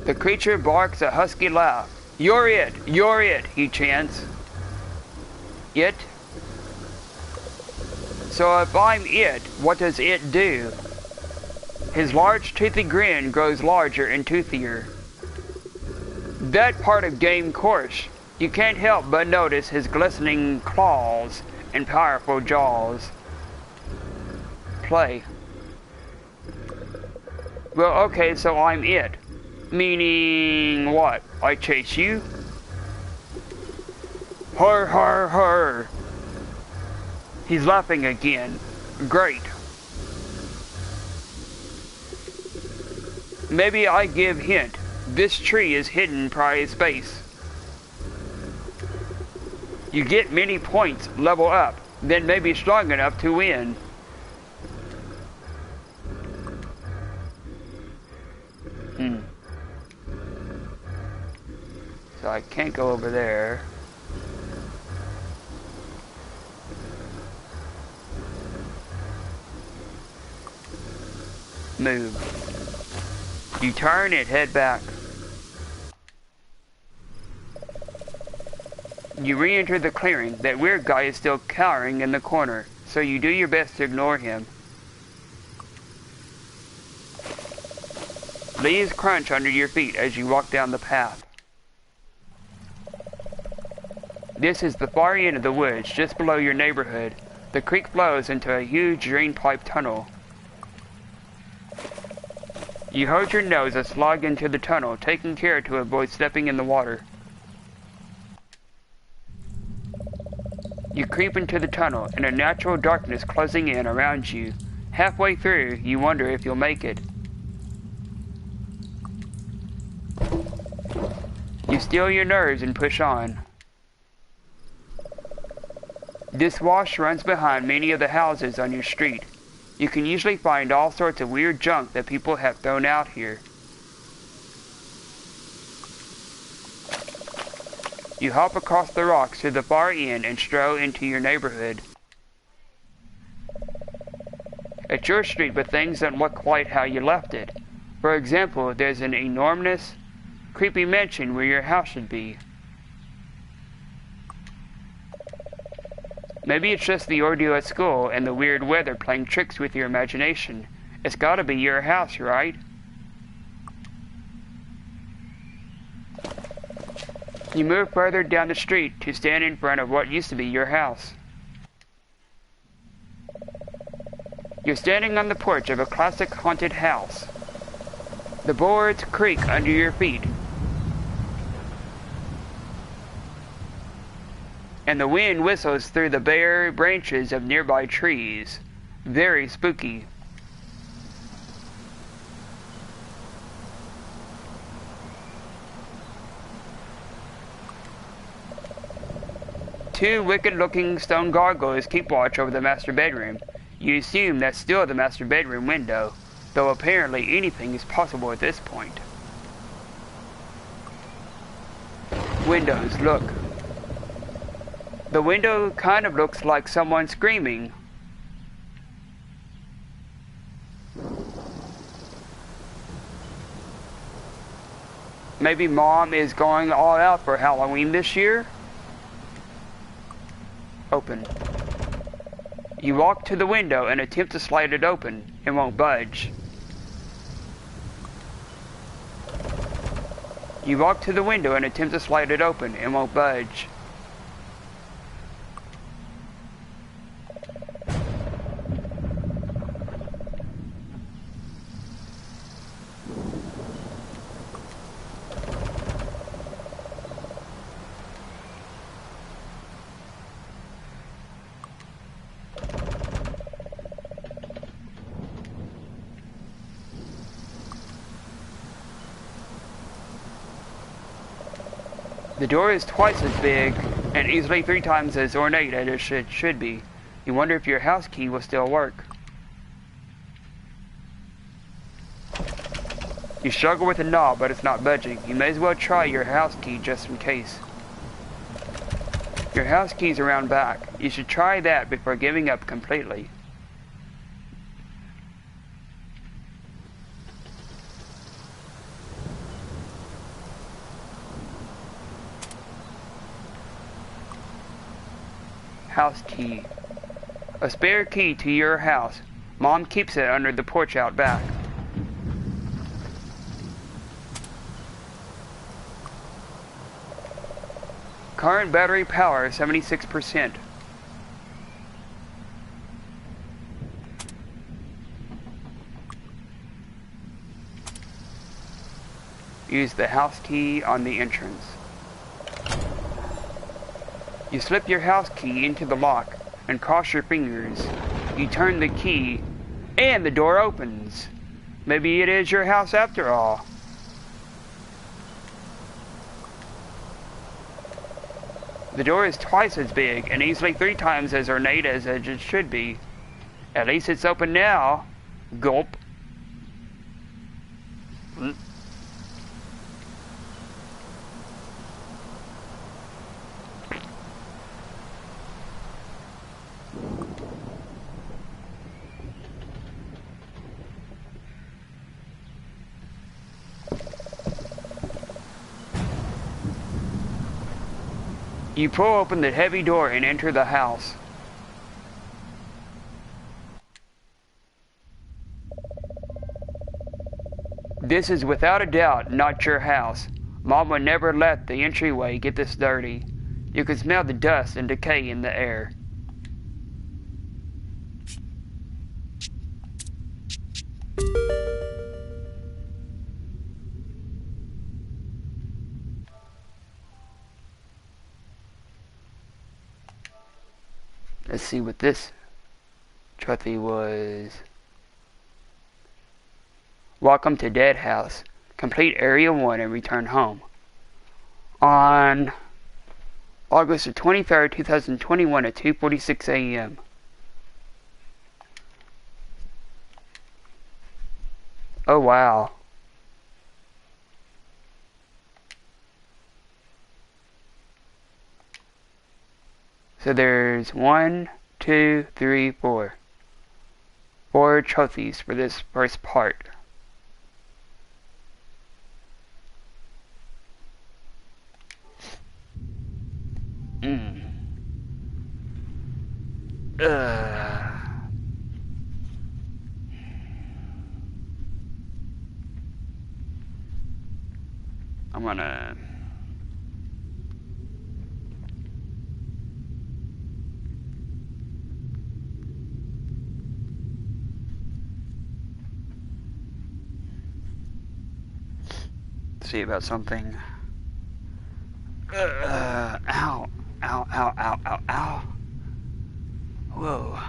The creature barks a husky laugh. You're it, he chants. It? So if I'm it, what does it do? His large toothy grin grows larger and toothier. That part of game course, you can't help but notice his glistening claws and powerful jaws. Play. Well, okay, so I'm it. Meaning what? I chase you? Har har har. He's laughing again. Great. Maybe I give hint. This tree is hidden prize space. You get many points, level up, then maybe strong enough to win. So I can't go over there. Move. You turn and head back. You re-enter the clearing. That weird guy is still cowering in the corner, so you do your best to ignore him. Leaves crunch under your feet as you walk down the path. This is the far end of the woods, just below your neighborhood. The creek flows into a huge drain pipe tunnel. You hold your nose and slog into the tunnel, taking care to avoid stepping in the water. You creep into the tunnel, and a natural darkness closing in around you. Halfway through, you wonder if you'll make it. You steel your nerves and push on. This wash runs behind many of the houses on your street. You can usually find all sorts of weird junk that people have thrown out here. You hop across the rocks to the far end and stroll into your neighborhood. It's your street, but things don't look quite how you left it. For example, there's an enormous, creepy mansion where your house should be. Maybe it's just the ordeal at school and the weird weather playing tricks with your imagination. It's gotta be your house, right? You move further down the street to stand in front of what used to be your house. You're standing on the porch of a classic haunted house. The boards creak under your feet, and the wind whistles through the bare branches of nearby trees. Very spooky. Two wicked-looking stone gargoyles keep watch over the master bedroom. You assume that's still the master bedroom window, though apparently anything is possible at this point. Windows, look. The window kind of looks like someone screaming. Maybe Mom is going all out for Halloween this year? Open. You walk to the window and attempt to slide it open. It won't budge. You walk to the window and attempt to slide it open. It won't budge. The door is twice as big and easily 3 times as ornate as it should be. You wonder if your house key will still work. You struggle with the knob, but it's not budging. You may as well try your house key just in case. Your house key's around back. You should try that before giving up completely. House key. A spare key to your house. Mom keeps it under the porch out back. Current battery power 76%. Use the house key on the entrance. You slip your house key into the lock and cross your fingers. You turn the key and the door opens. Maybe it is your house after all. The door is twice as big and easily 3 times as ornate as it should be. At least it's open now. Gulp. You pull open the heavy door and enter the house. This is without a doubt not your house. Mom would never let the entryway get this dirty. You can smell the dust and decay in the air. Let's see what this trophy was. Welcome to Dead House. Complete Area 1 and return home. On August the 23rd, 2021 at 2:46 a.m. Oh wow. So there's 1, 2, 3, 4. 4 trophies for this first part. I'm gonna see about something. Ow, ow, ow, ow, ow, ow. Whoa.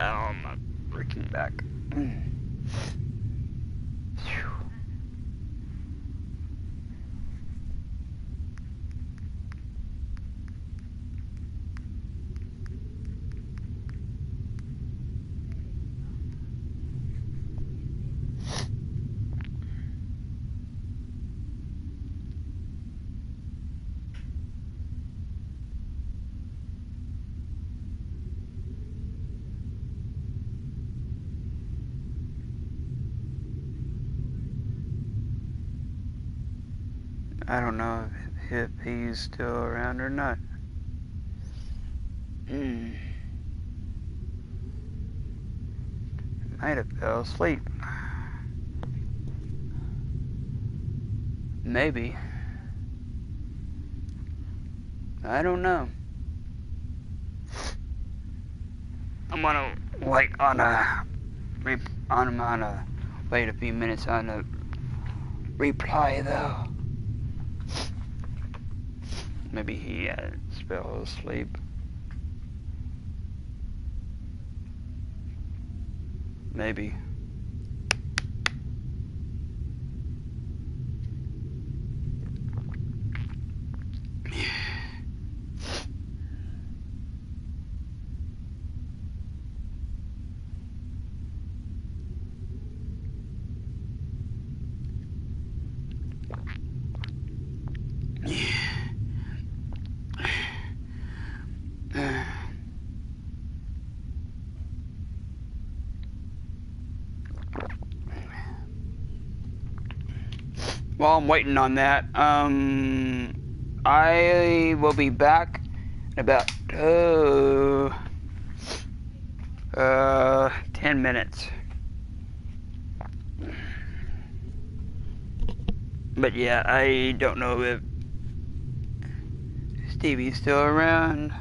Ow, my freaking back. I don't know if he's still around or not. Might have fell asleep. Maybe. I don't know. I'm gonna wait on wait a few minutes on a reply though. Maybe he fell asleep. Maybe. While I'm waiting on that, I will be back in about 10 minutes. But yeah, I don't know if Stevie's still around.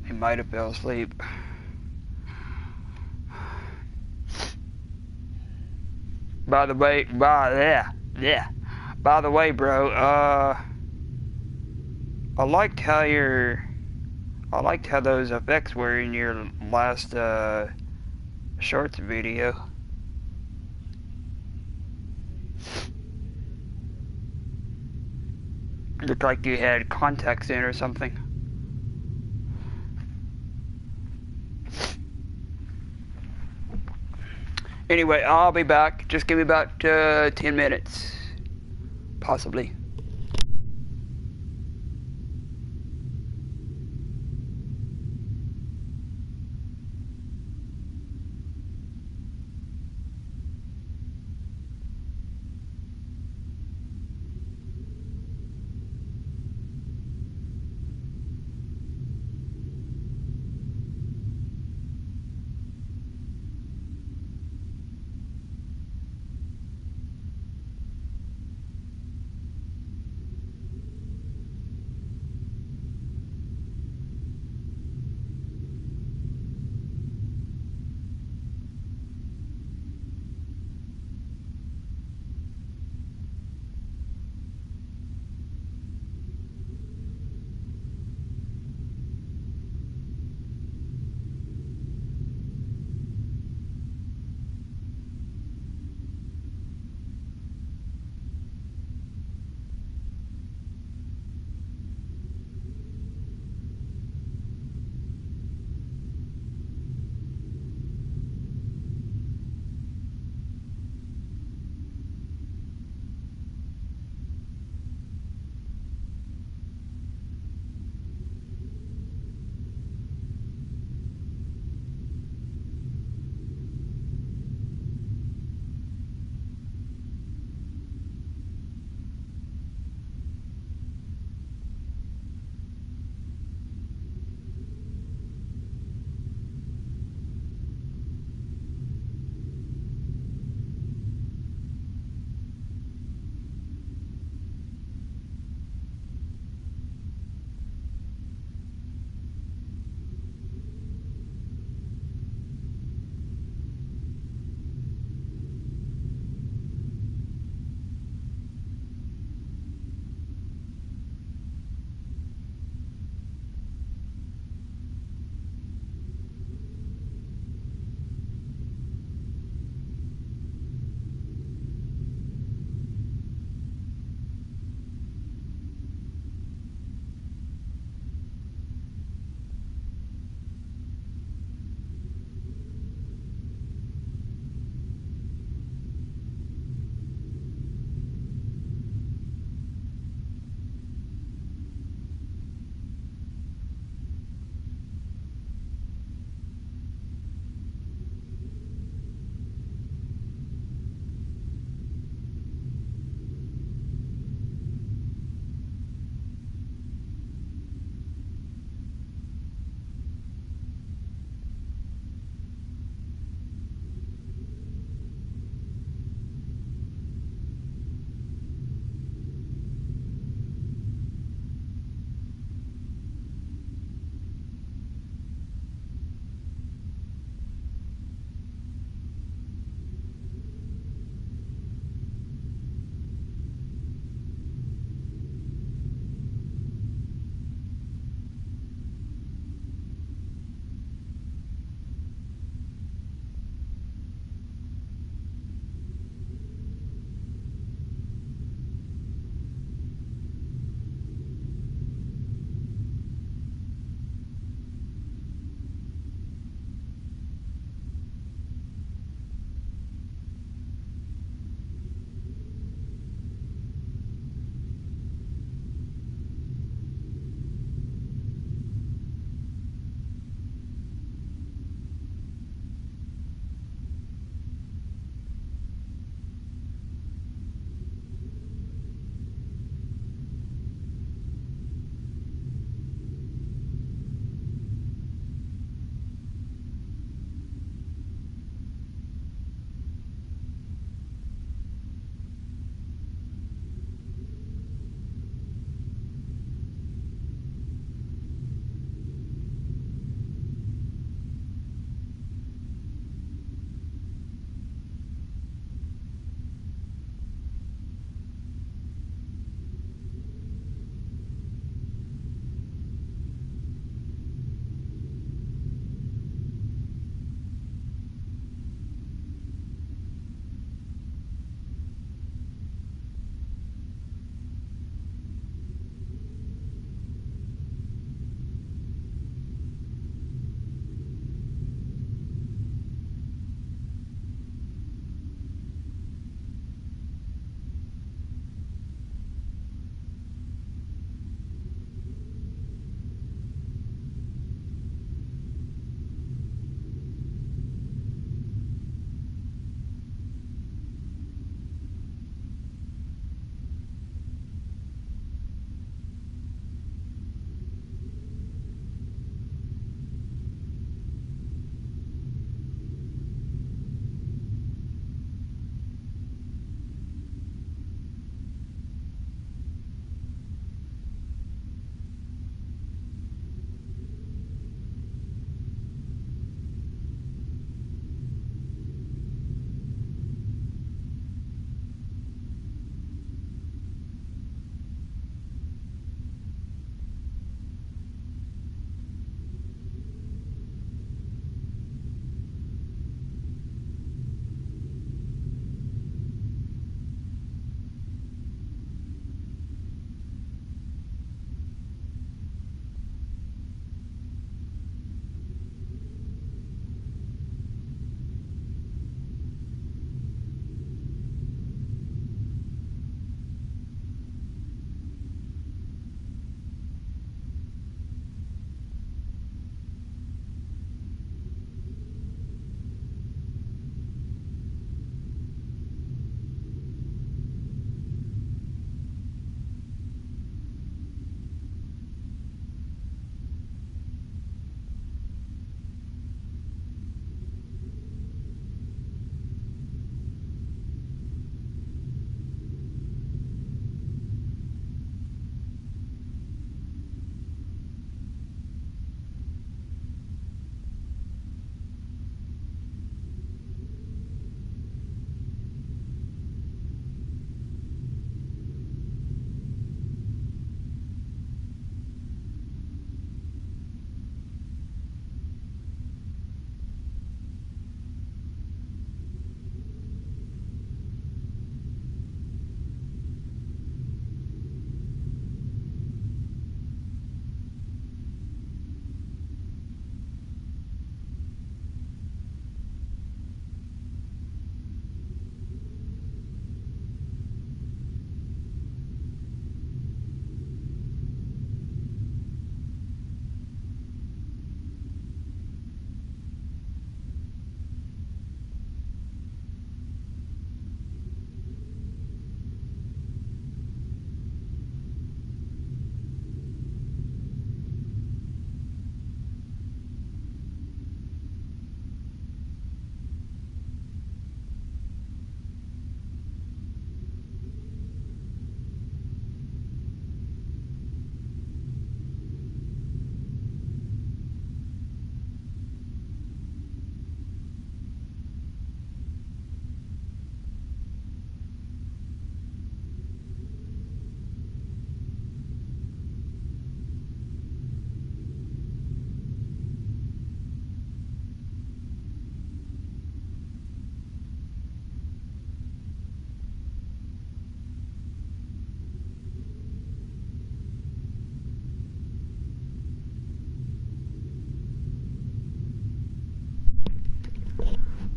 He might have fell asleep. By the way, by the way, bro, I liked how those effects were in your last shorts video. Looked like you had contacts in or something. Anyway, I'll be back. Just give me about 10 minutes. Possibly.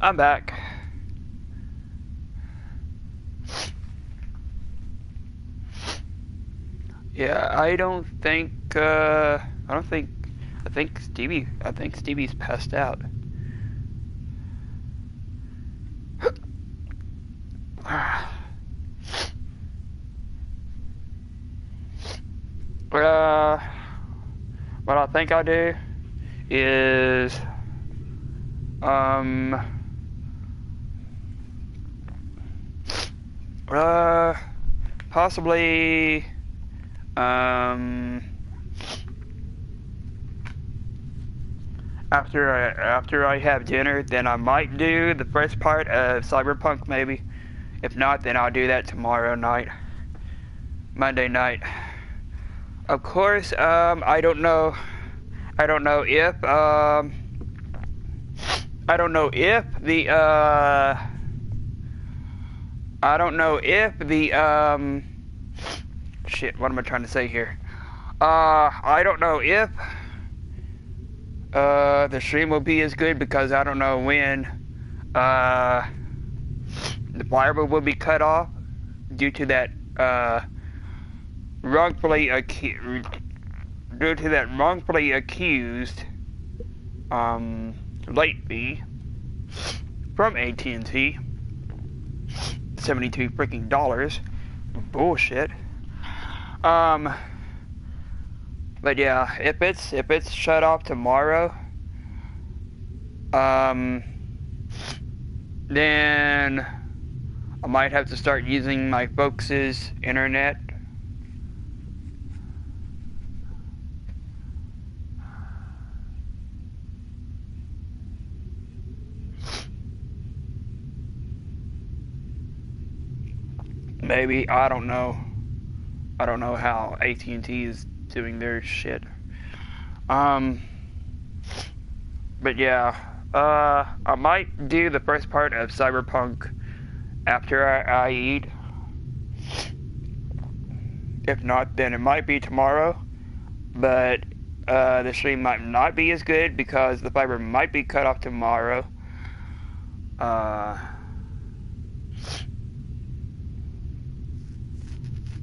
I'm back. Yeah, I think Stevie's passed out. What I think I do is, possibly, after I have dinner, then I might do the first part of Cyberpunk, maybe. If not, then I'll do that tomorrow night, Monday night. Of course, I don't know if shit, what am I trying to say here? I don't know if the stream will be as good because I don't know when the fiber will be cut off due to that wrongfully accused late fee from AT&T, $72 freaking dollars. Bullshit. But yeah, if it's shut off tomorrow, then I might have to start using my folks' internet. Maybe, I don't know how AT&T is doing their shit. But yeah, I might do the first part of Cyberpunk after I eat. If not, then it might be tomorrow. But the stream might not be as good because the fiber might be cut off tomorrow.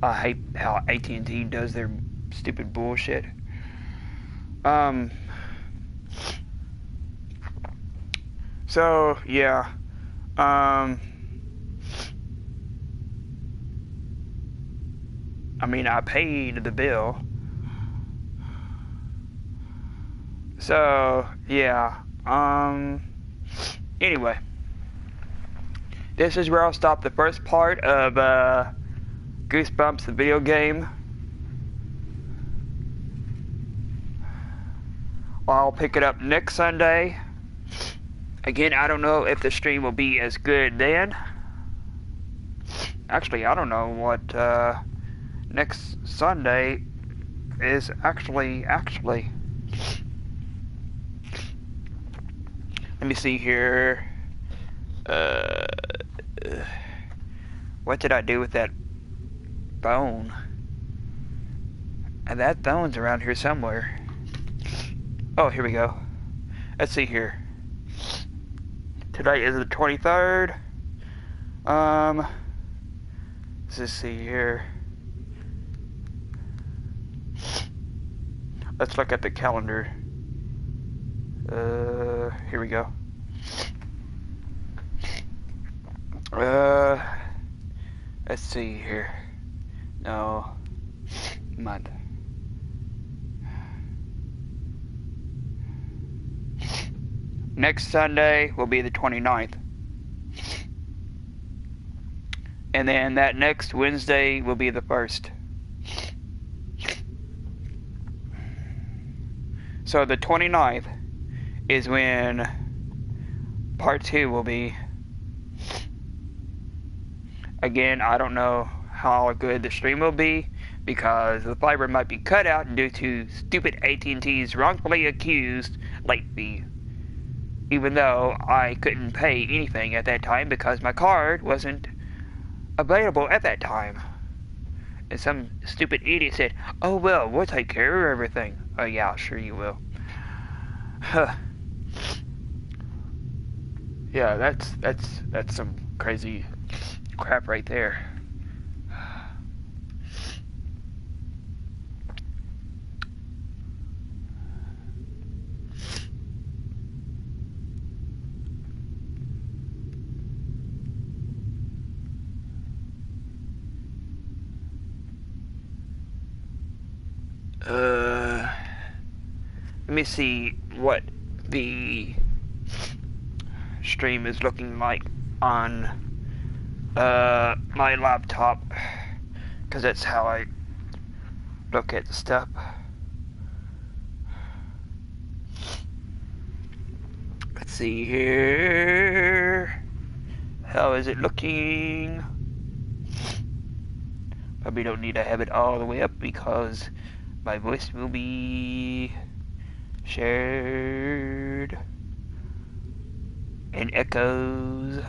I hate how AT&T does their stupid bullshit. So yeah. I mean, I paid the bill. So yeah. Anyway, this is where I'll stop the first part of Goosebumps, the video game. I'll pick it up next Sunday. Again, I don't know if the stream will be as good then. Actually, I don't know what next Sunday is actually. Let me see here. What did I do with that phone? And that phone's around here somewhere. Oh, here we go. Let's see here. Today is the 23rd. Let's see here. Let's look at the calendar. Here we go. Let's see here. No. Month. Next Sunday will be the 29th. And then that next Wednesday will be the 1st. So the 29th is when part 2 will be. Again, I don't know how good the stream will be because the fiber might be cut out due to stupid AT&T's wrongfully accused late fee. Even though I couldn't pay anything at that time because my card wasn't available at that time. And some stupid idiot said, "Oh well, we'll take care of everything." Oh yeah, sure you will. Huh. Yeah, that's some crazy crap right there. Let me see what the stream is looking like on my laptop, because that's how I look at the stuff. Let's see here. How is it looking? Probably don't need to have it all the way up because my voice will be shared and echoes.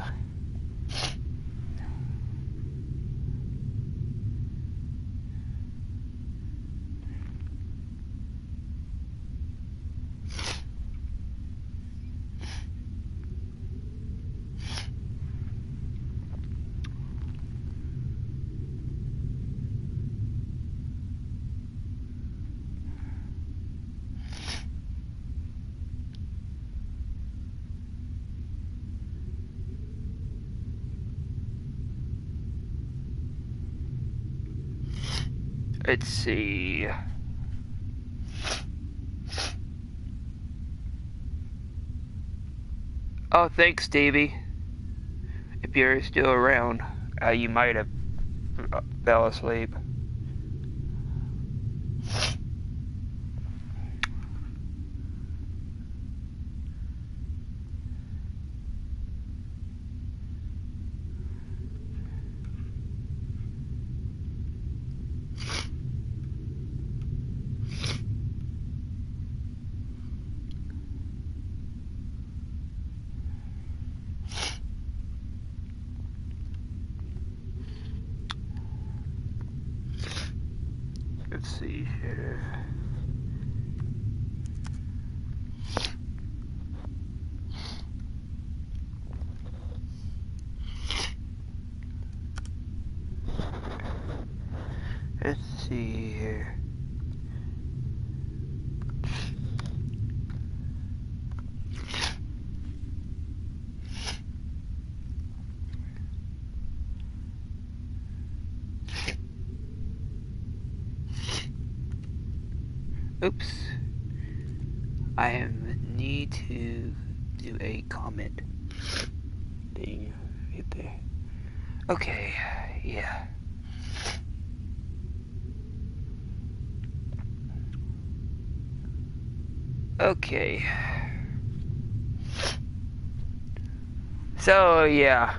Let's see. Oh, thanks, Stevie. If you're still around, you might have fell asleep. Let's see here. Let's see here. Oops. I need to do a comment thing right there. Okay, yeah. Okay. So, yeah.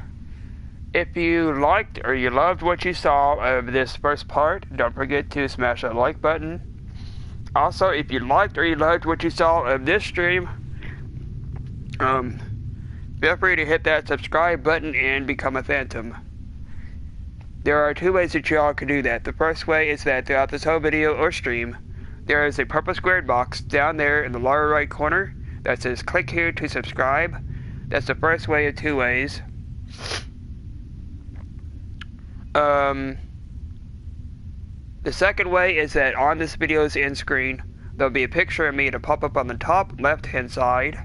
If you liked or you loved what you saw of this first part, don't forget to smash that like button. Also, if you liked or you loved what you saw of this stream, feel free to hit that subscribe button and become a phantom. There are two ways that y'all can do that. The first way is that throughout this whole video or stream, there is a purple squared box down there in the lower right corner that says click here to subscribe. That's the first way of two ways. The second way is that on this video's end screen, there'll be a picture of me to pop up on the top left-hand side.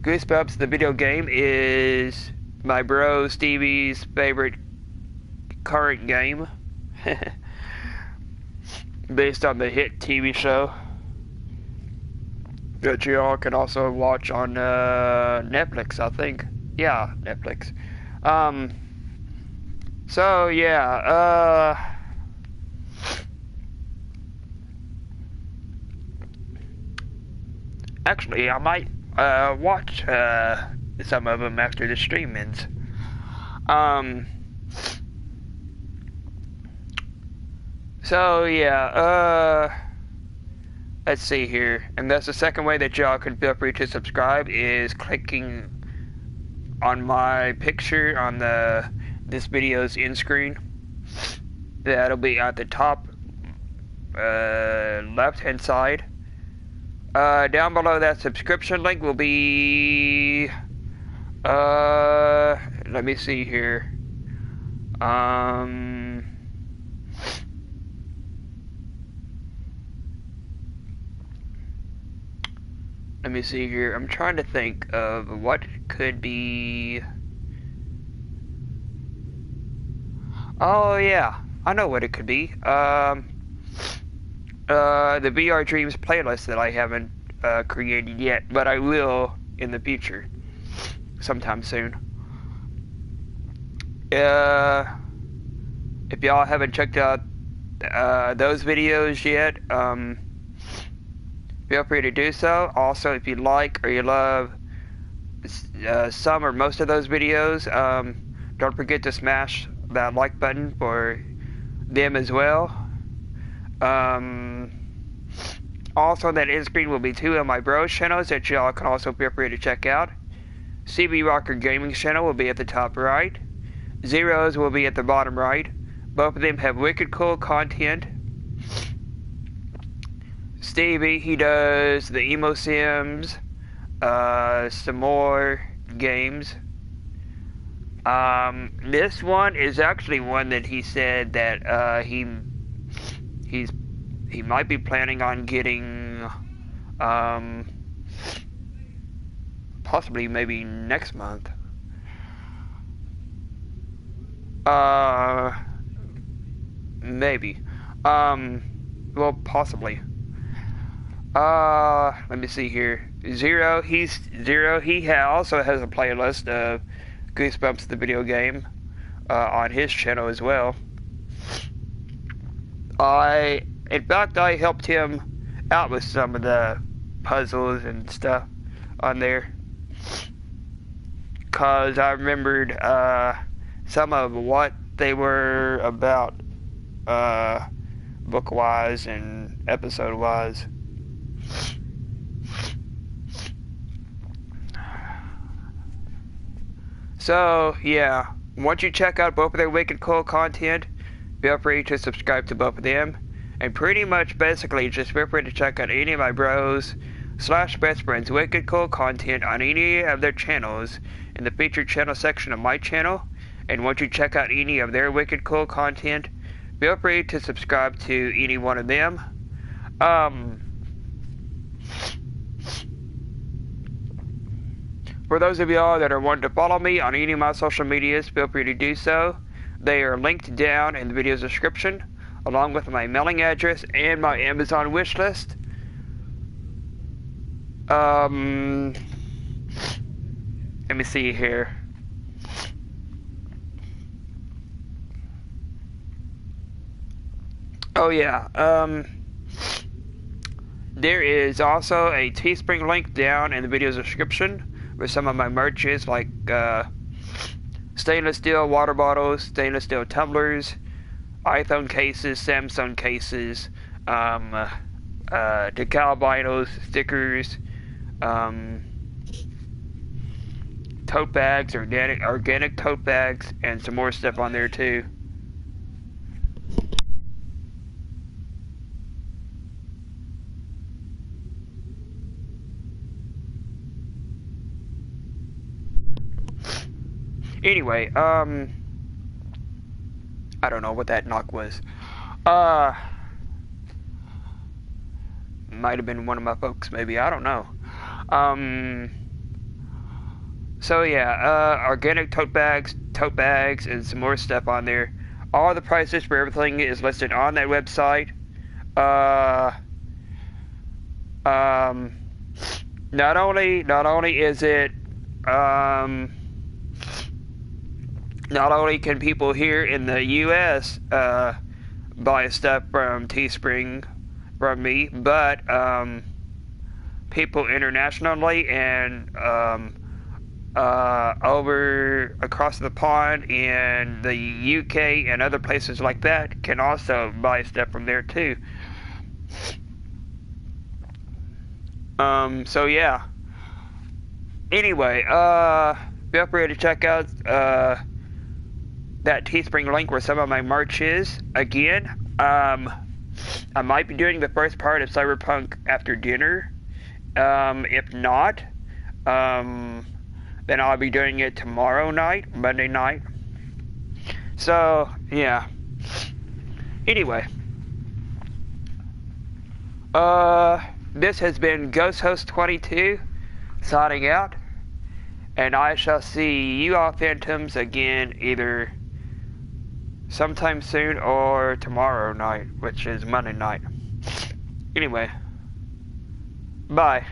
Goosebumps, the video game, is my bro Stevie's favorite current game. Based on the hit TV show that you all can also watch on Netflix, I think. Yeah, Netflix. So yeah, actually I might watch some of them after the stream ends. So yeah, let's see here, and that's the second way that y'all can feel free to subscribe, is clicking on my picture on this video's end screen. That'll be at the top left hand side Down below that subscription link will be, let me see here. Let me see here. I'm trying to think of what could be. Oh yeah, I know what it could be. The VR Dreams playlist that I haven't created yet, but I will in the future, sometime soon. If y'all haven't checked out those videos yet, feel free to do so. Also, if you like or you love some or most of those videos, don't forget to smash that like button for them as well. Also on that end screen will be two of my bros channels that y'all can also feel free to check out. CB Rocker Gaming's channel will be at the top right. Zero's will be at the bottom right. Both of them have wicked cool content. Stevie, he does the Emo Sims, some more games. This one is actually one that he said that he might be planning on getting, possibly maybe next month. Maybe. Well, possibly. Let me see here. Zero, he also has a playlist of Goosebumps the video game on his channel as well. In fact, I helped him out with some of the puzzles and stuff on there, cause I remembered some of what they were about, book-wise and episode-wise. So, yeah, once you check out both of their wicked cool content, feel free to subscribe to both of them. And pretty much, basically, just feel free to check out any of my bros / best friends' wicked cool content on any of their channels in the featured channel section of my channel. And once you check out any of their wicked cool content, feel free to subscribe to any one of them. For those of y'all that are wanting to follow me on any of my social medias, feel free to do so. They are linked down in the video's description, along with my mailing address and my Amazon wish list. Let me see here. Oh yeah, there is also a Teespring link down in the video's description with some of my merches, like stainless steel water bottles, stainless steel tumblers, iPhone cases, Samsung cases, decal vinyls, stickers, tote bags, organic tote bags, and some more stuff on there too. Anyway, I don't know what that knock was. Might have been one of my folks, maybe, I don't know. So yeah, organic tote bags, and some more stuff on there. All the prices for everything is listed on that website. Not only is it, not only can people here in the U.S. Buy stuff from Teespring from me, but people internationally and over across the pond in the UK and other places like that can also buy stuff from there too. So yeah. Anyway, feel free to check out that Teespring link where some of my merch is. Again, I might be doing the first part of Cyberpunk after dinner, If not, then I'll be doing it tomorrow night, Monday night. So, yeah. Anyway. This has been Ghost Host 22 signing out. And I shall see you all phantoms again either sometime soon or tomorrow night, which is Monday night. Anyway, bye.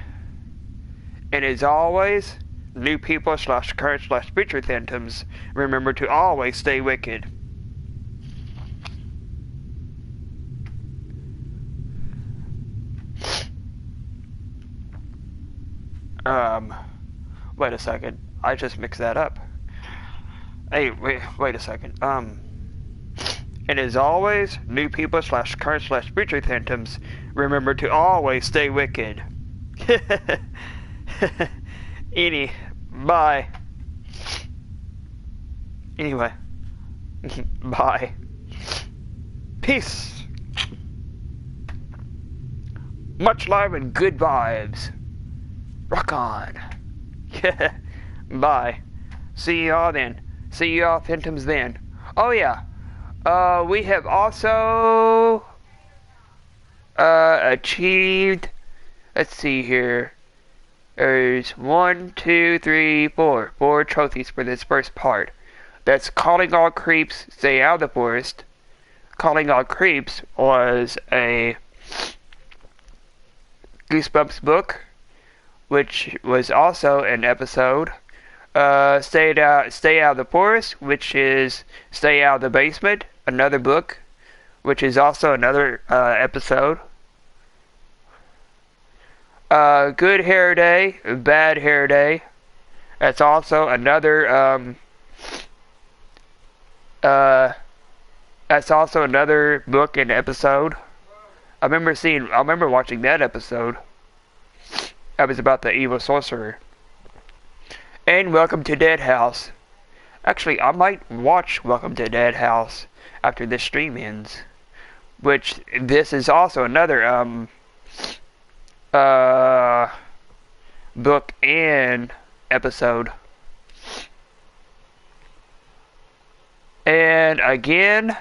And as always, new people / current / future phantoms, remember to always stay wicked. Wait a second. I just mixed that up. Hey, wait a second. And as always, new people / current / future phantoms, remember to always stay wicked. Bye. Anyway. Bye. Peace. Much love and good vibes. Rock on. Bye. See y'all then. See y'all phantoms then. Oh yeah. We have also achieved, let's see here. There's 1, 2, 3, 4. 4 trophies for this first part. That's Calling All Creeps, Stay Out of the Forest. Calling All Creeps was a Goosebumps book, which was also an episode. Stay Out of the Forest, which is Stay Out of the Basement, another book, which is also another episode. Good Hair Day, Bad Hair Day. That's also another book and episode. I remember watching that episode. That was about the evil sorcerer. And Welcome to Dead House. Actually, I might watch Welcome to Dead House after this stream ends. Which, this is also another, book and episode. And again,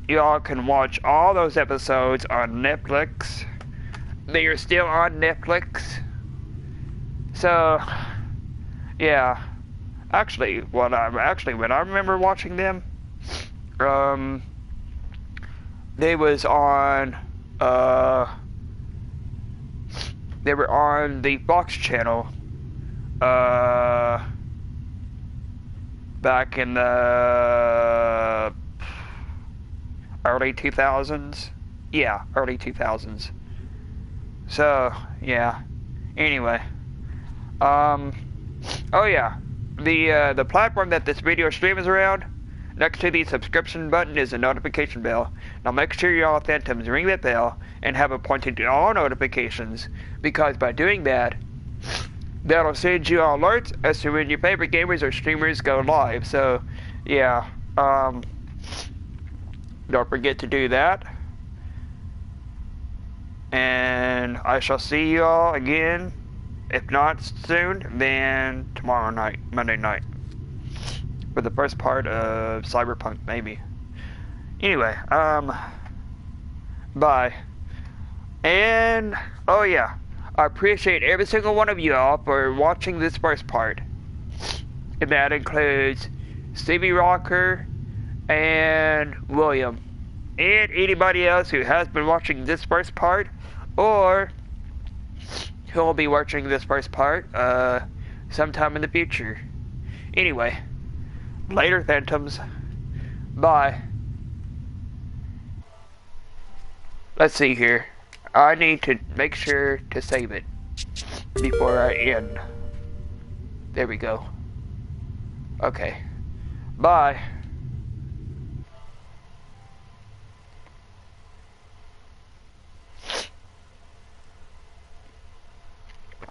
y'all can watch all those episodes on Netflix. They are still on Netflix. So, yeah. Actually, when I remember watching them, they were on the Fox channel, back in the early 2000s. Yeah, early 2000s. So, yeah. Anyway. Oh yeah. The platform that this video streams around, next to the subscription button is a notification bell. Now make sure y'all phantoms ring that bell and have it pointed to all notifications, because by doing that, that'll send you all alerts as to when your favorite gamers or streamers go live. So, yeah. Don't forget to do that. And I shall see you all again, if not soon, then tomorrow night, Monday night, for the first part of Cyberpunk, maybe. Anyway, bye. And, oh yeah, I appreciate every single one of you all for watching this first part. And that includes Stevie Rocker and William. And anybody else who has been watching this first part, or who will be watching this first part sometime in the future. Anyway, later phantoms. Bye. Let's see here. I need to make sure to save it before I end. There we go. Okay. Bye.